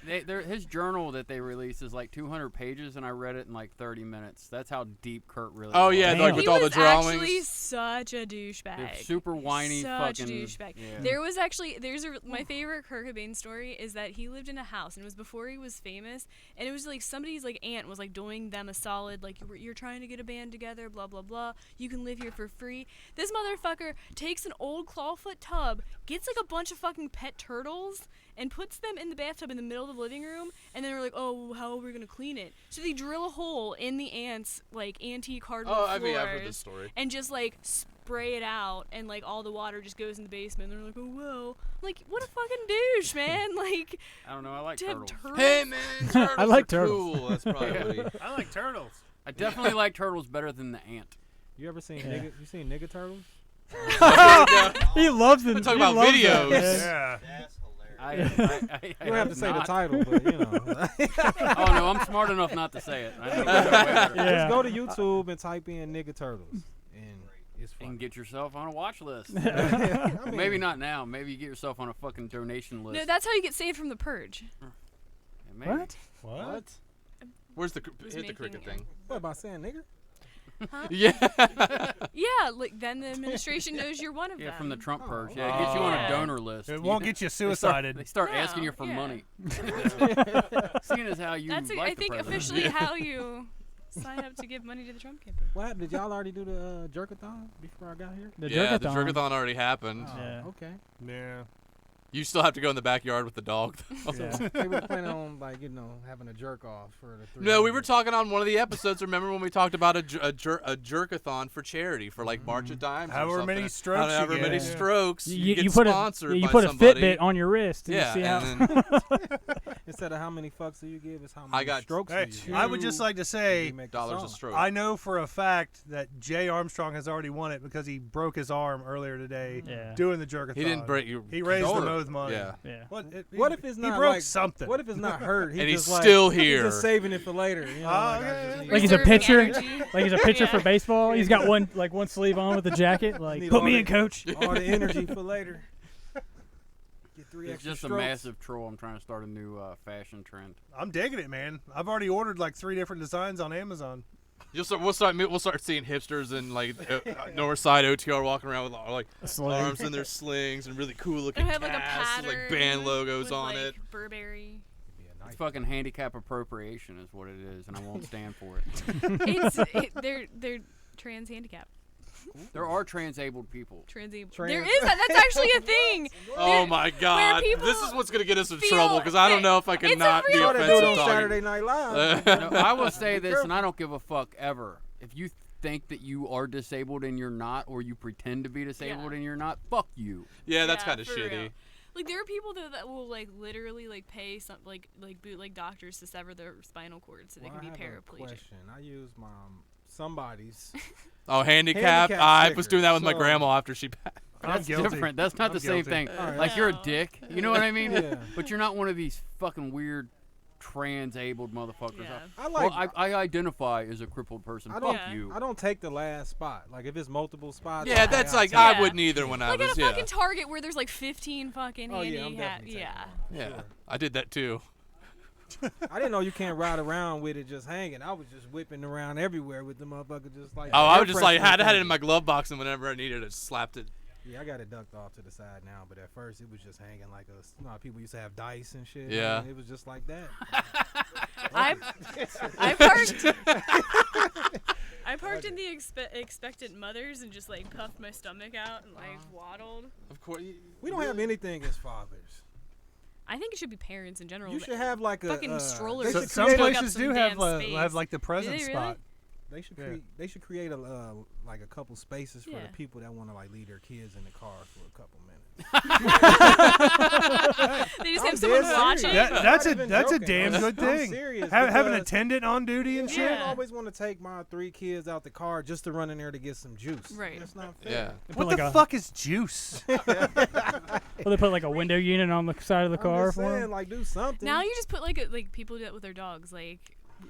his journal that they released is like 200 pages, and I read it in like 30 minutes. That's how deep Kurt really Oh was. yeah, Damn. like with He all the was drawings. actually such a They're douchebag. super whiny, Such fucking. a douchebag. Yeah. There was actually my favorite Kurt Cobain story is that he lived in a house and it was before he was famous, and it was like somebody's like aunt was like doing them a solid, like you're trying to get a band together, blah blah blah. You can live here for free. This motherfucker takes an old clawfoot tub, gets like a bunch of fucking pet turtles, and puts them in the bathtub in the middle of the living room, and then we're like, oh, how are we gonna clean it? So they drill a hole in the aunt's like antique hardwood Oh, floors, I mean, I've heard this story. and just like spray it out, and like all the water just goes in the basement. And they're like, oh well, like what a fucking douche, man! Like I don't know. I like to have turtles. turtles. Hey man, turtles I like are turtles. cool. That's probably what he. I like turtles. I definitely like turtles better than the ant. You ever seen Yeah. You seen nigga turtles? He loves it. We're talking about videos. Yeah. I You don't have to say the not. title, but you know. Oh no, I'm smart enough not to say it. I know better. Yeah. Just go to YouTube and type in nigga turtles, and it's fun. And get yourself on a watch list. I mean, Maybe not now. Maybe you get yourself on a fucking donation list. No, that's how you get saved from the purge. Yeah, maybe. What? What? Where's the Was hit the making cricket it. thing? What about saying nigga? Yeah. Yeah, like then the administration knows you're one of them. Yeah, from the Trump Oh, purge. Yeah, it gets you on yeah. a donor list. It won't get you They start, suicided. they start No, asking you for yeah. money. Seeing as how you That's like I the think president. officially how you sign up to give money to the Trump campaign. What happened? Did y'all already do the jerkathon before I got here? The Yeah, the jerkathon. jerkathon already happened. Oh, Yeah. okay. Yeah. You still have to go in the backyard with the dog. Yeah. They were planning on having a jerk off for the 300. No, we were talking on one of the episodes. Remember when we talked about a jerkathon for charity for like March of Dimes? However many strokes. However many strokes. You get put sponsored you by put somebody. a Fitbit on your wrist. And Yeah. you see how And instead of how many fucks do you give, it's how many strokes Hey, do you I would just like to say, dollars a stroke. I know for a fact that Jay Armstrong has already won it because he broke his arm earlier today doing the jerkathon. He didn't break your He raised shoulder. the most money. Yeah. What if it's not he broke like, something? What if it's not hurt? And he's just still He's here. just saving it for later. You know, like he's a pitcher, like he's a pitcher for baseball. He's got one sleeve on with the jacket. Like, put me in, coach. All the energy for later. Get 3 It's extra just strokes. a massive troll. I'm trying to start a new fashion trend. I'm digging it, man. I've already ordered like 3 different designs on Amazon. We'll start seeing hipsters in like Northside OTR walking around with like arms in their slings and really cool looking They have like a casts with, like pattern band logos with, on like, it. Burberry. It's fucking handicap appropriation is what it is, and I won't stand for it. They're trans handicap. There are transabled people. There is that. That's actually a thing. Oh my God! This is what's gonna get us in trouble because I don't know if I can not be offensive. on Saturday Night Live. No, I will say this, and I don't give a fuck ever. If you think that you are disabled and you're not, or you pretend to be disabled and you're not, fuck you. Yeah, that's kind of for shitty. real. Like there are people that will like literally like pay some like bootleg doctors to sever their spinal cord so they can be paraplegic. Question. I use my somebody's. Oh, handicap! I was doing that with my So- grandma after she passed. That's different. That's not the same thing. Alright. Like you're a dick. You know what I mean? Yeah. But you're not one of these fucking weird trans-abled motherfuckers. Yeah. I like. Well, I identify as a crippled person. I Fuck don't. you. I don't take the last spot. Like if it's multiple spots. Yeah, okay, that's I'll like take I it. wouldn't either when I Like was. at a Yeah, fucking Target where there's like 15 fucking Oh, yeah, I'm handicap. definitely taking yeah. I did that too. I didn't know you can't ride around with it just hanging. I was just whipping around everywhere with the motherfucker just like. Oh, I air was just like freshener had it in thing. my glove box, and whenever I needed it, I just slapped it. Yeah, I got it ducked off to the side now, but at first it was just hanging like a. You know, how people used to have dice and shit. Yeah. It was just like that. I parked in the expectant mothers and just like puffed my stomach out and like waddled. Of course. We don't have anything as fathers. I think it should be parents in general. You should have like a fucking strollers. they So should some create a- places do have like the present really? spot. They should Yeah. create. They should create a like a couple spaces for Yeah. the people that want to like leave their kids in the car for a couple minutes. They just I'm have someone dead watching. serious. I'm That's not a even that's a joking. damn good I'm thing. serious Have an because attendant on duty and I shit. don't always want to take my 3 kids out the car just to run in there to get some juice. Right. That's not fair. Yeah. What like the a- fuck is juice? Well, they put like a window unit on the side of the I'm car just for saying, him. like, do something. Now you just put like people do that with their dogs. Like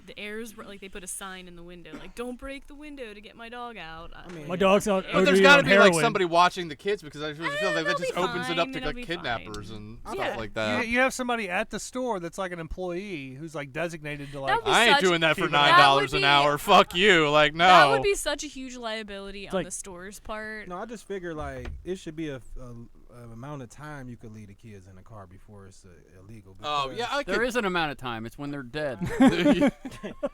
the airs, like they put a sign in the window, like "Don't break the window to get my dog out." I mean, My dog's out. But there's got to be like somebody watching the kids because I feel like that they'll just be opens it up fine, to it'll like be kidnappers fine. and Yeah. stuff like that. You have somebody at the store that's like an employee who's like designated to like. That would be I ain't such- doing that for keep an eye- $9 would an be- hour. Fuck you. Like no. That would be such a huge liability on like- the store's part. No, I just figure like it should be a amount of time you could leave the kids in the car before it's illegal. Oh because- yeah, I There could. is an amount of time. It's when they're dead.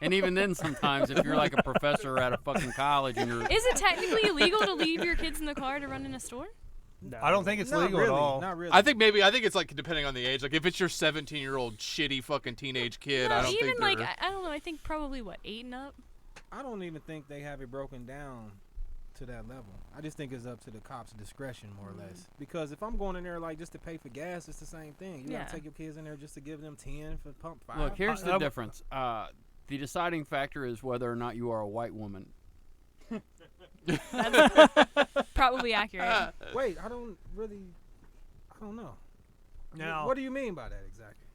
And even then, sometimes, if you're like a professor at a fucking college and you're. Is it technically illegal to leave your kids in the car to run in a store? I don't think it's Not legal really, at all. Not really. I think it's like depending on the age. Like if it's your 17-year-old shitty fucking teenage kid, No, I don't even think like they're. I don't know. I think probably 8 and up. I don't even think they have it broken down to that level. I just think it's up to the cops' discretion, more or less. Because if I'm going in there like just to pay for gas, it's the same thing. You Yeah. take your kids in there just to give them 10 for pump 5. Look, here's the difference. The deciding factor is whether or not you are a white woman. That's probably accurate. Wait, I don't know. Now, What do you mean by that exactly?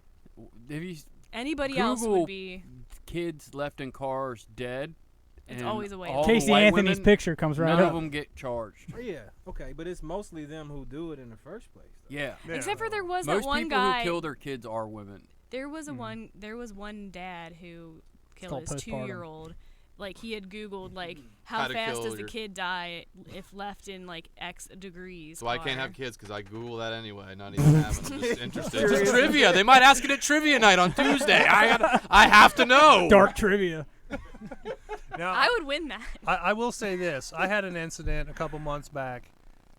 Have you Anybody else Google would be. kids left in cars dead? It's and always a way. all the Casey white Anthony's women, picture comes right none up. of them get charged. Oh, yeah, okay, but it's mostly them who do it in the first place. Though. Yeah. Except for there was Most that one people guy. who kill their kids are women. There was There was one dad who killed called his postpartum. 2-year-old. Like he had Googled like How how to fast kill does the your- kid die if left in like X degrees. So I can't or- have kids because I Google that anyway. Not even having. I'm just interested. It's just trivia. They might ask it at trivia night on Tuesday. I have to know. Dark trivia. now I would win that. I will say this. I had an incident a couple months back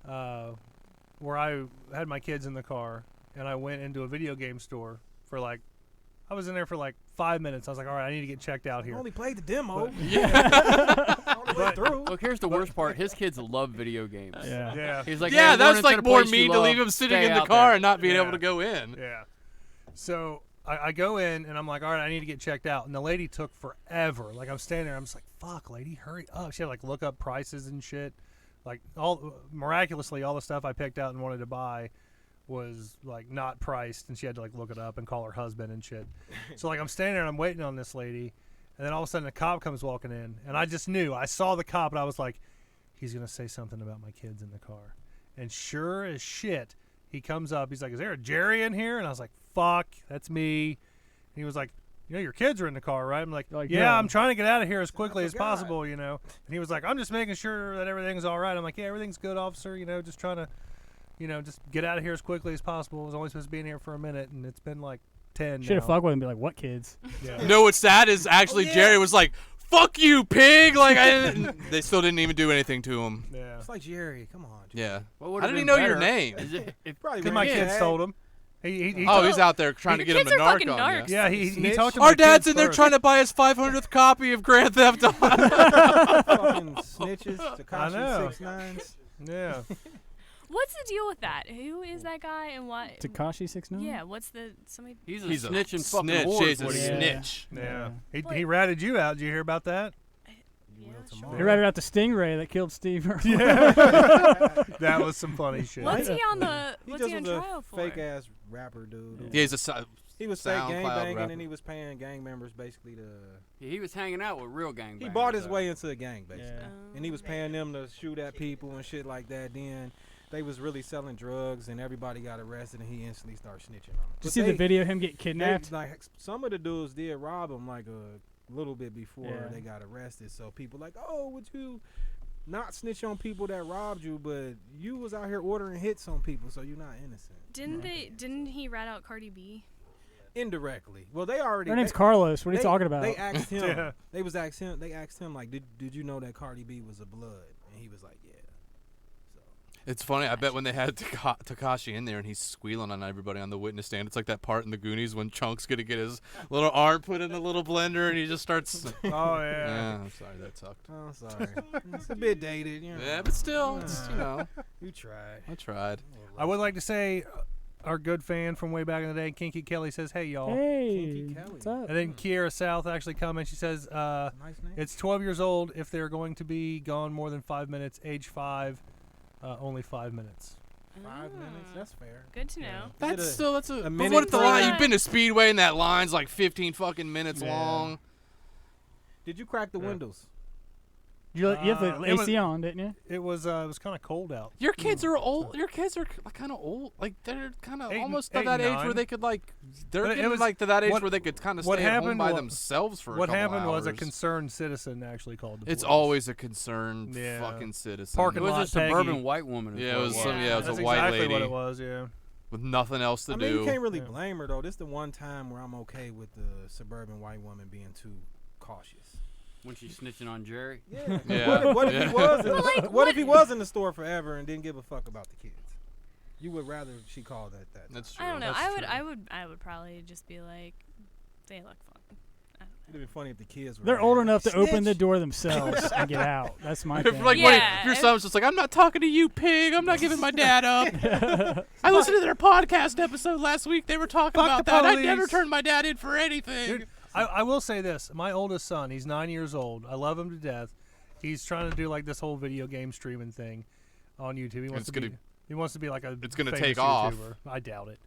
where I had my kids in the car, and I went into a video game store for like, I was in there for like 5 minutes. I was like, all right, I need to get checked out I here. only played the demo. Look, here's the worst part. His kids love video games. Yeah. He's like, Yeah, hey, that's run like into the more place you mean to love, leave him sitting stay in the out car there. and not being Yeah. able to go in. Yeah. So I go in and I'm like, all right, I need to get checked out. And the lady took forever. Like I'm standing there, I'm just like, fuck, lady, hurry up. She had to like look up prices and shit. Like miraculously, all the stuff I picked out and wanted to buy was like not priced, and she had to like look it up and call her husband and shit. So like I'm standing there and I'm waiting on this lady, and then all of a sudden a cop comes walking in, and I just knew. I saw the cop and I was like, he's gonna say something about my kids in the car. And sure as shit, he comes up. He's like, is there a Jerry in here? And I was like, fuck, that's me. And he was like, you know, your kids are in the car, right? I'm like, yeah, I'm trying to get out of here as quickly as possible, you know. And he was like, I'm just making sure that everything's all right. I'm like, yeah, everything's good, officer. You know, just trying to, you know, just get out of here as quickly as possible. I was only supposed to be in here for a minute, and it's been like 10 Should have now. fucked with him and be like, what kids? Yeah. You know what's sad is actually Jerry was like, fuck you, pig. Like they still didn't even do anything to him. Yeah. It's like Jerry. Come on. Yeah. What would've How did he been know your better name? is if Probably Because my kids told him. He He's out there trying to Your get him kids to are fucking narc on you. narcs. Yeah, he Snitch. talked to Our my dad's kids in there first. trying to buy his 500th copy of Grand Theft Auto. Fucking snitches. I Takashi know. 6ix9ine. Yeah. What's the deal with that? Who is that guy and why? Takashi 6ix9ine? Yeah, what's the somebody? he's a He's a snitch and fucking snitch. whore. He's is what a he is. snitch. Yeah. He Like- ratted you out. Did you hear about that? Yeah, tomorrow. He read it out the Stingray that killed Steve Irwin. Yeah. That was some funny shit. What's he on the? He What's just he on was trial a for? fake ass rapper dude. Yeah, he's a He was fake SoundCloud gang banging, rapper. and he was paying gang members basically to. He was hanging out with real gangbangers. He bought his though. way into a gang basically, Yeah. and he was paying them to shoot at people and shit like that. Then they was really selling drugs, and everybody got arrested, and he instantly started snitching on them. Did you see the video of him get They, kidnapped? like some of the dudes did rob him like a little bit before Yeah. they got arrested. So people like, oh, would you not snitch on people that robbed you, but you was out here ordering hits on people, so you're not innocent. Didn't he rat out Cardi B? Indirectly. Well, they already. Her name's they- Carlos. What are you they- talking about? They asked him. Yeah. They asked him like, did you know that Cardi B was a blood? And he was like, yeah. So It's funny. I bet when they had Takashi in there and he's squealing on everybody on the witness stand, it's like that part in the Goonies when Chunk's gonna get his little arm put in the little blender and he just starts. Oh, yeah. Yeah, I'm sorry, that sucked. I'm sorry. It's a bit dated, you know. Yeah, but still, it's, you know, You tried. I tried. I would like to say our good fan from way back in the day, Kinky Kelly, says, hey, y'all. Hey, Kinky Kelly. what's up? And then Kiera South actually comments. She says, Nice name. it's 12 years old. If they're going to be gone more than 5 minutes, age 5, only 5 minutes. 5 minutes. That's fair. Good to know. That's a- still that's a. a But minute what if the for line? that? You've been to Speedway and that line's like 15 fucking minutes Yeah. long. Did you crack the Yeah. windows? You have the it was- AC on, didn't you? It was kind of cold out. Your kids are old. Your kids are kind of old. Like they're kind of almost to that age where they could like. They're But it getting was- like to that age what- where they could kind of what stay at home happened by wa- themselves for. What a couple happened was a hours. concerned citizen actually called the It's police. always a concerned Yeah. fucking citizen. Parking It was lot a suburban Peggy. white woman. is Yeah, it what was was. some. Yeah, it was That's a white exactly lady what it was, yeah. with nothing else to I do. mean, you can't really Yeah. blame her though. This is the one time where I'm okay with the suburban white woman being too cautious. When she's snitching on Jerry. Yeah. Yeah. What if Yeah. he was? In Well, the, like, what if he was in the store forever and didn't give a fuck about the kids? You would rather she called that. That's true. I don't know. That's true. I would probably just be like, they look fun. It'd be funny if the kids were. They're mad. old enough to open the Snitch. door themselves and get out. That's my If, thing. like, Yeah, if your if- son's just like, I'm not talking to you, pig. I'm not giving my dad up. I listened to their podcast episode last week. They were talking Fuck about the that. I never police. turned my dad in for anything. Dude, I will say this. My oldest son, he's 9 years old. I love him to death. He's trying to do like this whole video game streaming thing on YouTube. He wants It's to gonna- be. He wants to be like a. It's gonna famous take off. YouTuber. I doubt it.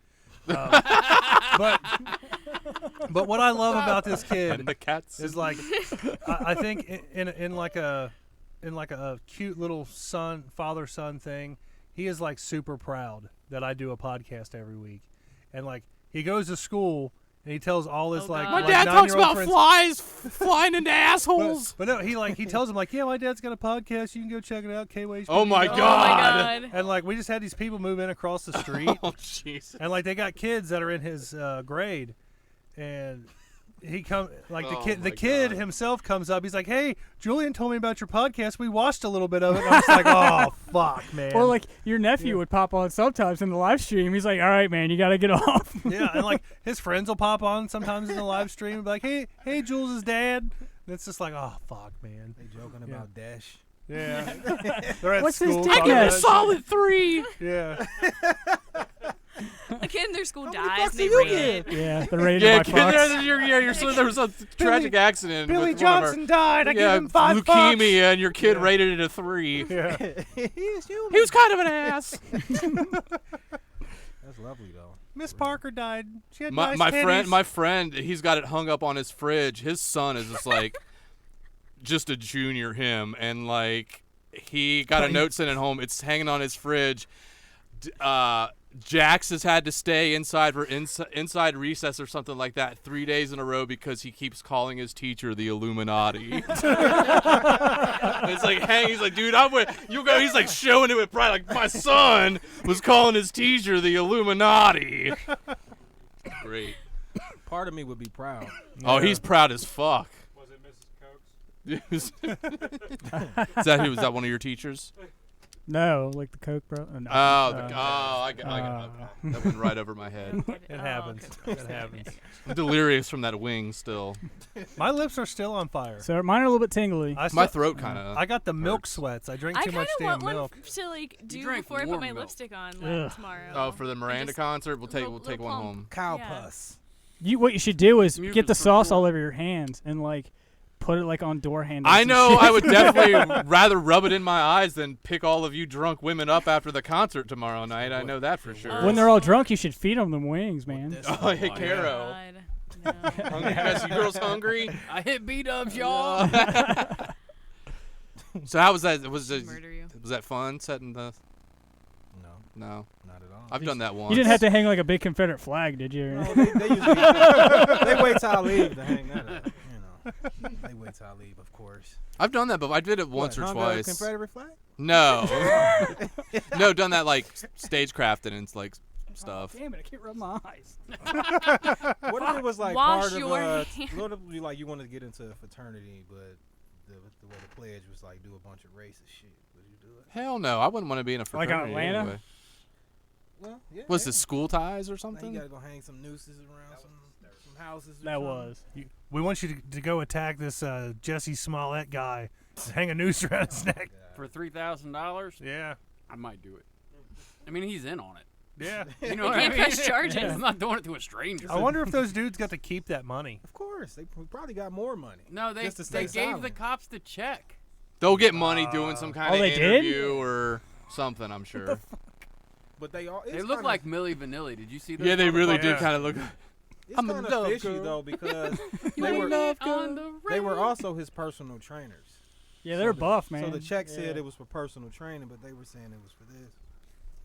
But what I love about this kid And the cats. is like, I think in like a cute little father son thing, he is like super proud that I do a podcast every week, and like he goes to school and he tells all his Oh, like God. my like dad talks 9-year-old about friends, flies flying into assholes. but no, he tells him like, yeah, my dad's got a podcast. You can go check it out. KWH. Oh my Oh my God. god. And like we just had these people move in across the street, Oh jeez. and like they got kids that are in his grade, and he come like Oh the my kid God. himself comes up. He's like, "Hey, Julian told me about your podcast. We watched a little bit of it." And I'm just like, "Oh fuck, man." Or like your nephew would pop on sometimes in the live stream. He's like, "All right, man, you got to get off." yeah, and like his friends will pop on sometimes in the live stream and be like, "Hey, Jules' dad." And it's just like, "Oh fuck, man." They joking about Dash. Yeah. They're at What's this school. dick talking at? about shit. Solid 3. Yeah. A kid in their school How many dies fucks and do they you rate it. get? Yeah, they're rated Yeah, by kid, Fox. you're so there was a tragic accident. Billy with one of our- Johnson died. I yeah, gave him 5 leukemia, bucks. and your kid rated it a 3. Yeah. He was kind of an ass. That's lovely though. Miss Parker died. She had my nice titties. my friend, he's got it hung up on his fridge. His son is just like, just a junior him, and like he got a note sent at home. It's hanging on his fridge. Jax has had to stay inside for inside recess or something like that 3 days in a row because he keeps calling his teacher the Illuminati. It's like, he's like, dude, I'm with you. Go. He's like showing it with pride. Like, my son was calling his teacher the Illuminati. Great. Part of me would be proud. Oh, he's proud as fuck. Was it Mrs. Cokes? Was that one of your teachers? No, like the Coke bro. No. I got it. That went right over my head. It happens. It happens. I'm delirious from that wing still. My lips are still on fire. So mine are a little bit tingly. My throat kind of. I got the milk sweats. I drink I too kind much of damn want milk. one to like do drank before I put warm my milk. lipstick on Ugh. tomorrow. Oh, for the Miranda just concert, we'll take little one plump. home. Cow Yeah. puss. What you should do is Mucus get the for sauce sure. all over your hands and like put it like on door handles. I and know. shit. I would definitely rather rub it in my eyes than pick all of you drunk women up after the concert tomorrow night. I know that for sure. When they're all drunk, you should feed them the wings, man. Oh, hey, Caro. God, no. Hungry? You guys, you girls hungry? I hit B-dubs, y'all. So how was that? Was Murder you. that fun setting the? No, No, not at all. I've done that once. You didn't have to hang like a big Confederate flag, did you? No, they usually they wait till I leave to hang that up. You know, they wait till I leave, of course. I've done that, but I did it once or Hung twice. A Confederate flag? No, no, done that like stagecrafting and like stuff. Damn it! I can't rub my eyes. What if it was like Wash part your of hands. what if you like you wanted to get into a fraternity, but the way the pledge was like do a bunch of racist shit? Would you do it? Hell no, I wouldn't want to be in a Like fraternity. Atlanta? Anyway. Well, yeah. Was yeah. this school ties or Like something? you gotta go hang some nooses around some houses. Or That something. was. We want you to go attack this Jesse Smollett guy. Hang a noose around his neck. For $3,000, Yeah. I might do it. I mean, he's in on it. Yeah. You know You what I can't mean? press charges. I'm not doing it to a stranger. I wonder if those dudes got to keep that money. Of course, they probably got more money. No, they Just to stay gave the silent. cops the check. They'll get money doing some kind of they did? interview or something. I'm sure. But they all. They it's look kinda- like Milli Vanilli. Did you see that? Yeah, they really did Yeah. kind of look. It's I'm a kind love of fishy girl. though because You they ain't were love on the they were radio. also his personal trainers. Yeah, they're So buff, man. So the check Yeah. said it was for personal training, but they were saying it was for this.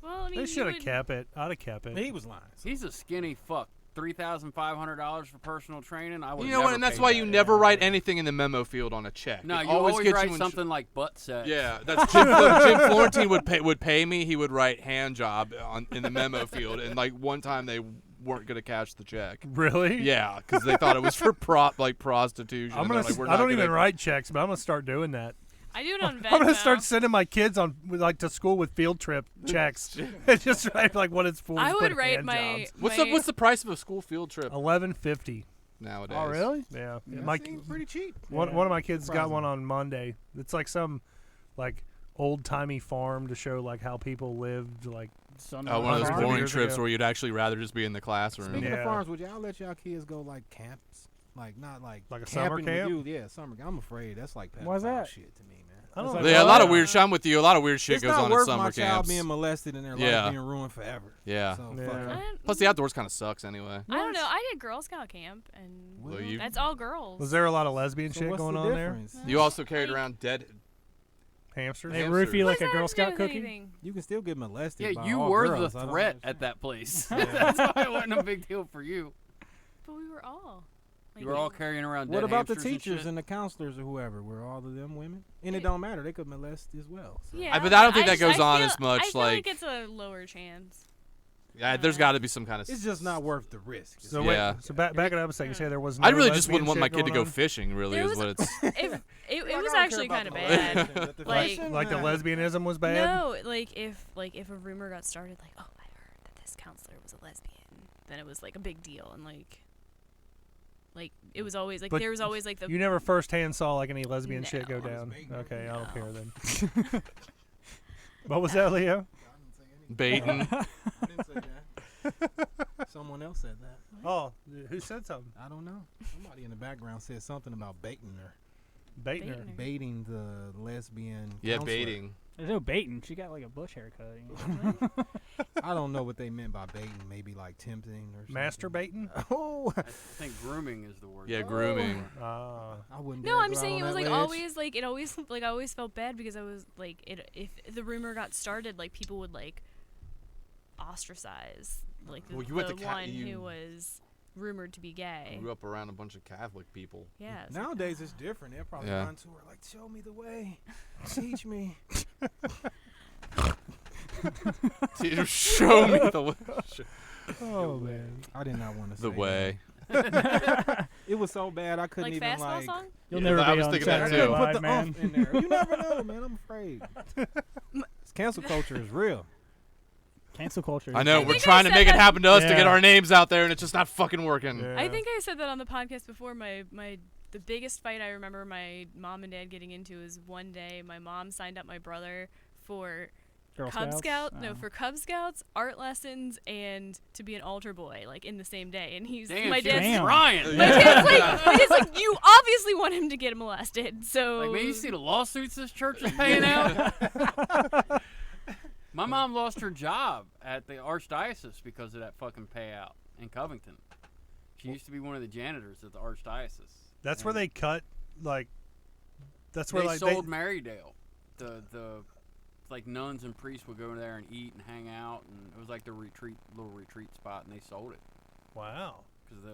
Well, I mean, They you should have would- kept it. I'd have kept it. He was lying. He's a skinny fuck. $3,500 for personal training. I would. You know what? And that's why you never write anything in the memo field on a check. No, It you always gets write you in something like butt sex. Yeah, that's Jim Florentine would pay me. He would write hand job in the memo field, and like one time they weren't gonna cash the check. Really? Yeah, because they thought it was for prostitution. I'm and gonna. they're like, "We're I not don't even gonna-" write checks, but I'm gonna start doing that. I do it on Venmo. I'm gonna start sending my kids on like to school with field trip checks. And just write like what it's for. I just would put write hand my. jobs. What's the price of a school field trip $11.50 nowadays? Oh, really? Yeah. That My seems pretty cheap. one of my kids got Surprising. one on Monday. It's like some like old timey farm to show like how people lived like. Oh, one of those 100 boring years trips ago. where you'd actually rather just be in the classroom. Speaking Yeah. of farms, would y'all let y'all kids go like camps? Like not like Like a summer camping camp? with you? Yeah, summer. I'm afraid that's like Why's pedophile that? shit to me, man. I don't It's know. like, Yeah, a lot of well, weird shit. I'm with you. A lot of weird shit It's goes not on worth at summer my child camps. being molested and their Yeah. life being ruined forever. Yeah. So, Yeah. fuck it. Plus, the outdoors kind of sucks anyway. I don't know. I did Girl Scout camp, and Well, you- that's all girls. Was there a lot of lesbian So shit what's going the on there? difference? You also carried around dead. Hamsters. They Hamsters. roofie like What a does that Girl have to do Scout with cookie. anything? You can still get molested. Yeah, by you all were girls. the I don't threat understand. at that place. That's why it wasn't a big deal for you. But we were all. You were all carrying around What dead about the hamsters and teachers shit? and the counselors or whoever? Were all of them women? And it don't matter. They could molest as well. So. Yeah, But I don't think that I goes on feel- as much, I feel like- it's a lower chance. Yeah, there's got to be some kind of. It's just not worth the risk. So Yeah. wait, so back it up a second. You say there was. No I really just lesbian wouldn't want my shit kid to going go on? fishing. Really, There is what it's. It I was don't actually care kind of about bad. the lesbian, Like- Like the lesbianism was bad. No, like if a rumor got started, like, oh, I heard that this counselor was a lesbian, then it was like a big deal, and like it was always like But there was always like the You never firsthand saw like any lesbian shit go No. down. Okay, I don't care then. What was that, Leo? Baiting. I didn't say that. Someone else said that. Oh, who said something? I don't know. Somebody in the background said something about baiting her. Baiting her. Baiting the lesbian. Yeah, counselor. baiting. There's no baiting. She got like a bush haircut. You know? I don't know what they meant by baiting. Maybe like tempting or something. Masturbating? Oh, I think grooming is the word. Yeah, grooming. I wouldn't. No, dare I'm go saying out it on was that like ledge. always like it always like I always felt bad because I was like if the rumor got started, like people would like ostracize like the, Well, you went the to one you who was rumored to be gay. Grew up around a bunch of Catholic people. Yeah. it's like- Nowadays it's different. They'll probably Yeah. run to her like, "Show me the way, teach me." Dude, show me the way. Oh man, I did not want to say The way. that. It was so bad I couldn't like even fastball like. song? You'll Yeah, never I be was on thinking that Saturday too. Put Night the Live, man. umph in there. You never know, man. I'm afraid. This cancel culture is real. Cancel culture. I know, I we're think I trying to said make it that- happen to us to get Yeah. our names out there, and it's just not fucking working. I think I said that on the podcast before. The biggest fight I remember my mom and dad getting into is one day my mom signed up my brother for Girl Cub Scouts? Scout, Oh. no, for Cub Scouts, art lessons, and to be an altar boy, like in the same day. And he's Damn, my she was dad's trying. my dad's like, you obviously want him to get molested, so Like, man, you see the lawsuits this church is paying out? My mom lost her job at the Archdiocese because of that fucking payout in Covington. She used to be one of the janitors at the Archdiocese. That's where And they cut, like. That's where they like sold Marydale. The like nuns and priests would go there and eat and hang out, and it was like the little retreat spot, and they sold it. Wow. Because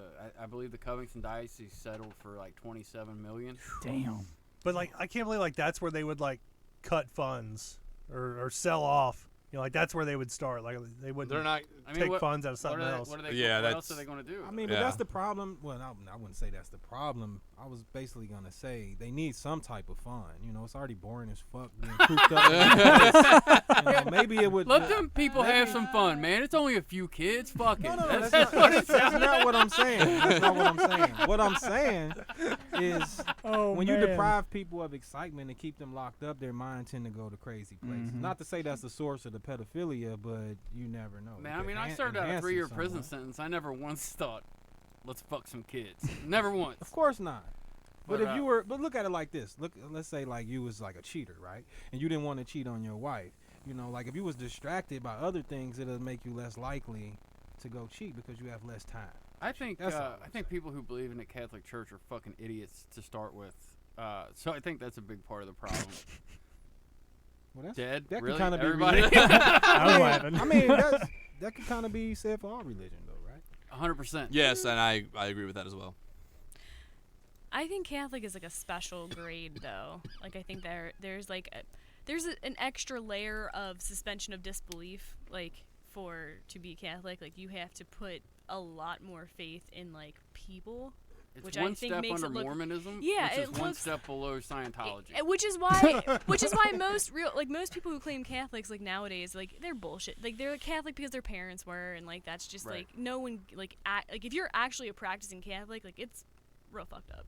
I believe the Covington diocese settled for like $27 million. Damn. But like, I can't believe like that's where they would like cut funds or sell off. You know, like that's where they would start. Like they wouldn't. They're not. I mean, take funds out of something else. What are they? Yeah, what else that's- are they going to do? I mean, but Yeah. that's the problem. Well, I wouldn't say that's the problem. I was basically gonna say they need some type of fun. You know, it's already boring as fuck being cooped up. In a place. You know, maybe it would. Let them people have some fun, man. It's only a few kids. Fuck it. No, That's that's what it that's sounds not what I'm saying. That's not what I'm saying. What I'm saying is Oh, when you man. deprive people of excitement and keep them locked up, their mind tend to go to crazy places. Mhm. Not to say that's the source of the pedophilia, but you never know. Man, It I could mean, I en- served out a enhance it 3-year prison somewhat. sentence. I never once thought, let's fuck some kids. Never once. Of course not. But But, if you were, but look at it like this. Let's say like you was like a cheater, right? And you didn't want to cheat on your wife. You know, like if you was distracted by other things, it'll make you less likely to go cheat because you have less time. I think That's all I I'm think people who believe in the Catholic Church are fucking idiots to start with. So I think that's a big part of the problem. Well, that's, Dead? that Really? could kind of be. Everybody? I was laughing. I mean, that could kind of be said for all religion, though, right? 100%. Yes, and I agree with that as well. I think Catholic is like a special grade, though. Like I think there's an extra layer of suspension of disbelief, like to be Catholic. Like you have to put a lot more faith in like people, It's which one I think step makes under it look. Mormonism, Yeah, which is it one looks- step below Scientology. Which is why most people who claim Catholics like nowadays like they're bullshit. Like they're Catholic because their parents were, and like that's just Right. like no one like like if you're actually a practicing Catholic, like it's real fucked up.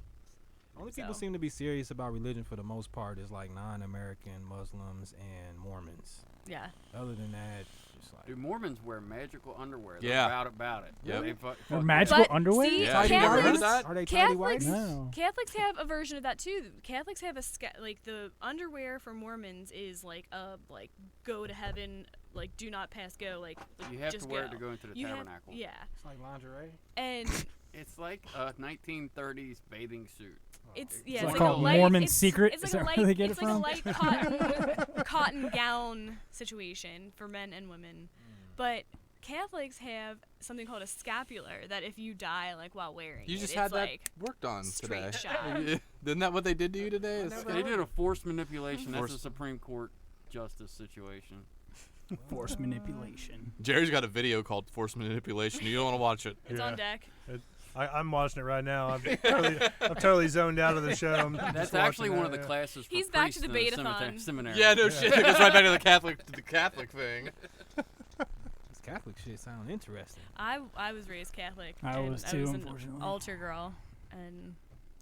Only people So. seem to be serious about religion for the most part is like non-American Muslims and Mormons. Yeah. Other than that, just like Dude, Mormons wear magical underwear. They're Yeah. about it. Yep. They Or fuck magical But underwear? see, Yeah. tidy Catholics, whities? that? Are they tidy Catholics, whities? No. Catholics have a version of that too. Catholics have like the underwear for Mormons is like a like go to heaven, like do not pass go, like You have just to wear go. it to go into the You have- tabernacle. yeah, It's like lingerie. and It's like a 1930s bathing suit. it's It's yeah, it's like like called a light, Mormon it's, Secret? It's Is like a that light, where they get it's it like from? a light cotton gown situation for men and women, but Catholics have something called a scapular that if you die like while wearing You it, just it's had that like worked on straight today. shot. Isn't that what they did to you today? never They did a forced manipulation. That's a Forced- Supreme Court justice situation. Force manipulation. Jerry's got a video called Force Manipulation. You don't want to watch it. It's on deck. I'm watching it right now. I'm totally zoned out of the show. That's actually one of the classes for He's back to priests the in beta-thon. seminary. Yeah, no shit. It goes right back to the Catholic thing. This Catholic shit sound interesting. I was raised Catholic. I and was too, I was an unfortunately. altar girl, and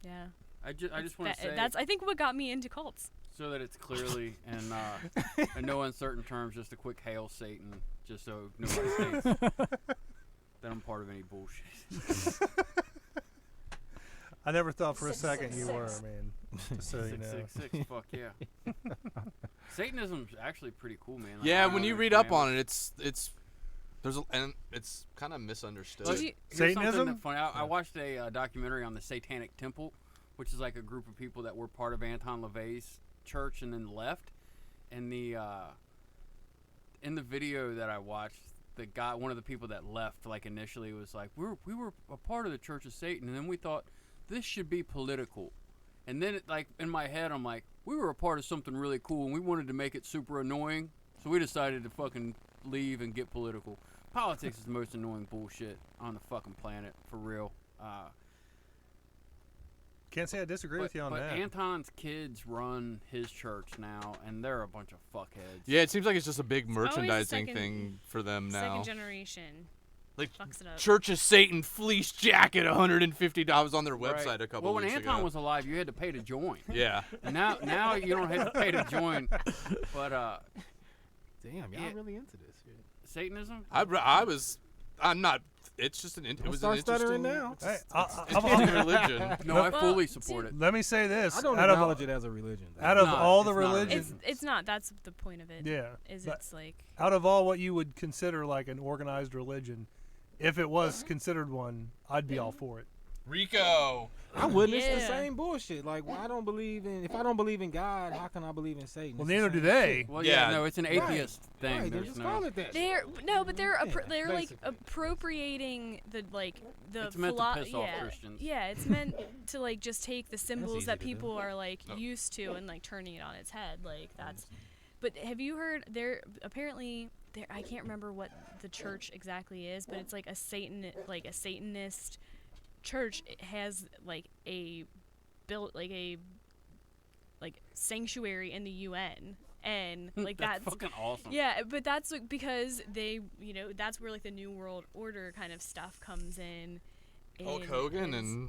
yeah. I just want to say that's I think what got me into cults. so that it's clearly and in no uncertain terms, just a quick hail Satan, just so nobody thinks that I'm part of any bullshit. I never thought for a second you were, man. Just so you know. 666, fuck yeah. Satanism's actually pretty cool, man. Like, Yeah, when you read up on it, it's kind of misunderstood. Here's Satanism? something that funny. I watched a documentary on the Satanic Temple, which is like a group of people that were part of Anton LaVey's church and then left. And in the video that I watched, the guy, one of the people that left, like initially was like, we were a part of the Church of Satan, and then we thought this should be political. And then, like, in my head, I'm like, we were a part of something really cool, and we wanted to make it super annoying, so we decided to fucking leave and get political. Politics is the most annoying bullshit on the fucking planet, for real. Can't say I disagree with you on but that. Anton's kids run his church now, and they're a bunch of fuckheads. Yeah, it seems like it's just a big Always the merchandising second- thing for them now. Second generation. Like fucks it up. Church of Satan fleece jacket, $150 on their website Right. a couple Well, when weeks Anton ago. was alive, you had to pay to join. Yeah. And now you don't have to pay to join. But Damn, y'all yeah. really into this shit. Satanism? I'm not. It's just it was an start stuttering interesting. now. Hey, interesting religion. No, I fully support it. Let me say this. I don't out acknowledge of, it as a religion. Out of No, all the it's not a religions, It's not. That's the point of it. Yeah, Is but- it's like out of all what you would consider like an organized religion, if it was considered one, I'd be all for it. Rico. I wouldn't. It's the Yeah. same bullshit. Like, well, I don't believe in. If I don't believe in God, how can I believe in Satan? Well, It's the neither do same they. shit. Well, Yeah. no, it's an atheist thing. Right, then There's just no. call it that. they're they're like basically. appropriating the It's meant to piss off Christians. Yeah, it's meant to like just take the symbols easy that to do. people are like used to and like turning it on its head. Like that's. But have you heard there? Apparently, there. I can't remember what the church exactly is, but it's like a Satanist church. It has like a built like sanctuary in the UN. And like that's fucking awesome. Yeah, but that's like, because they, that's where like the New World Order kind of stuff comes in. Hulk Hogan and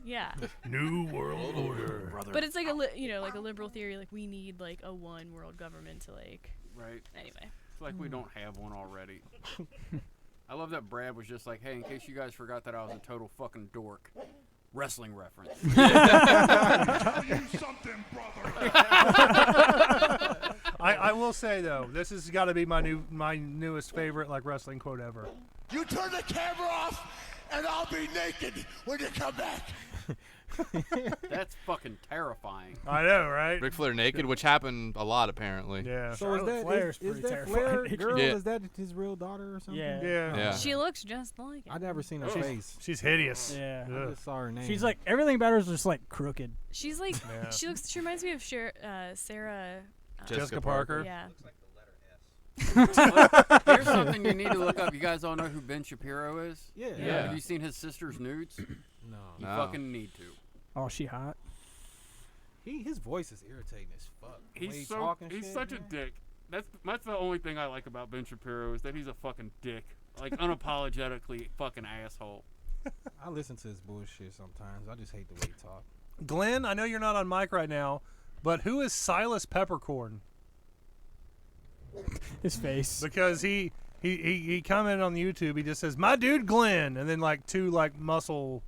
yeah. New World Order. But it's like like a liberal theory. Like we need like a one world government to like. Right. Anyway. It's like we don't have one already. I love that Brad was just like, hey, in case you guys forgot that I was a total fucking dork. Wrestling reference. Tell you something, brother. I will say though, this has got to be my newest favorite like wrestling quote ever. You turn the camera off, and I'll be naked when you come back. That's fucking terrifying. I know, right? Ric Flair naked, which happened a lot apparently. Yeah. So is that Flair's is pretty that terrifying. Flair girl? Yeah. Is that his real daughter or something? Yeah. Yeah. She looks just like it. I never seen her face. She's hideous. Yeah. I Ugh. just saw her name. She's like everything about her is just like crooked. She's like Yeah. she reminds me of Sarah. Jessica Parker. Yeah. Here's something you need to look up. You guys all know who Ben Shapiro is? Yeah. Have you seen his sister's nudes? No. You No. fucking need to. Oh, she hot. His voice is irritating as fuck. The way he He's talk and he's shit, such man. a dick. That's the only thing I like about Ben Shapiro is that he's a fucking dick. Like unapologetically fucking asshole. I listen to his bullshit sometimes. I just hate the way he talk. Glenn, I know you're not on mic right now, but who is Silas Peppercorn? His face. Because he commented on YouTube. He just says, "My dude Glenn," and then like two like muscle.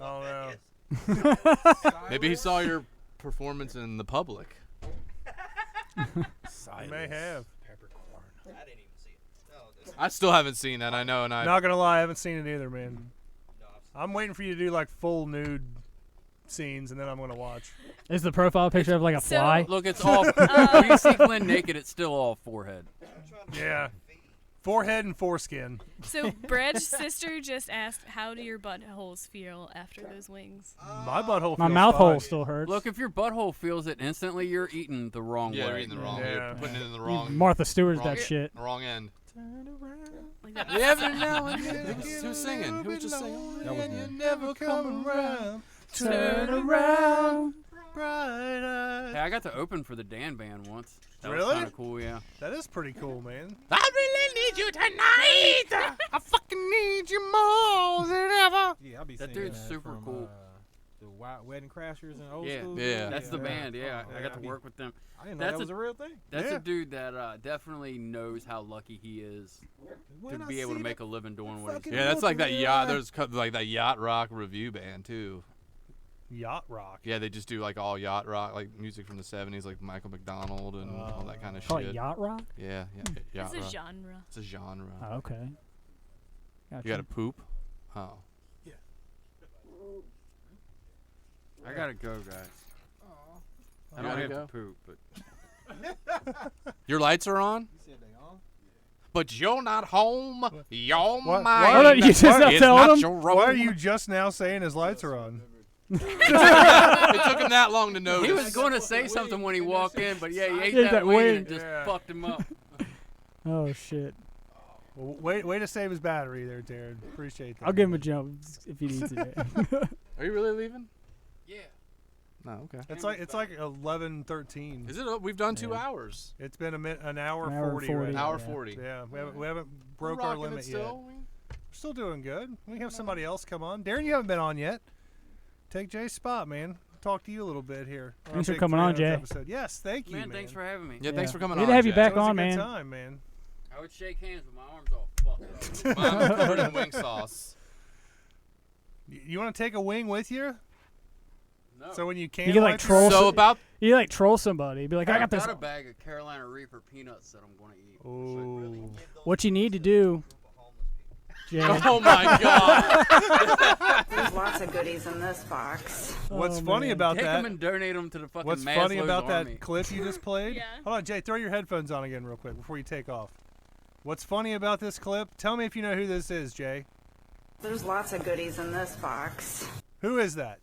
I don't know. Maybe he saw your performance in the public. He may have. I still haven't seen that. I know, and Not gonna lie, I haven't seen it either, man. I'm waiting for you to do like full nude scenes, and then I'm gonna watch. Is the profile picture of like a So- fly? Look, it's all. When you see Glenn naked, it's still all forehead. Yeah. Forehead and foreskin. So Brad's sister just asked, "How do your buttholes feel after those wings?" My butthole. My feels mouth fine. hole still hurts. Look, if your butthole feels it instantly, you're eating the wrong way. Yeah, you're eating the wrong. Yeah. You're putting it in the You wrong. Martha Stewart's wrong, that shit. Wrong end. Like that. Every now and then. Who's singing? Who was just singing? That was me. You never come around. Turn around. Bright eyes. Hey, I got to open for the Dan band once. That was Really? kind of cool, yeah. That is pretty cool, man. I really need you tonight. I fucking need you more than ever. Yeah, I'll be That singing dude's that super from, cool. The Wedding Crashers and Old Yeah, School. yeah. That's the band, yeah. Oh, I got I'll to be- work with them. I didn't know That's that was a real thing. That's Yeah. a dude that definitely knows how lucky he is When to I be able to see make the a living doing what he's fucking doing. Yeah, that's like that Yeah. yacht. There's like that yacht rock review band too. Yacht rock. Yeah, they just do like all yacht rock, like music from the '70s, like Michael McDonald and all that kind of Call shit. it yacht rock? Yeah, yacht It's a rock. genre. It's a genre. Oh, okay. Gotcha. You got to poop? Oh. I gotta go, guys. I You don't gotta have go? to poop, but Your lights are on? But you're not home. You're What- mine. why don't you just not It's tell not them? your room. Why are you just now saying his lights are on? It took him that long to notice. he was going to say something when he walked in, but yeah, he ate Yeah, that that wing wing. and it just Yeah. fucked him up. Oh, shit. Well, way to save his battery there, Darren. Appreciate that. I'll give him a jump if he needs it. Are you really leaving? Yeah. No, okay. It's like 11:13. Is it? We've done 2 hours. It's been an hour An hour 40. 40. Right now. Hour 40. Yeah, we haven't broke We're our rocking it limit yet. still. We're still doing good. We can have somebody else come on. Darren, you haven't been on yet. Take Jay's spot, man. Talk to you a little bit here. on Thanks for Big coming on, 300th Jay. Episode. Yes, thank you, Man, thanks for having me. Yeah, thanks for coming Good on. to have you Jay. back It was on, a good man. time, man. I would shake hands, but my arms all fucked up. Mine's covered in wing sauce. You want to take a wing with you? No. So when you can, You can like troll. So about You like troll somebody. Be like, I got this. got a bag of Carolina Reaper peanuts that I'm going to eat. Ooh. What you need to do, Jay. Oh my god. There's lots of goodies in this box. What's Oh, funny man. about Take that? them and donate them to the fucking What's funny Maslow's about Army. that clip you just played? Yeah. Hold on, Jay. Throw your headphones on again real quick before you take off. What's funny about this clip? Tell me if you know who this is, Jay. There's lots of goodies in this box. Who is that?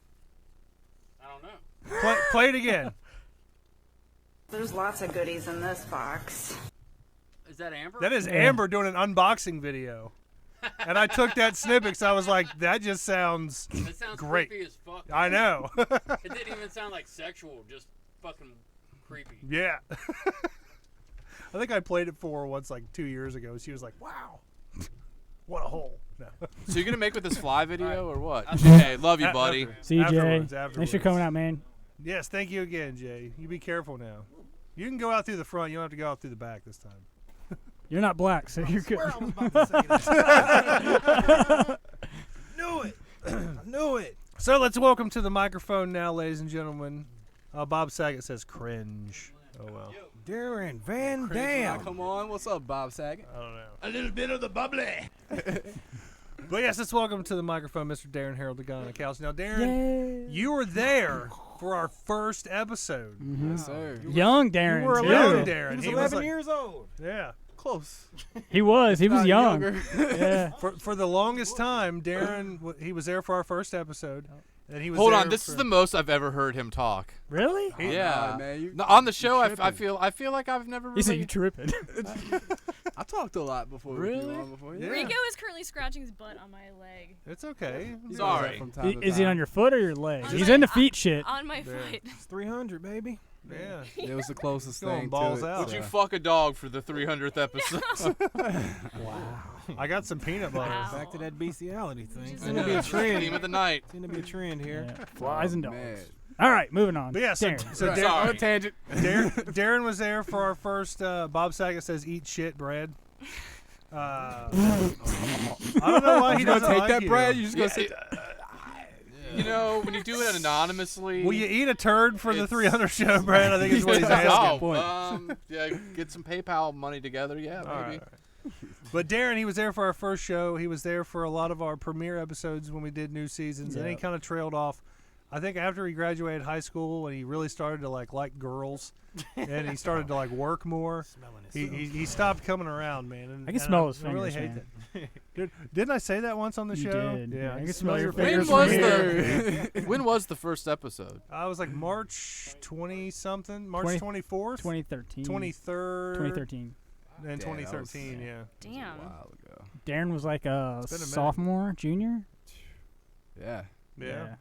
I don't know. Play it again. There's lots of goodies in this box. Is that Amber? That is Amber doing an unboxing video. And I took that snippet because I was like, that just sounds That sounds great. creepy as fuck. I know. It didn't even sound like sexual, just fucking creepy. Yeah. I think I played it for her once like 2 years ago. She was like, wow. What a hole. No. So you're gonna make with this fly video or what? Hey, love you, buddy. See you, Jay. Afterwards, Thanks for afterwards. coming out, man. Yes, thank you again, Jay. You be careful now. You can go out through the front. You don't have to go out through the back this time. You're not black, so you're good. I was about to say that. Knew it. I knew it. So let's welcome to the microphone now, ladies and gentlemen. Bob Saget says cringe. Oh, well. Darren Van Dam. Come on, what's up, Bob Saget? I don't know. A little bit of the bubbly. But yes, let's welcome to the microphone Mr. Darren Harold, the guy on the couch. Now, Darren, you were there for our first episode. Yes, sir. Young Darren, You were too. young Darren. He was He 11 like- years old. Yeah. Close. He was Not young. younger. Yeah. For the longest time, Darren, he was there for our first episode. And he was Hold there on, this for- is the most I've ever heard him talk. Really? Yeah, man, you- No, on the show, you I feel like I've never He said really. you tripping. I talked a lot before. with Really? you on before. Yeah. Rico is currently scratching his butt on my leg. It's okay. He does Sorry. that from time to Is it time. on your foot or your leg? On He's my- into feet shit. On my Yeah. foot. It's 300, baby. Yeah. It was the closest Going thing balls to it. out. Would you Yeah. fuck a dog for the 300th episode? I got some peanut butter. Wow. Back to that bestiality thing. Just- Seems to be a Theme trend. of the night. Seems to be a trend here. Yeah. Flies and dogs. Man. All right, moving on. But yeah, so, Darren. so Right. Darren, Sorry. On a tangent. Darren was there for our first. Bob Saget says, "Eat shit, Brad." I don't know why he You gonna doesn't take like that, you. Brad? You just gonna say, You know, when you do it anonymously. Will you eat a turd for the It's- 300 show, Brad? I think is what he's asking. Yeah, get some PayPal money together. Yeah, All maybe. right. But Darren, he was there for our first show. He was there for a lot of our premiere episodes when we did new seasons, and then he Yeah. kind of trailed off. I think after he graduated high school and he really started to like girls, and he started to like work more, he stopped coming around, man. And, I can smell his I really fingers, hate that. Didn't I say that once on the You show? did. Yeah, I can smell your fingers. When was the first episode? I was like March 20-something, March 24th? 2013. 23rd. 2013. And Damn, that was- 2013, yeah. Damn. A while ago. Darren was like a It's been a minute. sophomore, junior. Yeah. Yeah.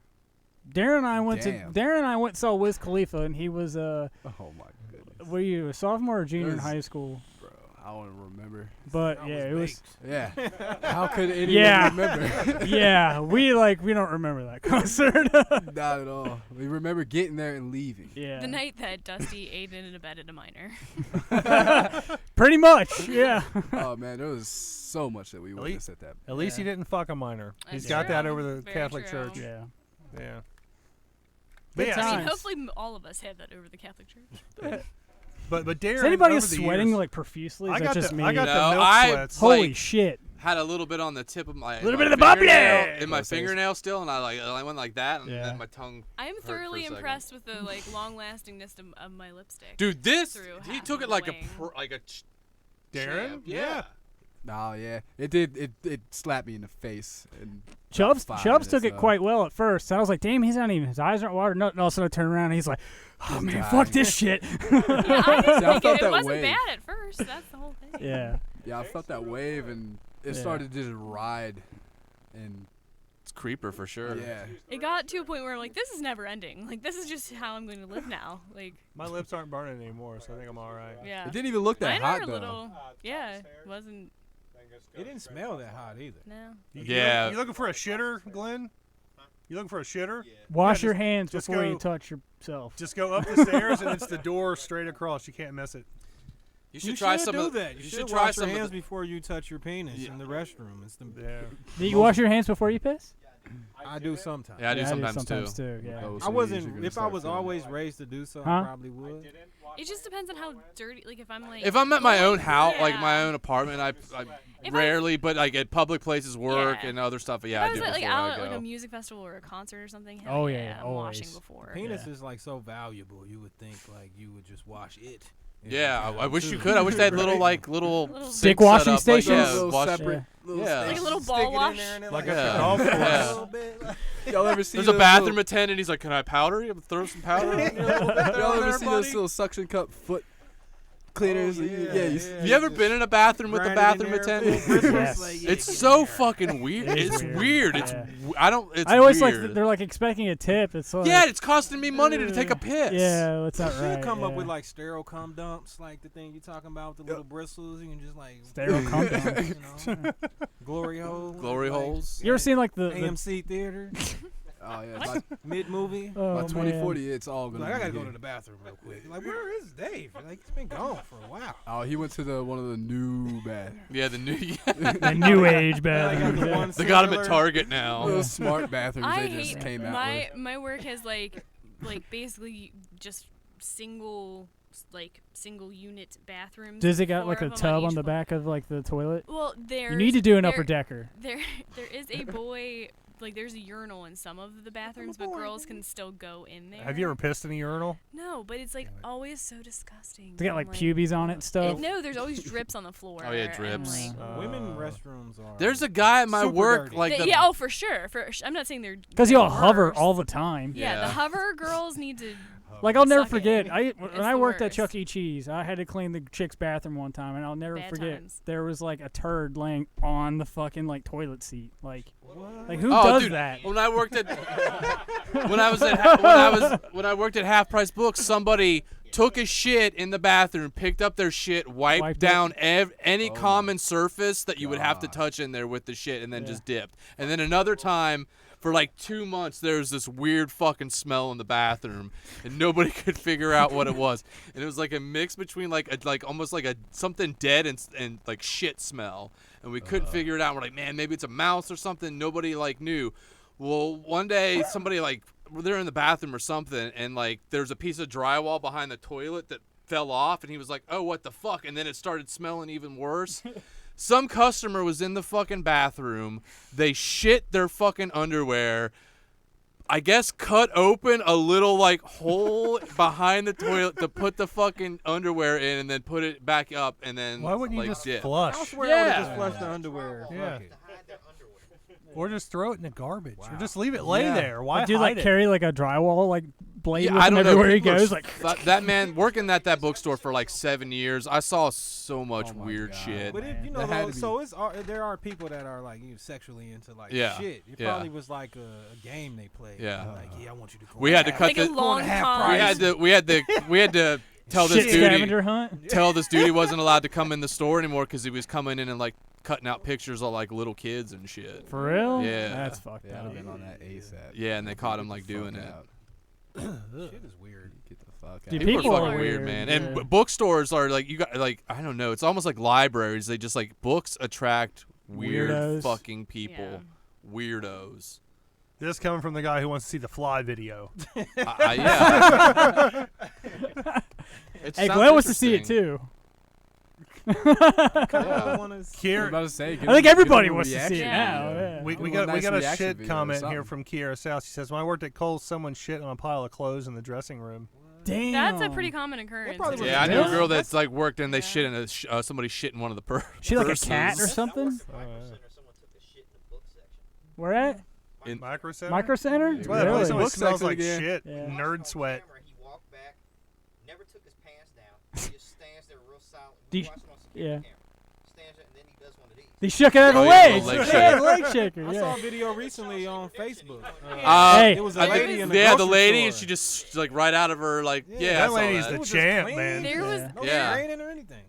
Darren and I went Damn. to Darren and I went and saw Wiz Khalifa, and he was Oh my goodness. were you a sophomore or junior in was- high school? Bro, I don't remember. But yeah, it was. Yeah. How could anyone Yeah, remember? yeah, we don't remember that concert. Not at all. We remember getting there and leaving. Yeah, The night that Dusty ate in and abetted a minor. pretty much. Yeah. Oh man, there was so much that we witnessed at that. At least he didn't fuck a minor. He's That's got that true. over the Very Catholic true. Church. Yeah. Yeah. Good yeah, I mean, times. hopefully all of us have that over the Catholic Church. But Darren, Is anybody over the sweating years, like profusely? Is I that got just the me? I got No, the milk I- sweats. Holy like- shit! Had a little bit on the tip of my Little my bit of the bubbly! fingernail- in my Those things. fingernail still, and I went like that, and Yeah. then my tongue. I am hurt for thoroughly a second. impressed with the like long-lastingness of my lipstick. Dude, this through he half took of it the like way. a Darren? champ. Yeah. Oh yeah, it did. It slapped me in the face. And Chubbs about 5 Chubbs took minutes, it quite well at first. I was like, damn, he's not even. His eyes aren't watered. No, all of a sudden I turn around and he's like, oh man, fuck this shit. Yeah, I didn't See, I think felt it that wasn't wave. bad at first. That's the whole thing. Yeah. Yeah, I felt that wave, and it Yeah. started to just ride, and It's creeper for sure. yeah. It got to a point where I'm like, this is never ending. Like, this is just how I'm going to live now. Like, My lips aren't burning anymore, so I think I'm all right. yeah. It didn't even look that Mine hot are a though. little, yeah, it wasn't. It didn't smell that hot either. No. Yeah. You looking for a shitter, Glenn? You looking for a shitter? Wash Yeah, your just- hands just before you go- touch yourself. Just go up the stairs, and it's the door straight across. You can't miss it. You should try some do of that. You You should should try wash some your of hands the, before you touch your penis in the restroom. It's the Yeah. Do you wash your hands before you piss? I do sometimes. Yeah, I do Yeah, sometimes too. Yeah. Oh, I so you wasn't. should If I start was feeling always like- raised to do so, Huh? I probably would. It just depends on how dirty. Like, if I'm like. If I'm at my own house, like Yeah. my own apartment, I If rarely, but like at public places, work Yeah. and other stuff. If Yeah, I I was do at, like before out I at like go. a music festival or a concert or something. Hell Oh, yeah, I'm washing always. before. Penis is like so valuable. You would think like you would just wash it. Yeah, I wish you could. I wish they had little like little Little sinks dick set washing up, like, stations? yeah, Little wash- separate. Little Yeah. Like a little Stick ball it in wash. there and then, Like like a Yeah. golf course. Yeah. a little bit. Like, Y'all ever see There's a those bathroom little- attendant. He's like, "Can I powder you? Throw some powder." on you a little bit there, Y'all ever there, see those buddy?" little suction cup foot cleaners? Oh, You- yeah, you- yeah. Have you ever been in a bathroom with a grind it in bathroom there, attendant? little bristles, Yes. like, yeah, It's get so in there. fucking weird. It is It's weird. weird. It's Yeah. I don't. It's I always weird. like they're like expecting a tip. It's like Yeah, it's costing me money to take a piss. Yeah, that's not You right. should come up yeah. with like sterile cum dumps, like the thing you're talking about with the little bristles. You can just like Sterile cum dumps. you know, glory hole. Glory like, holes. You ever seen like the AMC theater Oh yeah. mid movie? oh, By man. 2040, it's all gonna. Like I be gotta go good. to the bathroom real quick. Like where is Dave? Like he's been gone for a while. Oh, he went to the one of the new bad. Yeah, the new. The new age Like, bathroom. got the yeah. one They got him at singular- Target now. Those smart bathrooms I they just hate came out with. my work has like basically just single unit bathrooms. Does it got 4 like a of 'em tub on each the floor. back of like the toilet? Well, there You need to do an upper decker. There is a boy. Like, there's a urinal in some of the bathrooms, but girls can still go in there. Have you ever pissed in a urinal? No, but it's like always so disgusting. They got I'm like pubes on it and stuff. No, there's always drips on the floor. Oh, yeah, and, drips. like, Women restrooms are. There's a guy at my Super work, dirty. like the. yeah, oh, for sure. I'm not saying they're. Because y'all they're hover worse. all the time. Yeah, Yeah. the hover girls need to. Like I'll never Suck it. forget. When It's I the worked at worst. Chuck E. Cheese, I had to clean the chick's bathroom one time, and I'll never Bad forget. times. There was like a turd laying on the fucking like toilet seat. Like who Oh, does dude, that? When I worked at when I worked at Half Price Books, somebody took a shit in the bathroom, picked up their shit, wiped Wiped down any Oh common surface that you would have to God. touch in there with the shit, and then Yeah. just dipped. And then another time, for like 2 months, there was this weird fucking smell in the bathroom, and nobody could figure out what it was. And it was like a mix between like almost like a something dead and like shit smell, and we couldn't figure it out. We're like, man, maybe it's a mouse or something. Nobody like knew. Well, one day somebody like they're in the bathroom or something, and like there's a piece of drywall behind the toilet that fell off, and he was like, oh, what the fuck? And then it started smelling even worse. Some customer was in the fucking bathroom. They shit their fucking underwear I guess cut open a little like hole behind the toilet to put the fucking underwear in, and then put it back up, and then Why wouldn't you like just dip. flush? I swear I would just flush the underwear. Yeah. Fuck it. Or just throw it in the garbage, or just leave it lay there. Why Dude, hide like it? carry like a drywall like blade Yeah, with I him don't know. everywhere he People are goes. Like that man working at that bookstore for like 7 years. I saw so much weird shit. But if, you know, though, so there are people that are like sexually into like shit. It probably was like a game they played. Yeah. Like, I want you to. We had to cut Like a the. long con. We had to tell this Shit dude. scavenger hunt? Tell this dude he wasn't allowed to come in the store anymore because he was coming in and like cutting out pictures of like little kids and shit. For real? Yeah. That's fucked Yeah, up. I've been on that ASAP. Yeah, and they caught him like doing it. Shit is weird. Get the fuck out. Dude, People are fucking are weird, weird, man. yeah. And bookstores are like, you got like, I don't know. It's almost like libraries. They just like books attract weird Weirdos. fucking people. Weirdos. This coming from the guy who wants to see the Fly video. Yeah. It Hey, sounds Glenn wants to see it interesting. too. Kier, about to say, I think everybody wants to see it now. Yeah. We Give him a got nice a reaction shit video or comment here something. from Kiera's house. She says, "When I worked at Kohl's, someone shit on a pile of clothes in the dressing room." Damn. That's a pretty common occurrence. Yeah, I knew a girl that's like worked and they shit in somebody shit in one of the She like a purses. cat or something? Where at? In Micro Center. Micro Center? That's why that place Really? always smells like again. shit. Yeah. Nerd sweat. He walked back, never took his pants down. He just stands there real silent. Do you- Watching on security yeah. camera. Stands there and then he does one of these. He shook it out of the Oh, yeah, legs. the leg Yeah, shaker. the leg shaker. I Yeah. saw a video recently on Facebook. Hey. It was a I lady think- in the yeah, the grocery lady, and store. she just like right out of her like I that saw lady's that. the It was just champ, clean. man. Yeah. No Yeah. training or anything.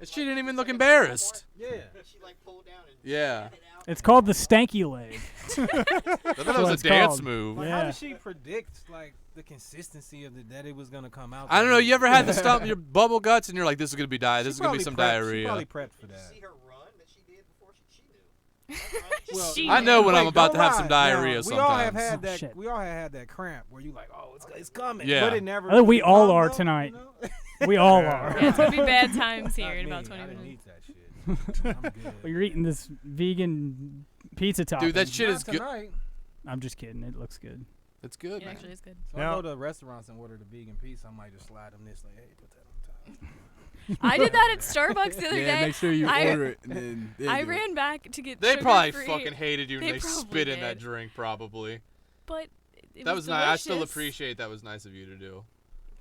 And she didn't even look embarrassed. Yeah. She like pulled down and Yeah. It's called the stanky leg. I thought that what was a it's dance called. move. Like, Yeah. how did she predict like the consistency of that it was gonna come out? I don't know. that You ever had the stump your bubble guts and you're like, this is gonna be She this is gonna be probably some prepped- She diarrhea. probably prepped for that. see her run that she did before she knew. Well, She I know when Wait, I'm about don't to have some lie. diarrhea Now, we all have sometimes. had that. Shit. We all have had that cramp where you like, oh, it's coming. Yeah. But it never. I think we really all come, are though, tonight. you know? We all are. Yeah, it's gonna be bad times here in Not about me. 20 I didn't minutes. eat that shit. I'm good. Well, you're eating this vegan pizza topping. Dude, that shit Not is good. tonight. I'm just kidding. It looks good. It's good, It man. actually is good. So Now- I go to restaurants and order the vegan pizza. I might just slide them this like, hey, put that on top. I did that at Starbucks the other Yeah, day. make sure you I- order it. And then I do it. ran back to get. They probably sugar-free, fucking hated you and They they probably spit in that did. drink probably. But it That was nice. I still delicious. appreciate that was nice of you to do.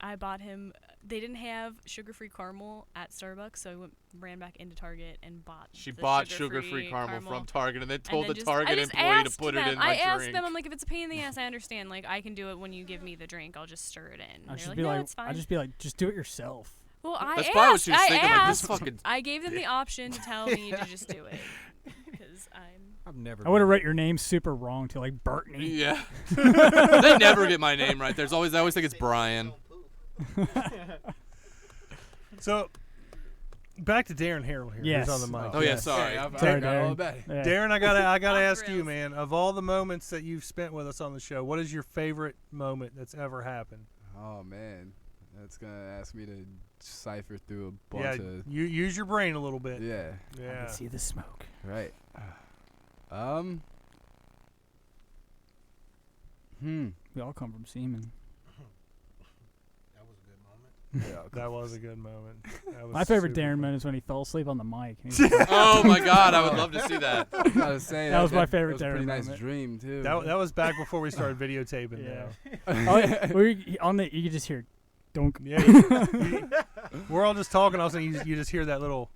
I bought him. They didn't have sugar-free caramel at Starbucks, so I ran back into Target and bought. She the bought sugar-free sugar-free caramel from Target and then told then the just- Target I just employee to asked put it them, in my I asked drink. them, I'm like, if it's a pain in the ass, I understand. Like, I can do it when you give me the drink. I'll just stir it in. And I they're just like, be no, like, it's fine. I just be like, just do it yourself. Well, I That's asked. probably what she was I thinking, like, this asked. fucking I gave them the option to tell me to just do it because I've never. I would have wrote your name super wrong too, like Bertney. Yeah. They never get my name right. I always think it's Brian. So, back to Darren Harrell here. Yes. Who's on the mic. Oh yeah, Yes. sorry. I've Sorry, got all Darren. about it. Yeah. Darren, I gotta Off ask the you, rails. man. Of all the moments that you've spent with us on the show, what is your favorite moment that's ever happened? Oh man, that's gonna ask me to cipher through a Yeah, bunch of. you use your brain a little bit. Yeah. I Yeah. can see the smoke. Right. We all come from semen. That was a good moment. Yeah. That was a good moment. That was My favorite super Darren fun. moment is when he fell asleep on the mic. And he was- Oh my God, I would love to see that. I was saying That was my favorite That was a pretty Darren nice moment. dream too. That was back before we started videotaping. Yeah. Now. Oh, yeah, on the you could just hear, dunk. Yeah, we're all just talking. All of a sudden, you just hear that little.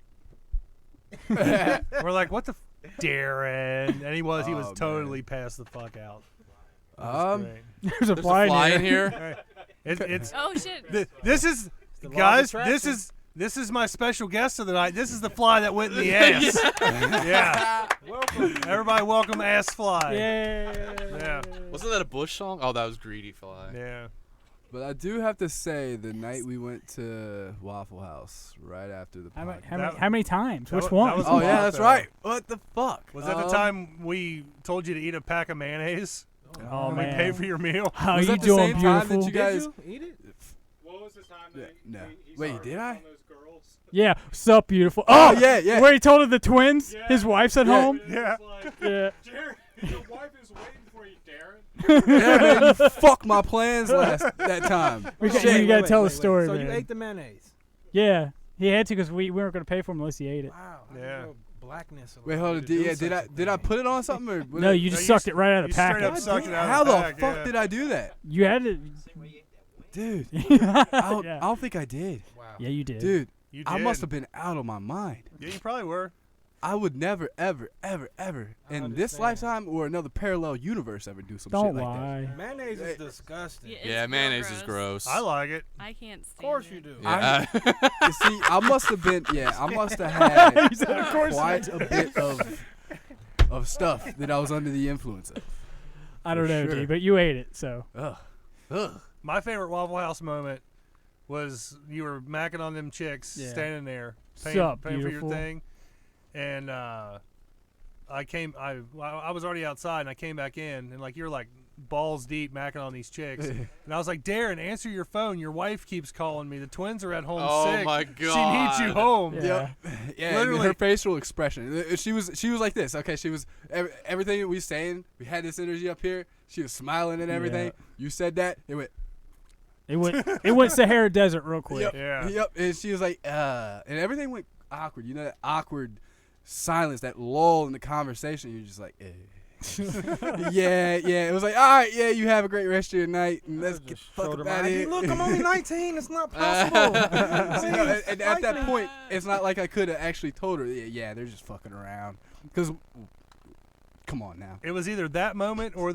We're like, "What the, Darren?" And he was Oh, totally passed the fuck out. It was great. There's a There's fly, a fly in All here. right. It's Oh shit! this is the law of guys. attraction. This is my special guest of the night. This is the fly that went in the ass. Yeah. Welcome. Everybody, welcome Ass Fly. Yeah. Wasn't that a Bush song? Oh, that was Greedy Fly. Yeah. But I do have to say, the night we went to Waffle House right after the podcast. How many times? that Which wa- one? that was Oh a yeah, lot, that's though. right. What the fuck? Was that the time we told you to eat a pack of mayonnaise? Oh, and man. we paid for your meal? How Was you that the doing, same time beautiful? that you guys? Eat it. What was the time Yeah, that no. he Wait, started did I? on those girls? Yeah, sup, beautiful. Oh, yeah, yeah. Where he told her the twins, Yeah. his wife's at Yeah. home. Yeah. Like, Yeah. Jared, your wife is waiting for you, Darren. Yeah, man, you fucked my plans that time. You Shit. gotta tell the story, So man. you ate the mayonnaise? Yeah, he had to because we weren't gonna pay for him unless he ate it. Wow. Yeah. Blackness. Wait, hold on. Did I put it on something or? No, you just sucked it right out of the straight packet. up sucked it out How of the the pack, fuck yeah. did I do that, You had to. dude? Yeah. I don't think I did. Wow. Yeah, you did. Dude, You I did. must have been out of my mind. Yeah, you probably were. I would never, ever, ever, ever in this lifetime or another parallel universe ever do some Don't shit like lie. that. Mayonnaise is disgusting. Yeah, mayonnaise is gross. I like it. I can't stand Of course it. you do. Yeah. You see, I must have been. Yeah, I must have had He said, "Of course you quite do." a bit of stuff that I was under the influence of. I don't For know, sure. D, but you ate it, so. Ugh. My favorite Waffle House moment was you were macking on them chicks Yeah. standing there paying Sup, for your beautiful? thing, and I was already outside and I came back in and like you're like balls deep macking on these chicks and I was like, Darren, answer your phone. Your wife keeps calling me. The twins are at home Oh sick. my She needs you God. home. Yeah. Yeah, and Literally. her facial expression. She was like this. Okay, she was everything that we saying. We had this energy up here. She was smiling and everything. You said that. It went. It went Sahara Desert real quick. Yep. Yeah. Yep. And she was like, and everything went awkward. You know that awkward silence, that lull in the conversation. You're just like, eh. yeah. It was like, all right, yeah, you have a great rest of your night, and let's get the fuck out of here. Look, I'm only 19. It's not possible. and at that point, it's not like I could have actually told her, yeah, they're just fucking around. Because, come on now. It was either that moment or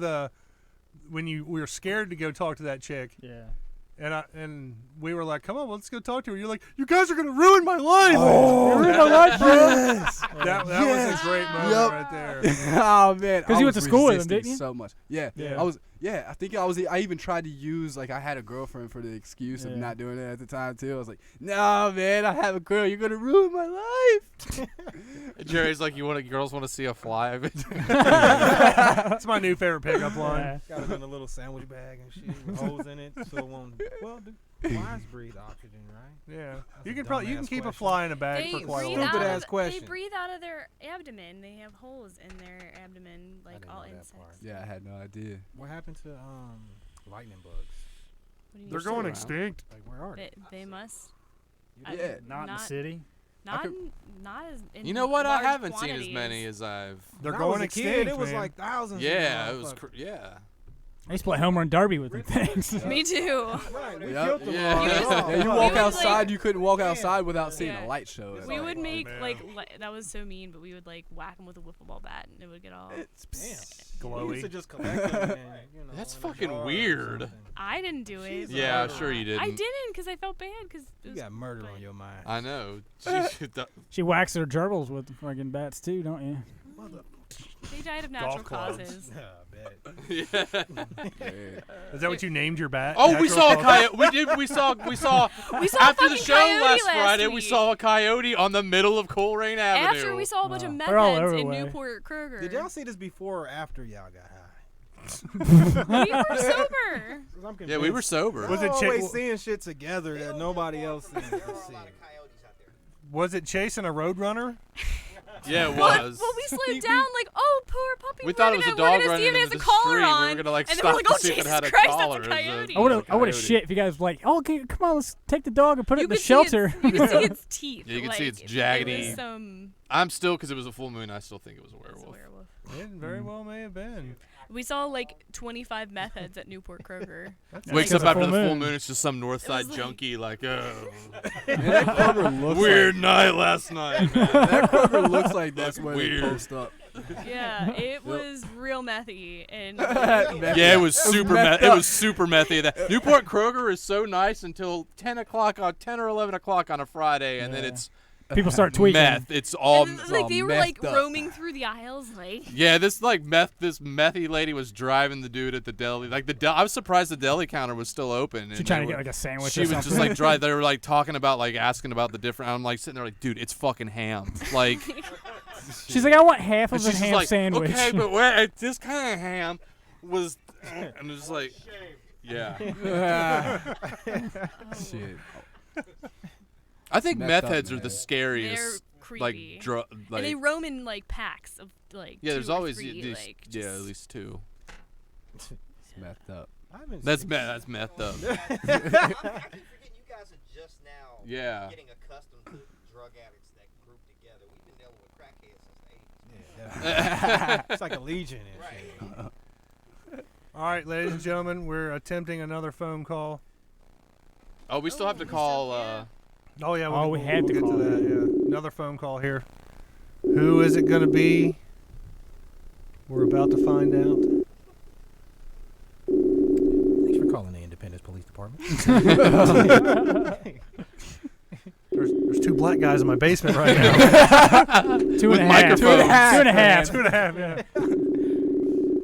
when we were scared to go talk to that chick. Yeah. And we were like, come on, let's go talk to her. You're like, you guys are gonna ruin my life. Oh, ruin my life, bro. yes. That was a great moment right there. Oh man, 'Cause you went to school with him, didn't you? So much. Yeah. Yeah. I was. Yeah, I think I even tried to use like I had a girlfriend for the excuse of Yeah. not doing it at the time too. I was like, no man, I have a girl. You're gonna ruin my life. Jerry's like, girls want to see a fly? That's my new favorite pickup line. Got it in a little sandwich bag and shit with holes in it, so it won't. Well, the flies breathe oxygen, right? Yeah, That's you a can probably dumbass keep a question. fly in a bag They for quite a breathe while. Stupid out ass of- question. They breathe out of their abdomen. They have holes in their abdomen, like didn't all know that insects. part. Yeah, I had no idea. What happened to lightning bugs? What do you They're mean? going around. extinct. Like, where are they? They must. Yeah. Not in the Not- city. Not could- not as. In You know what? I large haven't seen as quantities. many as I've. They're When I was going a kid, extinct. it was man. like thousands. Yeah, of it was. motherfuckers. Yeah. I used to play home run derby with them things. Me too. Right, we Yep. killed them Yeah. all. You just- Yeah, you We walk would, outside, like- you couldn't walk outside without seeing Yeah. a light show. We would make man. like that was so mean, but we would like whack them with a wiffle ball bat, and it would get all. Damn. We Glowy. used to just collect them and, That's in a fucking jar or weird. something. I didn't do it. Yeah, but- sure you didn't. I didn't because I felt bad because You got murder on your mind. I know. She whacks her gerbils with fucking bats too, don't you? they died of natural Golf clubs. causes. Yeah. Is that what you named your bat? Oh, we Natural saw a causes? coyote. We saw We saw a after the fucking show coyote last last Friday. We week. saw a coyote on the middle of Coleraine Avenue. After we saw a bunch of meth They're all heads over in the way. Newport Kroger. Did y'all see this before or after y'all got high? We were sober. 'Cause I'm Yeah, we were convinced sober. Was it y'all chick- always seeing shit together that nobody else seems to see. Was it chasing a roadrunner? Yeah, it Well, was. we slid down like, oh, poor puppy. We thought it was a we're dog gonna see if running it has into a the collar street. We on. were gonna like and then stop we're like, to oh, see if it Jesus had a Christ, collar. that's It a was a- coyote. I would have Coyote. shit if you guys were like, oh, okay, come on, let's take the dog and put it You in the could see shelter. you could see its teeth. Yeah, you can like, see its It jaggedy. was some. I'm still, because it was a full moon, I still think it was a It was werewolf. a werewolf. It very well may have been. We saw like 25 meth heads at Newport Kroger. Wakes because up of after the full full moon. moon, it's just some north side was like- junkie like, oh. That Kroger looks Weird night last night, man. That Kroger looks like that's where Weird. they post up. Yeah, it was real methy and. Yeah, it was super meth It up. was super methy. That Newport Kroger is so nice until 10 or 11 o'clock on a Friday, and then Yeah. it's People start tweaking. meth. It's all And, like they were like methed up. roaming through the aisles, like. yeah. This methy lady was driving the dude at the deli. Like I was surprised the deli counter was still open. She and trying they to get were- like a sandwich. She or was something. just like drive. They were like talking about like asking about the different. I'm like sitting there like, dude, it's fucking ham. Like She's like, I want half and of a she's just ham like, sandwich. okay, but wait, this kind of ham was, and it's like, yeah. Shit. I think Messed meth up, heads are man. the They're scariest. creepy. Like and they roam in like packs of like. yeah, two there's or always three, these, like, yeah, at just- least two. Messed up. That's messed up. You guys are just now Yeah. getting accustomed to drug addicts that group together. We've been dealing with crackheads since the 80s. Yeah, it's like a legion. All right, ladies and gentlemen, we're attempting another phone call. Oh, we still have to call. Oh yeah, we had to get call to that. Yeah, another phone call here. Who is it going to be? We're about to find out. Thanks for calling the Independence Police Department. There's two black guys in my basement right now. Two and a half. Two and a half. Two and a half. 2.5. Yeah.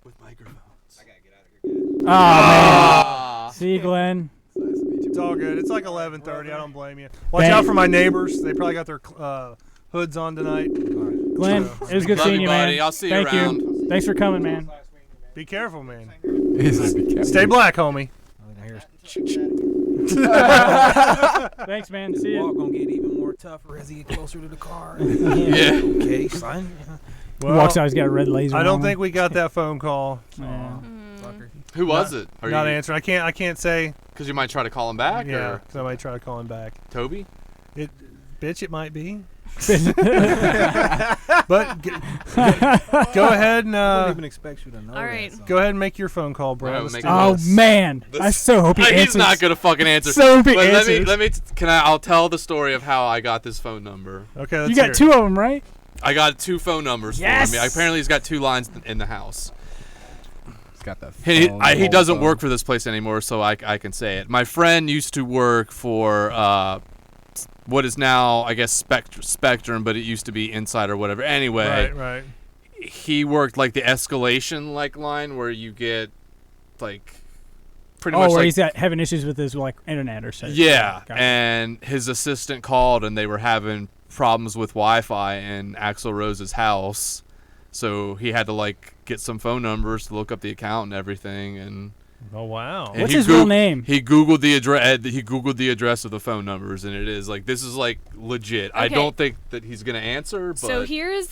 With microphones. I gotta get out of here, guys. Oh, man. See you, Glenn. It's all good. It's like 11:30. I don't blame you. Watch out for my neighbors. They probably got their hoods on tonight. Glenn, it was good Love seeing you, you, man. buddy. I'll see you Thank around. you. Thanks for coming, man. Be careful, man. Stay Stay black, homie. Thanks, man. See Walk you. gonna get even more tougher as he get closer to the car. Yeah. Okay, son. He walks out. He's got a red laser. I don't on. think we got that phone call. Yeah. Fucker. Who was it? Are Not you, answering. I can't say. Because you might try to call him back. Yeah, Or somebody try to call him back. Toby. Bitch, it might be. But go ahead and I don't even expect you to know. All right. That, so. go ahead and make your phone call, bro. All right, Let's we'll do make Oh this. man, I so hope he answers. He's not gonna fucking answer. So hope he but answers. let me. I'll tell the story of how I got this phone number. Okay, let's You hear got it. two of them, right? I got 2 phone numbers Yes! for him. Apparently, he's got 2 lines in the house. He's got that. He doesn't work for this place anymore, so I can say it. My friend used to work for what is now, I guess, Spectrum, but it used to be Inside or whatever. Anyway, Right. he worked like the escalation line where you get like pretty Oh, much where like, he's having issues with his like internet or something. yeah, Gotcha. and his assistant called and they were having problems with Wi-Fi in Axl Rose's house, so he had to like get some phone numbers to look up the account and everything. And Oh wow. What's his real name? He googled the address. He googled the address of the phone numbers, and it is like this is like legit. I Okay. don't think that he's gonna answer. But So here's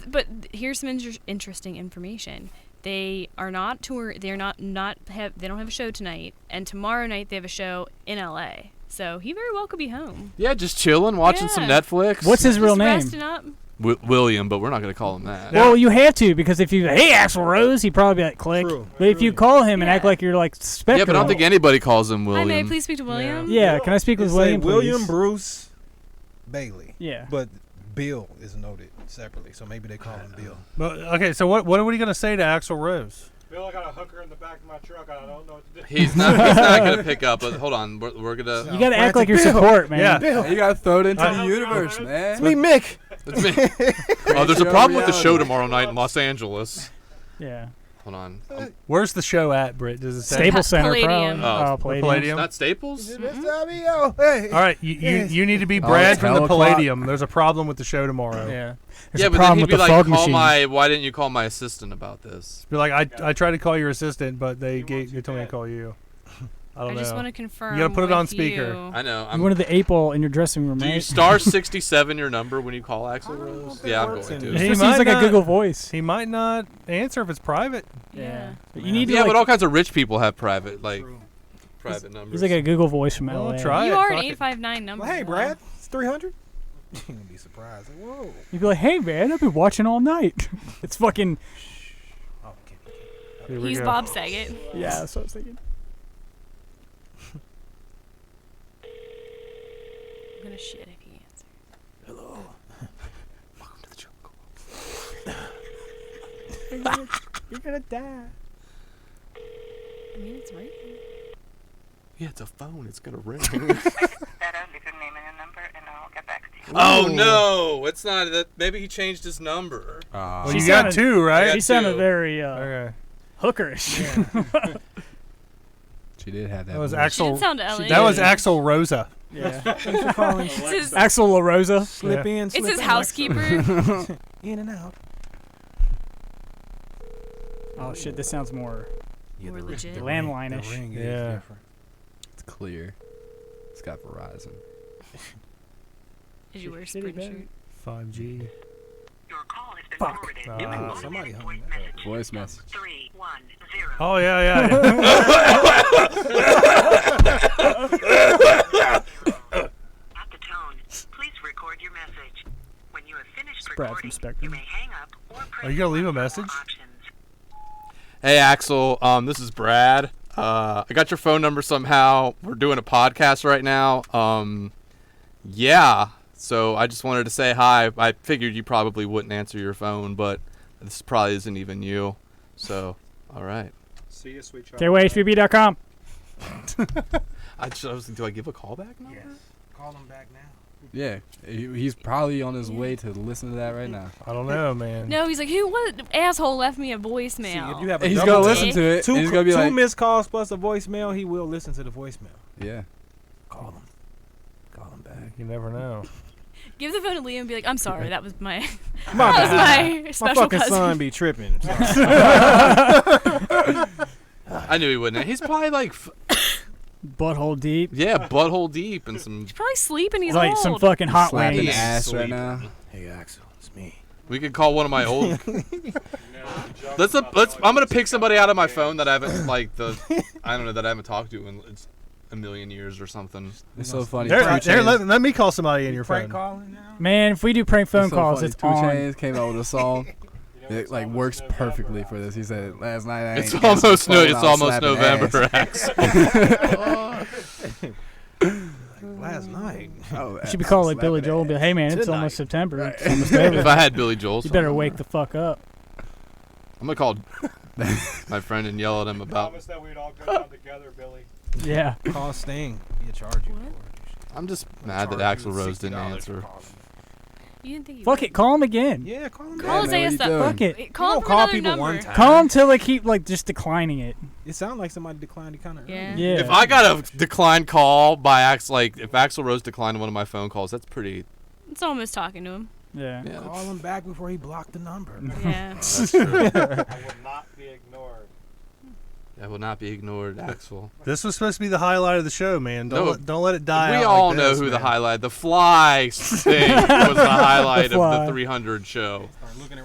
some interesting information. They are not tour. They're not have. They don't have a show tonight, and tomorrow night they have a show in LA. So he very well could be home. yeah, just chilling, watching some Yeah. Netflix. What's his real Just name? resting up. William? But we're not gonna call him that. Well, you have to, because if you hey Axl Rose, he'd probably be like click. True. But if you call him and act like you're like Spectre, Yeah, but I don't think anybody calls him Hi, William. may I please speak to William? Yeah, can I speak with It's William, like William please? Bruce Bailey. Yeah. But Bill is noted separately, so maybe they call him Bill. But, okay, so what are we gonna say to Axl Rose? Bill, I got a hooker in the back of my truck. I don't know what to do. He's not gonna pick up. But hold on, we're gonna. You gotta act like you're Bill. support, man. Yeah. Bill. You gotta throw it into the universe, man. It's me, Mick. It's me. Oh, there's a problem with the show tomorrow night in Los Angeles. Yeah. Hold on. Where's the show at, Britt? Does it say? Staples Center, Palladium. probably. Oh, Palladium. Palladium. Not Staples. Hey. All right, you need to be Brad it's from hell the o'clock. Palladium. There's a problem with the show tomorrow. Yeah. There's Yeah, a but then problem he'd with be the like, fog "Call machine. why didn't you call my assistant about this?" Be like, I tried to call your assistant, but they told me to call you. I don't know. I just want to confirm. You gotta put it on with speaker. you. I know. You wanted the 8-ball in your dressing room, Do you right? star 67 your number when you call Axl Rose? Yeah, I'm going to. He seems like a Google voice. He might not answer if it's private. Yeah. But you need to Yeah, like, but all kinds of rich people have private private numbers. he's like a Google voice from LA. try You it. are an Fuck it. 859 number. Well, hey, though. Brad. It's 300. You're gonna be surprised. Like, whoa. You'd be like, hey man, I've been watching all night. It's fucking Oh, okay. Here we He's go. Bob Saget. yeah. That's what I was thinking. I'm gonna shit if he answers. Hello. Welcome to the jungle. You're gonna die. I mean, it's right. Yeah, it's a phone. It's gonna ring. Leave your name and your number, and I'll get back to you. Oh no, it's not that. Maybe he changed his number. Well, She you got sounded- two, right? She sounded two. very Okay. hookerish. She did have that. That was voice. She didn't Axl. sound LA. That was Axl Rosa. Yeah. Thanks for calling. It's his, Axl La Rosa. Slip Yeah. in, slip it's his out. housekeeper. In and out. Oh shit, this sounds more More legit. The landline-ish. ring is Yeah. different. It's clear. It's got Verizon. Did you wear a Shitty sprint bag. shirt? 5G. Your call has been Fuck. forwarded. Ah. You may Somebody leave a hung voice that up. message. Voice message. 3 Oh yeah. Brad from Spectrum. Are you gonna leave a message? Hey Axl, this is Brad. I got your phone number somehow. We're doing a podcast right now. Yeah. So I just wanted to say hi. I figured you probably wouldn't answer your phone, but this probably isn't even you. So, all right. See you, sweet child. KYHVB.com. Do I give a callback number? Yes. Call him back now. Yeah, he's probably on his way to listen to that right now. I don't know, man. No, he's like, what asshole left me a voicemail? If you have a He's double gonna take, listen to it. Two, and he's gonna be two like, missed calls plus a voicemail. He will listen to the voicemail. yeah. Call him. Call him back. You never know. Give the phone to Liam and be like, I'm sorry, that was my My that was bad. my special fucking cousin. son be tripping. I knew he wouldn't. He's probably like, Butthole deep. yeah, butthole deep and some. He's probably sleeping. He's Like old. some fucking hot Slapping wings. ass right now. Hey Axl, it's me. We could call one of my old. Let's. I'm gonna pick somebody out of my phone that I haven't I don't know, that I haven't talked to in a million years or something. It's so funny. Let me call somebody in your Prank phone. calling now? Man, if we do prank phone calls, it's Two on. Chainz came out with a song. It like works perfectly for this. He said last night. I It's ain't answered almost the phone, it's I was almost slapping November. ass. Last night. Oh, You should be calling like slapping Billy Joel and be like, hey man, it's Tonight. almost September. Right. It's almost over. If I had Billy Joel, You better wake the fuck up. I'm gonna call my friend and yell at him about. Promise that we'd all go down together, Billy. Yeah. Call Sting. He'll charge you for it. I'm just mad that Charge you Axl Rose didn't $60 answer. for calling. You didn't think he Fuck would. it, call him again. Yeah, call him Call back. his man, what ass you up. doing? Fuck it. Wait, call him don't from call another people number. one time. Call him until they keep like just declining it. It sounded like somebody declined it kind of Yeah. Yeah. If I got a declined call by if Axl Rose declined one of my phone calls, that's pretty. It's almost talking to him. Yeah. Yeah, Call him back before he blocked the number. Yeah. that's true. I would not be ignored. I will not be ignored, Axl. This was supposed to be the highlight of the show, man. No, Don't let it die. We out all like know this, who the man. highlight. The Fly thing was the highlight The of Fly. the 300 show.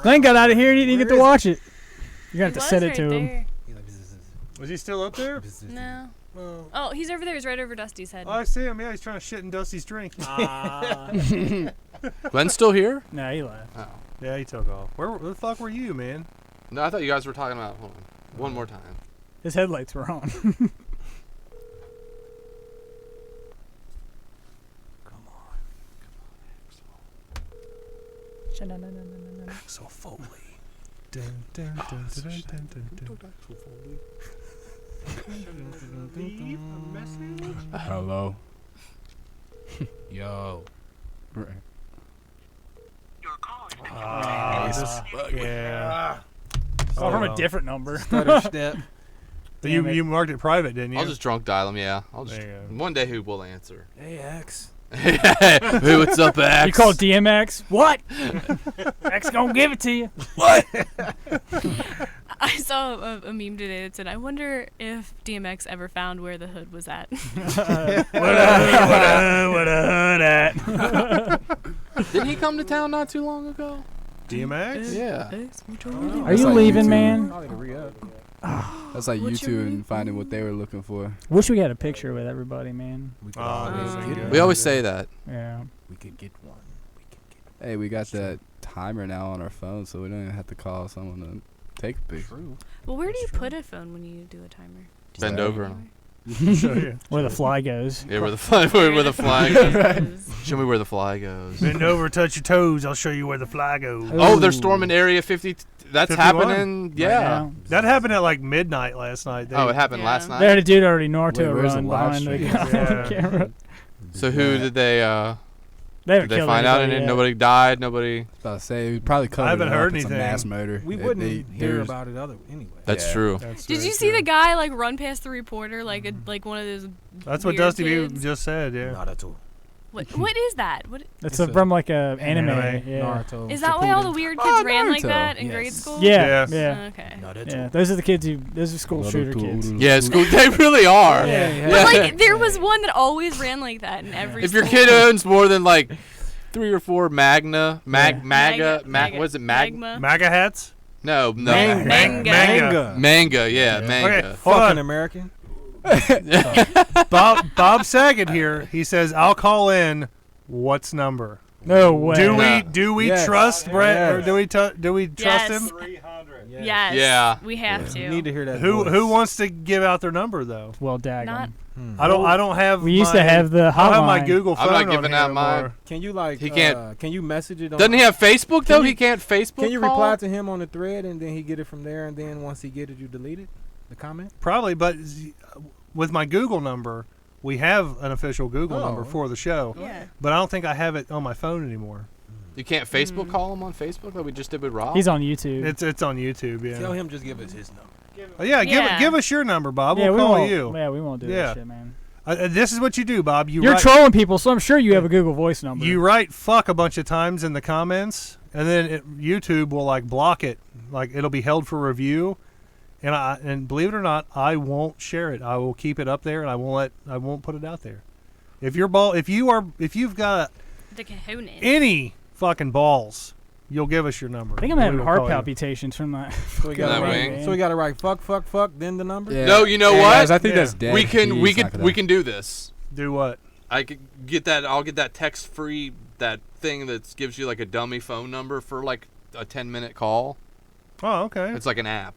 Glenn got out of here and he didn't get to Where watch it. You're gonna have He to was send it right to him. there. Was he still up there? No. Oh. Oh, he's over there. He's right over Dusty's head. Oh, I see him. Yeah, he's trying to shit in Dusty's drink. Glenn's still here? No, he left. Oh. Yeah, he took off. Where the fuck were you, man? No, I thought you guys were talking about. Hold on. One more time. His headlights were on. So Foley. Dun, dun, dun, dun, dun, dun, dun, dun. Hello. Yo. Right. Yeah. Call from well. a different number. Stutter step. You Damn it. you marked it private, didn't you? I'll just drunk dial him. Yeah. I'll just. There you go. One day who will answer? Hey, X. Hey, what's up, Ax? You call DMX? What? X gonna give it to you. What? I saw a meme today that said, I wonder if DMX ever found where the hood was at. Where the hood at? Didn't he come to town not too long ago? DMX? Yeah. Are That's you like leaving, YouTube. man? Probably to re-up. That's like What's your YouTube name? and finding what they were looking for. Wish we had a picture with everybody, man. We could Oh, always there get we go. one. We always say that. Yeah. We could get one. Hey, we got that timer now on our phone, so we don't even have to call someone to take a picture. Well, where do you put a phone when you do a timer? Just Bend put it over anywhere? Show you. Where the fly goes. Yeah, where the fly, where the fly goes. Show me where the fly goes. Bend over, touch your toes. I'll show you where the fly goes. Oh, they're Ooh. storming Area 50. That's 51. happening. Right Yeah. now. That happened at like midnight last night. Oh, it happened Yeah. last They night. had a dude already Naruto Wait, where's the run live behind the stream? Yeah. camera. So who did they? They haven't Did they killed find out? anybody And yet. nobody died. Nobody. I was about to say, we probably covered haven't it up heard with some anything. mass murder. We They- wouldn't hear there's- about it anyway. That's Yeah. true. That's Did very you see true. the guy like run past the reporter like one of those? That's what weird Dusty B kids? just said. Yeah. Not at all. What is that? What That's It's from like a anime. anime. Yeah. Naruto. is that? Why all the Shippuden. weird kids ran like Naruto. that in Yes. grade school? Yeah. Yes. Yeah. Okay. Not at Yeah. all. Those are those are school shooter kids. Yeah, school. They really are. Yeah. But like there was one that always ran like that in every. If your school. kid owns more than like 3 or 4 Magma. was it Magma. MAGA hats. No, no. Manga. Manga, yeah, manga. Okay, hold Fucking on. American. Bob Saget here. He says, "I'll call in. What's number?" No way. Do we Yes. trust Brett, Yes. or do we trust Yes. him? 300. Yes. Yeah. We have You to. need to hear that. Who voice. wants to give out their number though? Well, dag 'em. Not. I don't have. We used to have the I don't have my hotline. Google phone. I'm not on giving here out mine. anymore. Can you like? He can't- Can you message it? On, Doesn't he have Facebook though? He can't Facebook. Can you call? reply to him on the thread and then he get it from there, and then once he get it, you delete it? The comment. Probably, but with my Google number, we have an official Google number for the show. Yeah. But I don't think I have it on my phone anymore. You can't Facebook call him on Facebook like we just did with Rob. He's on YouTube. It's on YouTube. Yeah. Tell him just give us his number. Give us your number, Bob. Yeah, we'll we call won't- you. Yeah, we won't do that shit, man. This is what you do, Bob. You're write, trolling people, so I'm sure you have a Google Voice number. You write "fuck" a bunch of times in the comments, and then YouTube will like block it. Like it'll be held for review, and believe it or not, I won't share it. I will keep it up there, and I won't put it out there. If you've got The cojones. any fucking balls, you'll give us your number. I think I'm and having we will heart call you. palpitations from that. So we gotta write. So we gotta write fuck, then the number. Yeah. No, you know Yeah, what? guys, I think that's dead. We can He's not gonna- we can do this. Do what? I could get that. I'll get that text free that thing that gives you like a dummy phone number for like a 10-minute call. Oh, okay. It's like an app.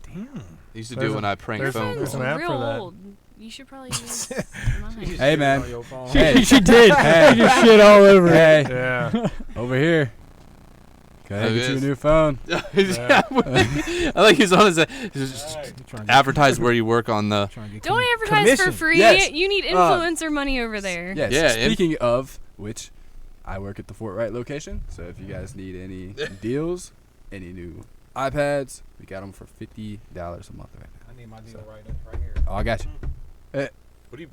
Damn. I used to do it when I pranked phone there's calls. an app real for that. old. You should probably use mine. Hey man. She did. Hey. She just shit all over Hey. it. Yeah. Over here. Go ahead, It get you a is. new phone. Yeah. I like he's on his. Advertise where you work on the. Don't advertise for free. Yes. You need influencer money over there. Yes. Yeah, Speaking of which, I work at the Fort Wright location. So if you guys need any deals, any new iPads, we got them for $50 a month right now. I need my deal right here. Oh, I got you. What do you?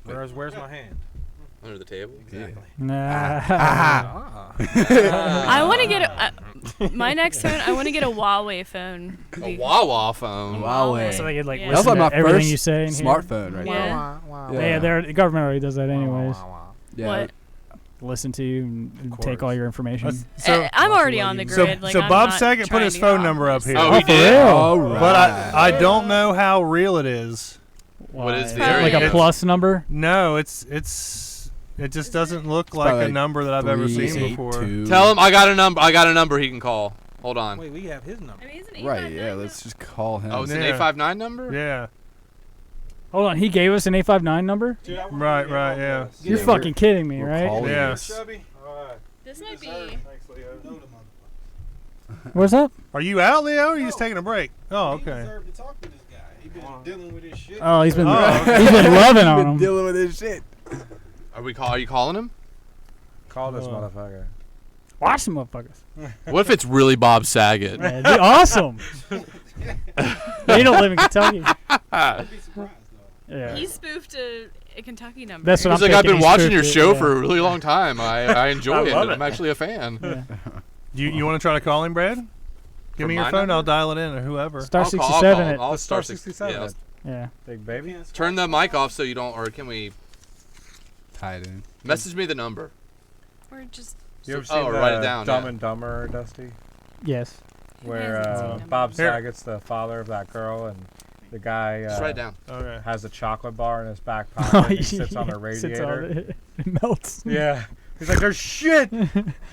Where's my hand? Under the table. Exactly. Nah. I want to get my next phone. I want to get a Huawei phone. A Wawa phone. Huawei. So they could like Yeah. That was listen like to my everything first you say in here. smartphone right Yeah. now. Yeah, the government already does that anyways. Yeah. What? Listen to you and take all your information. So I'm already on the So, grid. Like, so I'm Bob not Saget put trying his to phone get number off up here. Oh, he for did. real? All right. But I don't know how real it is. What is the Probably Like a area? plus number? No, it just doesn't look like probably a number that I've ever seen before. 382. Tell him I got a number. I got a number he can call. Hold on. Wait, we have his number. I mean, it's an Right, 859 yeah, let's just call him. Oh, it's an Yeah. 859 number. Yeah. Hold on, he gave us an 859 number? Right, yeah. You're Yeah, fucking kidding me, we're right? calling Yeah. This might be. What's up? Are you out, Leo? Or are you just taking a break? Oh, okay. deserved to talk to this guy. He's been dealing with his shit. Oh, he's been Oh, okay. he's been loving Been on him. dealing with this shit. Are you calling him? Call this motherfucker. Watch them motherfuckers. What if it's really Bob Saget? Yeah, it'd be awesome. They don't live in Kentucky. Yeah. He spoofed a Kentucky number. That's what He's I'm like, I've thinking. been He watching your spoofed show it, for a really long time. I enjoy it. love it. I'm actually a fan. Yeah. You want to try to call him, Brad? Give For me your my phone. number? I'll dial it in, or whoever. Star I'll call 67 him. it. I'll Let's star six- 67 yeah, it. Yeah. Big baby. Turn the mic off so you don't, or can we Tie it in. message me the number? Or just. You ever Oh, seen write it the down, Dumb yeah. and Dumber, Dusty? Yes. Where hasn't seen them? Bob Here. Saget's the father of that girl, and the guy Just write it down. Okay. has a chocolate bar in his back Oh, pocket. He sits on a Sits on radiator. it. It melts. Yeah. He's like, there's shit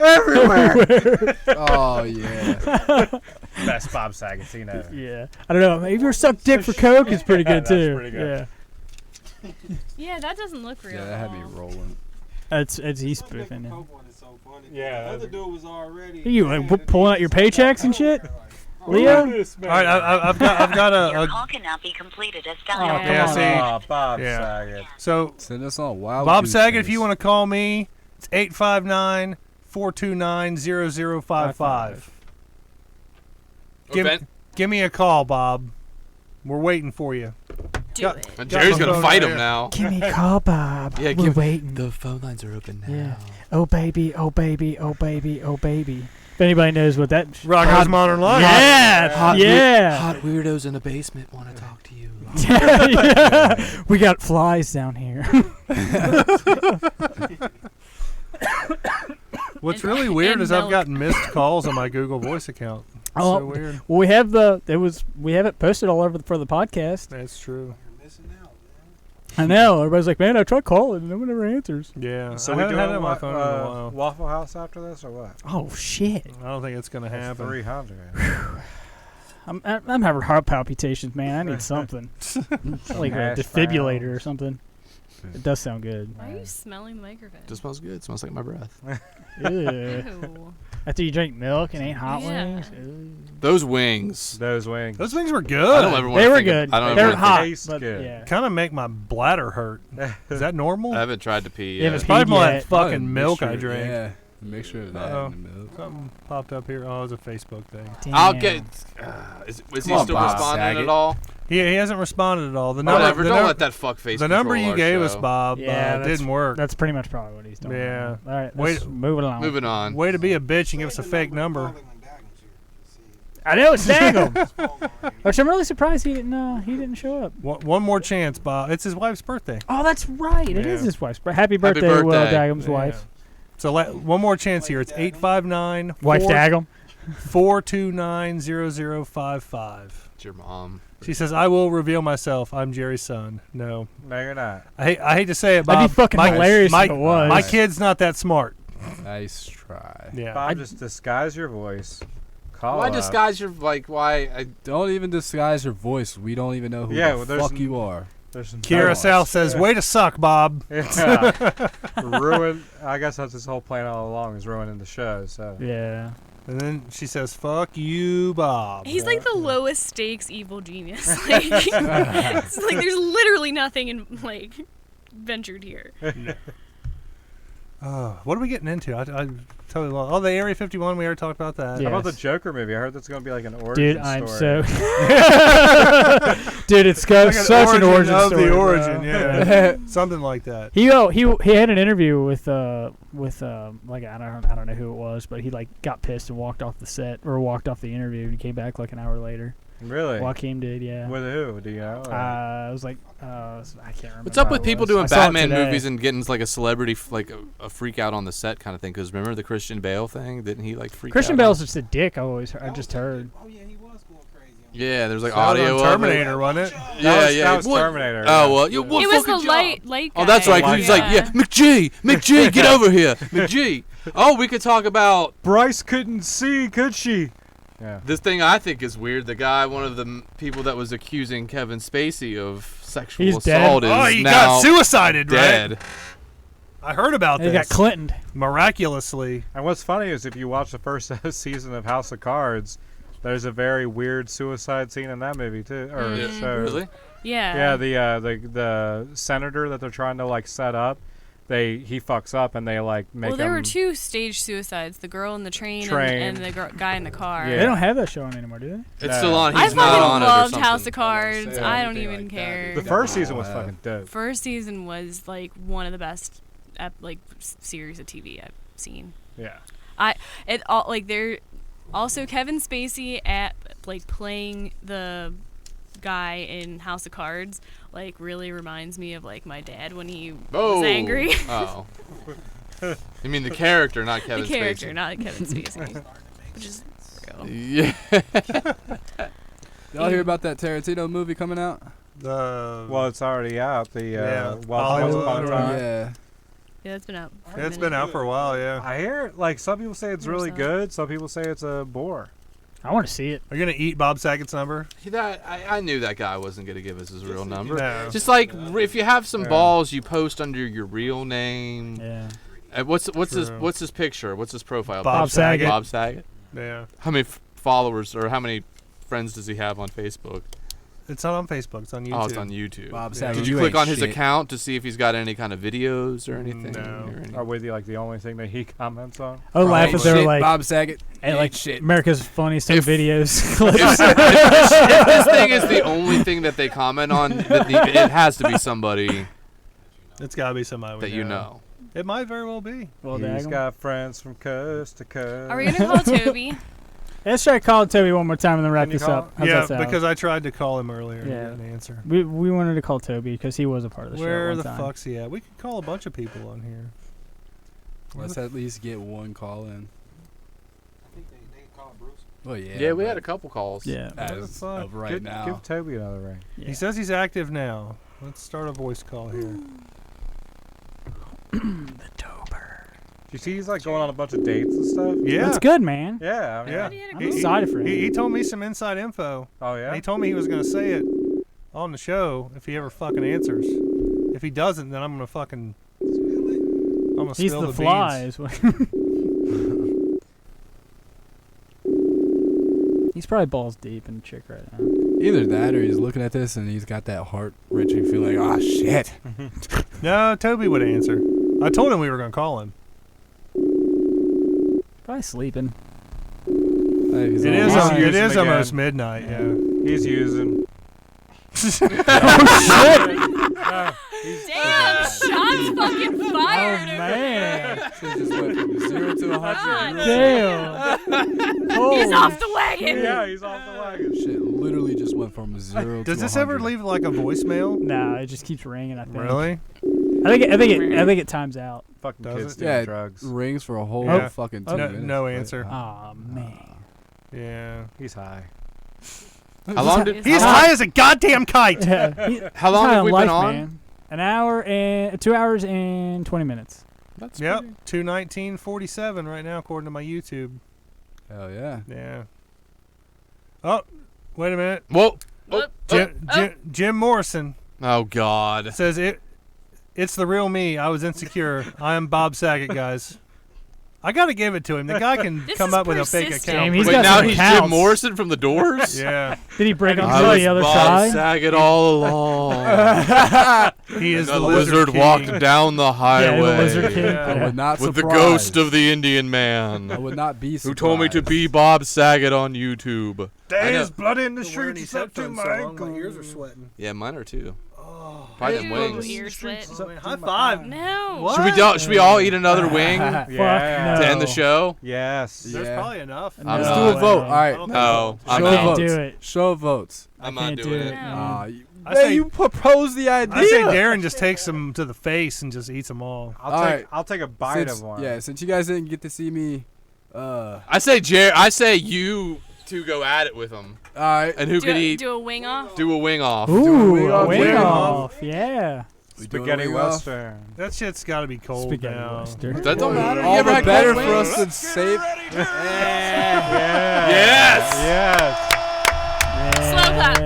everywhere. Oh yeah. Best Bob Saget scene ever. Yeah. I don't know. Maybe you ever sucked dick for coke is pretty good That's too. pretty good. Yeah. Yeah, that doesn't look real. Yeah, that had me rolling. It's he's spoofing it. Yeah. The other dude was already. You like pulling out your paychecks and shit, Leo? All right, I've got Your a. call cannot be completed as Oh, done. Yeah, come see. Oh, Bob Yeah. Saget. So Send us on wild. Bob goose Saget, if chase. you want to call me, it's 859-429-0055. Give me a call, Bob. We're waiting for you. Do Got- it. And Jerry's my gonna phone fight right him here. now. Give me a call, Bob. Yeah, We're waiting. The phone lines are open now. Yeah. Oh baby, oh baby, oh baby, oh baby. If anybody knows what that Rocko's Modern Life. Yeah, yeah. Hot weirdos in the basement want to talk to you. Yeah. We got flies down here. What's And- really weird and is I've milk. gotten missed calls on my Google Voice account. Oh, so weird. Well, we have it posted all over for the podcast. That's true. I know. Everybody's like, man, I tried calling and no one ever answers. Yeah. So I we haven't doing had it on my phone in a while. Waffle House after this or what? Oh shit! I don't think it's gonna happen. 300. I'm having heart palpitations, man. I need something, like a Hash defibrillator or something. It does sound good. Why are you smelling the microphone? Just smells good. Smells like my breath. Ew. Ew. After you drink milk and ate hot Yeah. wings. Ew. Those wings. Those wings. Those things were good. I don't ever want They to were think good. Of, I don't They ever were wanna hot, Tastes but good. yeah. Kind of make my bladder hurt. Is that normal? I haven't tried to pee You yet. haven't It's probably peed more that yet. fucking milk Mixture, I drank. Yeah, a mixture of that Uh-oh. and the milk. Something popped up here. Oh, it was a Facebook thing. I'll Damn. get. Is Come he on, still Bob responding Saget. at all? He hasn't responded at all. The Whatever. the Don't num- let that fuckface. The number control you our gave us, show. Bob, Yeah, didn't work. That's pretty much probably what he's doing. Yeah. All right, Wait- let's move it along. Moving on. Way to be a bitch and give us a fake number. I know it's Daggum. Which I'm really surprised he didn't show up. One more chance, Bob. It's his wife's birthday. Oh, that's right. It is Yeah. his wife's birthday. Happy birthday, Will birthday. Daggum's Yeah. wife. So one more chance here. It's 859 Wife Daggum. 429-0055. It's your mom. She says, "I will reveal myself. I'm Jerry's son." No, No, you're not. I hate to say it, Bob. That'd be fucking hilarious My, if it was. my kid's not that smart. Nice try. Yeah. Bob, just disguise your voice. Call Why up. disguise your why? Don't even disguise your voice. We don't even know who Yeah, the well, there's fuck you are. There's Kira South says, "Way to suck, Bob." Yeah. Ruin. I guess that's his whole plan all along, is ruining the show. So Yeah. And then she says, "Fuck you, Bob." He's like the lowest stakes evil genius. Like, it's like there's literally nothing in like ventured here. What are we getting into? I totally lost. Oh, the Area 51. We already talked about that. How about the Yes. Joker movie? I heard that's going to be like an origin Dude, I'm story. so. Dude, it's Like such an origin of story. the bro. origin, yeah. Something like that. He had an interview with like I don't know who it was, but he like got pissed and walked off the set or walked off the interview and he came back like an hour later. Really? Joaquin did, yeah. With who? Do you know? or- I was like, I can't remember. What's up who with it people was. doing I saw it Batman today. movies and getting like a celebrity, like a freak out on the set kind of thing? Because remember the Christian Bale thing? Didn't he like freak Christian out? Bale's just a dick. I just heard. Yeah, there's like That was audio on of it. Terminator, wasn't it? That was What- Terminator. Oh well, you It was the light guy. Oh, that's right. 'Cause he's like, yeah, McG, get over here, McG. Oh, we could talk about Bryce couldn't see, could she? Yeah. this thing. I think is weird. The guy, one of the people that was accusing Kevin Spacey of sexual He's dead. assault, is Oh, he now got suicided, dead. right? I heard about He this. got Clintoned. Miraculously. And what's funny is if you watch the first season of House of Cards, there's a very weird suicide scene in that movie too, or show. Really? Yeah. Yeah, the senator that they're trying to like set up, he fucks up and they like make Well, there him. were two staged suicides: the girl in the train, Train. and the guy in the car. Yeah. They don't have that show on anymore, do they? It's still on. I He's not fucking on it or loved something. House of Cards. say I don't anything even like that, care. The first season was fucking dope. First season was like one of the best, series of TV I've seen. Yeah. It all like they're also Kevin Spacey at like playing the guy in House of Cards like really reminds me of like my dad when he was angry. Oh. You mean the character, not Kevin The character, Spacey. not Kevin Spacey. Which is real. Yeah. Y'all hear about that Tarantino movie coming out? Well, it's already out. The Yeah. Once Upon a Time. Yeah. Yeah, it's been out. for a It's minute. been out for a while, yeah. I hear like some people say it's Never really saw it. good. Some people say it's a bore. I want to see it. Are you going to eat Bob Saget's number? I knew that guy wasn't going to give us his real number. No. Just like if you have some balls, you post under your real name. Yeah. What's his True. what's his picture? What's his profile? Bob Saget. Bob Saget. Yeah. How many followers or how many friends does he have on Facebook? It's not on Facebook. It's on YouTube. Oh, it's on YouTube. Bob Yeah. Saget. Did you You click ain't on his shit. account to see if he's got any kind of videos or anything? No. Or any- Are we like the only thing that he comments on? I would laugh if they were Shit, like, Bob Saget. and ain't like shit. America's Funniest Home If- Videos. if this thing is the only thing that they comment on, it has to be somebody It's got to be somebody we that you know. It might very well be. Well, He's daggum. got friends from coast to coast. Are we gonna call Toby? Let's try to call Toby one more time and then wrap Can you this call up. him? How's Yeah, that sound? because I tried to call him earlier and Yeah. didn't answer. we wanted to call Toby because he was a part of the show. Where at one the time. fuck's he at? We could call a bunch of people on here. Let's at least get one call in. I think they call Bruce. Well, yeah. Yeah, we but had a couple calls. Yeah. As of right now. Give Toby another ring. He says he's active now. Let's start a voice call here. The Tober. Do you see he's like going on a bunch of dates and stuff? Yeah. That's good, man. Yeah. I mean, Yeah. I'm excited for him. He told me some inside info. Oh, yeah? And he told me he was going to say it on the show if he ever fucking answers. If he doesn't, then I'm going to fucking... I'm going to He's spill the the fly. beans. Is what He's probably balls deep in the chick right now. Either that or he's looking at this and he's got that heart-wrenching feeling, oh, shit. No, Toby would answer. I told him we were going to call him. Probably sleeping. It is almost midnight, yeah. He's using. Damn, shots fucking fired. Oh, man. So he just went from 0 to 100. Damn. He's off the wagon. Yeah, he's off the wagon. Shit literally just went from 0 to 100. Does this ever leave like a voicemail? Nah, it just keeps ringing, I think. Really? I think it times out. Fucking Does kids it? doing Yeah, drugs. Rings for a whole Yeah. fucking 2 minutes. No answer. Oh, man. Yeah. He's high. How long did He's high as a goddamn kite. Yeah, How long have we been on? Man. An hour and 2 hours and 20 minutes. That's Yep. pretty- 2:19:47 right now according to my YouTube. Hell yeah. Yeah. Oh, wait a minute. Whoa. Jim Morrison Oh God. says it's the real me. I was insecure. I am Bob Saget, guys. I got to give it to him. The guy can This come is up with a fake persistent. account. He's Wait, got now some he's accounts. Jim Morrison from the Doors? Yeah. Did he break I onto was the other Bob side? Saget all along. He is And the the Lizard lizard King. walked down the highway Lizard King. Yeah. I would not with the surprise. ghost of the Indian man I would not be who surprised. told me to be Bob Saget on YouTube. I know. blood in the Wearing these headphones so long, my ears are sweating. Yeah, mine are too. Oh, Probably them Ew, wings. ear slit. high five. No. What? Should we all eat another wing to Fuck Yeah. no. end the show? Yes. There's Yeah. probably enough. I'm Let's not. do a vote. All right. No, I'm Show of not. votes. do it. Show of votes. I'm I not can't doing do it. it. I Man, say- you proposed the idea. I say Darren just takes them to the face and just eats them all. I'll take a bite Since, of one. yeah, since you guys didn't get to see me, I say you two go at it with them. all right. And who could eat? Do a wing off. Do a wing off. Ooh, wing off, wing wing off. Yeah. We doing Spaghetti a wing off? Western. That shit's got to be cold Spaghetti now. Western. That don't matter. You All ever the had better cold for wings? us than safe. Yes. Yes. Slow clap.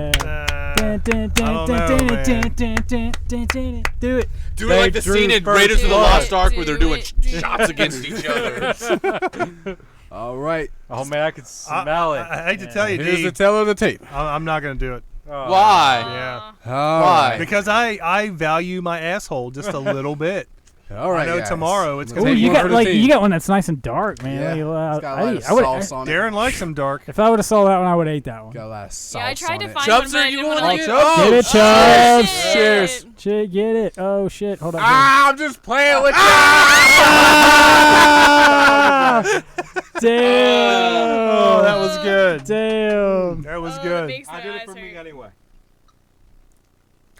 Do it. Do it like the scene in first Raiders of the blood. Lost Ark where they're Do doing it, do shots it. against each other. All right. Oh man, I could smell it. I hate to tell you, Here's D, the tail of the tape. I'm not going to do it. Oh. Why? Yeah. All Why? right. Because I value my asshole just a little bit. All right. I know guys. tomorrow it's Ooh, going to Take you one got for the like team. you got one that's nice and dark, man. Yeah. Like, It's got a lot of I would- sauce on it. Darren likes them dark. if I would have saw that one, I would have ate that one. Got a lot of sauce Yeah, I tried on to it. find Chubbs, one, but are I you didn't going want to to. get Get it, Oh, Chubbs. shit. Cheers. Shit, get it. Oh shit. Hold on. I'm just playing with Damn. Oh, that was good. Damn. That was Oh, good. that makes my I did it eyes for me hurt. anyway.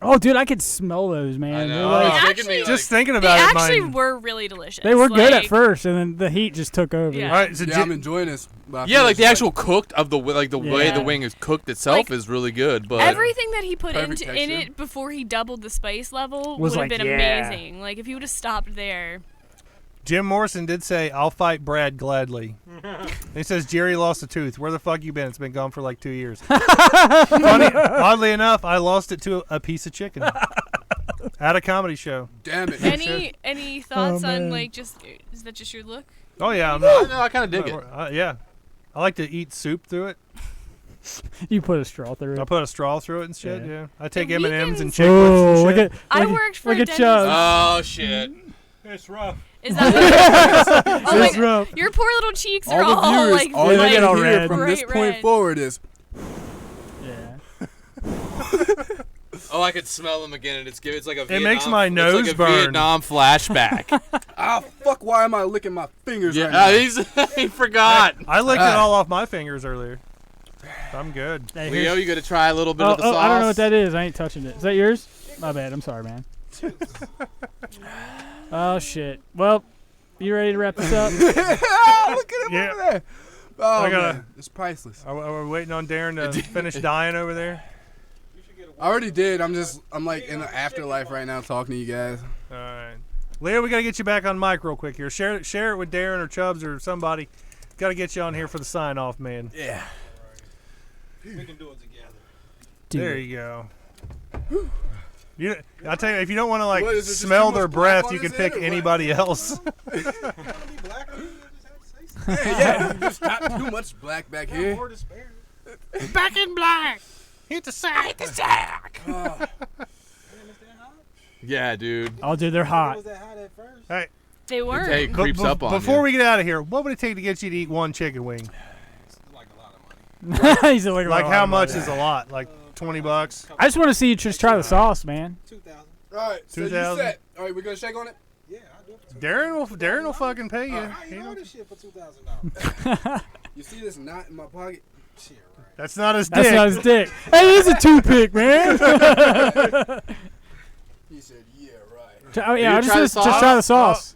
Oh, dude, I could smell those, man. I They're know. like- It's making me, Actually- Just thinking They about it, actually mine. were really delicious. they were good at Like, first, and then the heat just took over. Yeah. All right, so Yeah, I'm enjoying this. but I yeah, feel like it's the actual cooked of the way the Yeah. wing is cooked itself Like, is really good. But Everything that he put Perfect in texture. it before he doubled the spice level Was would have like, been yeah. amazing. Like if he would have stopped there. Jim Morrison did say, "I'll fight Brad gladly." He says Jerry lost a tooth. Where the fuck you been? It's been gone for like 2 years. Funny, oddly enough, I lost it to a piece of chicken at a comedy show. Damn it. Any thoughts on man. like just is that just your look? Oh yeah, I'm no, not. I kind of dig it. Yeah, I like to eat soup through it. You put a straw through I it. put a straw through it and shit. Yeah, I take The M&Ms and vegans- chiclets Oh, and look shit. at I look at- worked for look at Denny's. Chubbs. Oh shit. It's rough. Is that what oh, It's my, rough. your poor little cheeks All are the all viewers, like all they they get all hear red. from this bright point red. forward is Yeah. Oh, I could smell them again, and it's like a. It makes my it's nose like a burn. Vietnam flashback. ah fuck. Why am I licking my fingers Yeah, right now? he forgot. I licked it all off my fingers earlier. I'm good. Hey, Leo, here's- you got to try a little bit of the sauce. I don't know what that is. I ain't touching it. Is that yours? My bad. I'm sorry, man. Oh shit. Well, you ready to wrap this up? Look at him Yeah. over there. Oh, I gotta- man. It's priceless. Are we waiting on Darren to finish dying over there? I already did. I'm like in the afterlife right now talking to you guys. All right. Leo, we got to get you back on mic real quick here. Share it with Darren or Chubbs or somebody. Got to get you on here for the sign off, man. Yeah. We can do it together. There you go. I'll tell you, if you don't want to What, is there just smell too their much black breath, on you can his head pick or what? anybody else. Yeah, just not too much black back here. Back in black. Hit the sack. Hit the sack. Yeah, dude. Oh, dude, they're hot. Hey, They weren't. It creeps up on before you. we get out of here, what would it take to get you to eat one chicken wing? He's like, Like how much is a lot? Like $20? I just want to see you just try the sauce, man. All right, so you 2,000. set. All right, we're gonna shake on it. Darren will fucking pay you. You know this shit for $2,000. You see this knot in my pocket? That's not his That's dick. not his dick. Hey, it's a toothpick, man. He said, "Yeah, right." Oh, yeah, Did you just try the try the sauce?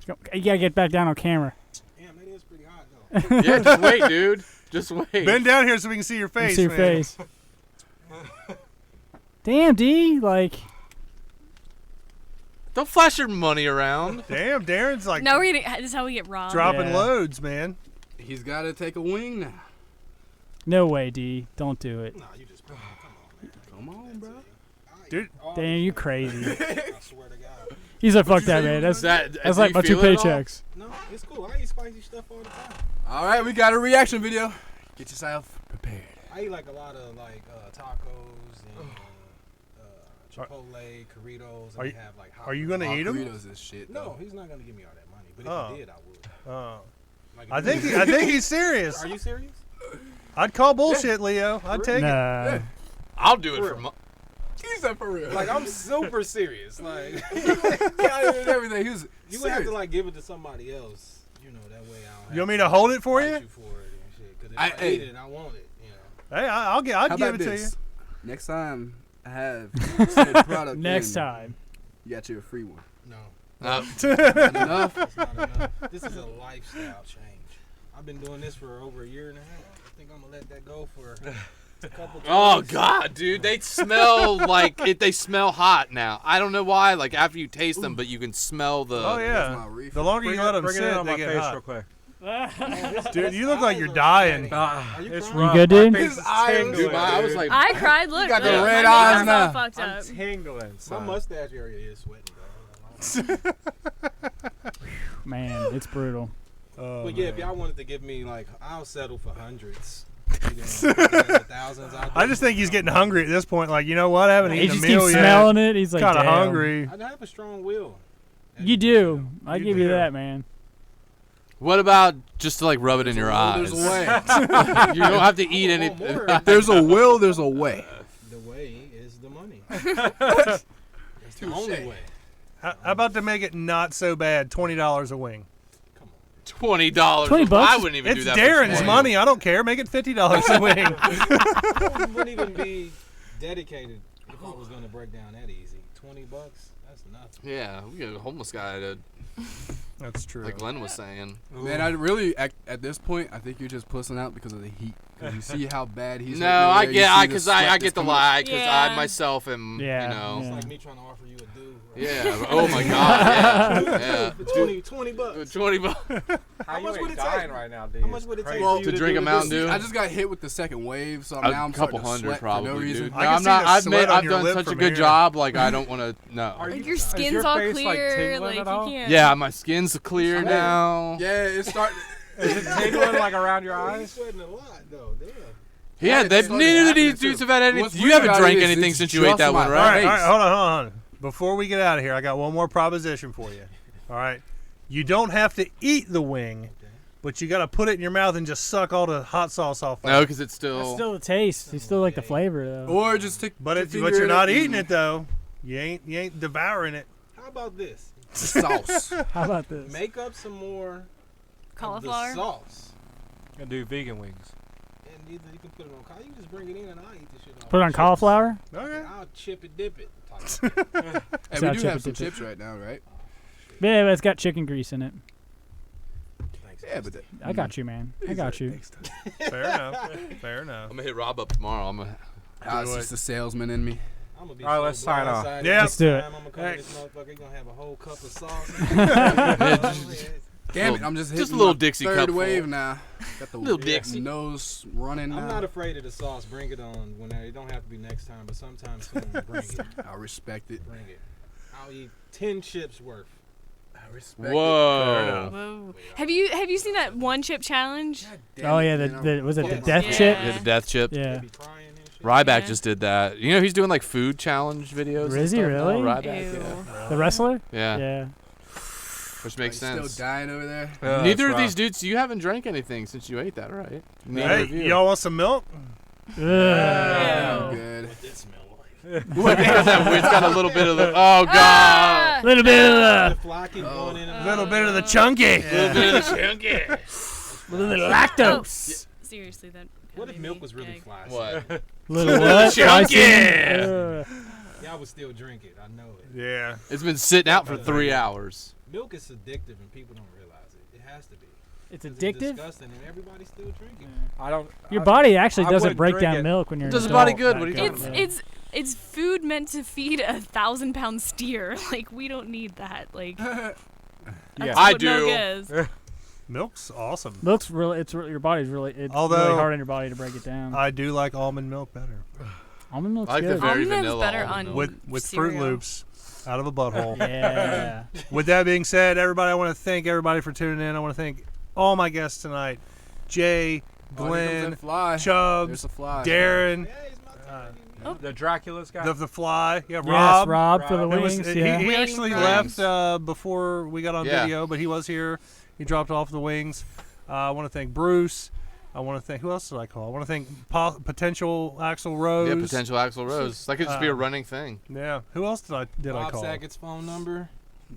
sauce. You gotta get back down on camera. Damn, it is pretty hot though. Yeah, just wait, dude. Just wait. Bend down here so we can see your face, See your man. face. Damn, D. Like, Don't flash your money around. Damn, Darren's like Now this is how we get robbed. dropping Yeah. loads, man. He's got to take a wing now. no way, D. Don't do it. Nah, you just Come on, bro. Dude, Damn, you crazy. I swear to God. He's like, fuck that, man. That's do like you my two feel it at all? paychecks. No, it's cool. I eat spicy stuff all the time. All right, we got a reaction video. Get yourself prepared. I eat like a lot of like tacos and Chipotle, Corritos. Are And you- they have like hot are you gonna eat 'em? Burritos is shit. No, though. he's not gonna give me all that money. But if Oh. he did, I would. Oh. Like, if I he think did- he's serious. Are you serious? I'd call bullshit, Leo. I'd take it. Nah. I'll do it for He said for real. Like I'm super serious. Like Counted and everything. He was you would have to serious. like give it to somebody else. You know that way I don't. You want me to hold it for you? fight you for it and shit. Because if I eat it, I want it. You know. Hey, I'd How give it about to you. this? Next time I have said product Next in, time. you got you a free one. No. Enough? That's not enough. This is a lifestyle change. I've been doing this for over a year and a half. I think I'm gonna let that go for a couple. Oh times. God, dude, they smell like it. They smell hot now. I don't know why. Like after you taste them, but you can smell the. Oh yeah. The longer you let them Bring it sit, in on they my get face hot. real quick. Dude, you look like you're dying. It's You rough. good, My dude? face His is eyes- tingling, Dude, I was like, I cried. Look, got the look, red my eyes makeup's all now. fucked I'm up. tingling. My son. mustache area is sweating, though. Man, it's brutal. Oh, But yeah, if man. y'all wanted to give me like, I'll settle for hundreds. Thousands. I just think he's getting hungry at this point. Like, you know what? I haven't He eaten just a meal keeps yet. smelling it. He's like, Kind of damn. hungry. I have a strong will. You do. I You give you do. that, man. what about just to like rub it in your eyes? There's a way. You don't have to eat any. If there's a will, there's a way. The way is the money. It's The only way. How about to make it not so bad? $20 a wing. $20. $20? I wouldn't even It's do that. Darren's for money. I don't care. Make it $50 a wing. I wouldn't even be dedicated if I was gonna break down that easy. $20, that's nothing. Yeah, we got a homeless guy to, That's true. like Glenn was saying. Man, I really at this point, I think you're just pussing out because of the heat. Because you see how bad he's. No, hurting over I there, you get, see the because sweat I that's get the coming- lie, because Yeah. I myself am, Yeah, you know. It's yeah. like me trying to offer you a do. Yeah. Oh my God. Yeah. For 20 bucks. 20 bucks. How much would it dying take? right now, dude? How much would it take Well, for you to drink do a this? Mountain Dew? I just got hit with the second wave, so now I'm A couple starting to hundred sweat probably, for no reason. dude. I No, can I'm see not. the I've sweat on your done lip such a from good here. job. Like I don't want to. No. Like Is your skin's your all face, like, clear. tingling Like at all? you can't. Yeah, my skin's clear now. Yeah, it's starting. Is it tingling like around your You're eyes? sweating a lot though. Damn. Yeah, it's they've starting to neither of happen, these too. dudes have had any. What's You weird haven't about drank it is anything it's since you ate just that my one, All right? right, hold on. Before we get out of here, I got one more proposition for you. All right. You don't have to eat the wing, but you got to put it in your mouth and just suck all the hot sauce off. No, of it. because it's That's still. still the taste. You still like the flavor, though. Or just take. But your but finger you're in not it eating and- it though. You ain't devouring it. How about this? Sauce. How about this? Make up some more Cauliflower. of the sauce. Gonna do vegan wings. And either you can put it on. You can just bring it in and I'll eat this shit off. Put it on chips. cauliflower? Okay. I'll chip it, dip it. Hey, we Sour do chip have it, some dip it. chips right now, right? Yeah, but it's got chicken grease in it. Thanks. Yeah, but I got you, man. I got you. Fair enough. Fair enough. I'm gonna hit Rob up tomorrow. I'm gonna. It's just the salesman in me. I'm gonna be All right, so let's sign off. blindsided Yeah. next Let's do it. time I'm gonna come in this motherfucker, he's gonna have a whole cup of sauce. Damn it, I'm just hitting Just a little my Dixie third cup wave full. now. Got the Little Dixie. nose running now. I'm not afraid of the sauce. Bring it on. When it don't have to be next time, but sometime soon. Bring it. I respect it. Bring it. I'll eat 10 chips worth. I respect Whoa. Whoa. Have you seen that one chip challenge? Oh yeah, was it the death Yeah. chip? Yeah, the death chip. Yeah. Ryback Yeah. just did that. You know he's doing like food challenge videos. and Is he stuff now, really? Ryback, Ew. yeah. The wrestler? Yeah. Yeah. Which makes Are you sense. Still dying over there. Neither of these dudes, you haven't drank anything since you ate that, right? Neither Hey, of you. y'all want some milk? Ugh. Good. What this smell like? What, because it's got a little bit of the. Oh God. Little bit of The the fly keep going in and out. Little bit of the chunky. Little bit of the chunky. little bit of lactose. Seriously, that. What if made milk me was really gag. fly? What? Little what? Chunky. Y'all would still drink it. I know it. Yeah. It's been sitting out for 3 hours. Milk is addictive and people don't realize it. It has to be. It's 'Cause addictive. It's disgusting and everybody's still drinking. I don't. Your body actually I doesn't wouldn't break drink down it. milk when you're. Does an the body adult, good? What are that you kind talking of- about? It's food meant to feed a 1,000-pound steer. Like we don't need that. Like that's I what do. milk is. Milk's awesome. Milk's really. Your body's really. It's Although- really hard on your body to break it down. I do like almond milk better. Almond milk's I like the good. very Almond milk's vanilla better almond on milk. With Fruit cereal. Loops out of a butthole. Yeah. With that being said, everybody, I want to thank everybody for tuning in. I want to thank all my guests tonight: Jay, Oh, here comes Glenn, that fly. There's Chubbs, a fly. Darren, The Dracula's guy. the Fly. Yeah, Yes, Rob. Rob for the Who was- wings. he Yeah. he actually Wings. left before we got on Yeah. video, but he was here. He dropped off the wings. I want to thank Bruce. I want to thank, who else did I call? I want to thank potential Axl Rose. Yeah, potential Axl Rose. That could just be a running thing. Yeah. Who else did I Bob call? Saget's phone number.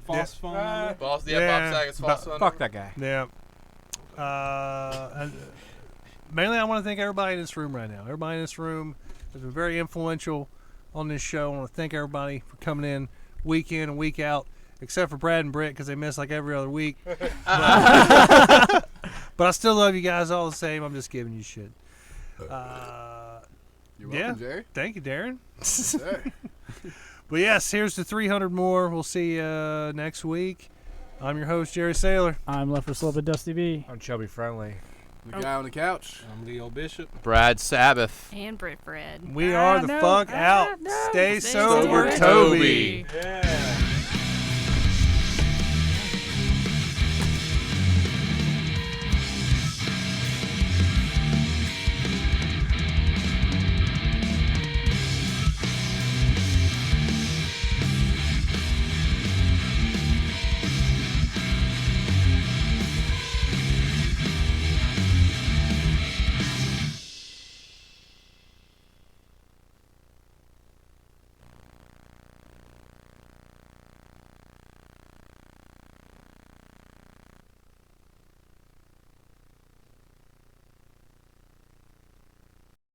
False phone number. Bob Yeah. Saget's false But- phone Fuck number. that guy. Yeah. And mainly, I want to thank everybody in this room right now. Everybody in this room has been very influential on this show. I want to thank everybody for coming in week and week out, except for Brad and Britt because they miss like every other week. But I still love you guys all the same. I'm just giving you shit. You're welcome, Yeah. Jerry. Thank you, Darren. Sir. But yes, here's to 300 more. We'll see you next week. I'm your host, Jerry Saylor. I'm left for Slope at Dusty B. I'm Chubby Friendly. The guy on the couch. I'm Leo Bishop. Brad Sabbath. And Brit Bread. We are the fuck out. Stay Stay sober, sober, Toby. Toby. Yeah.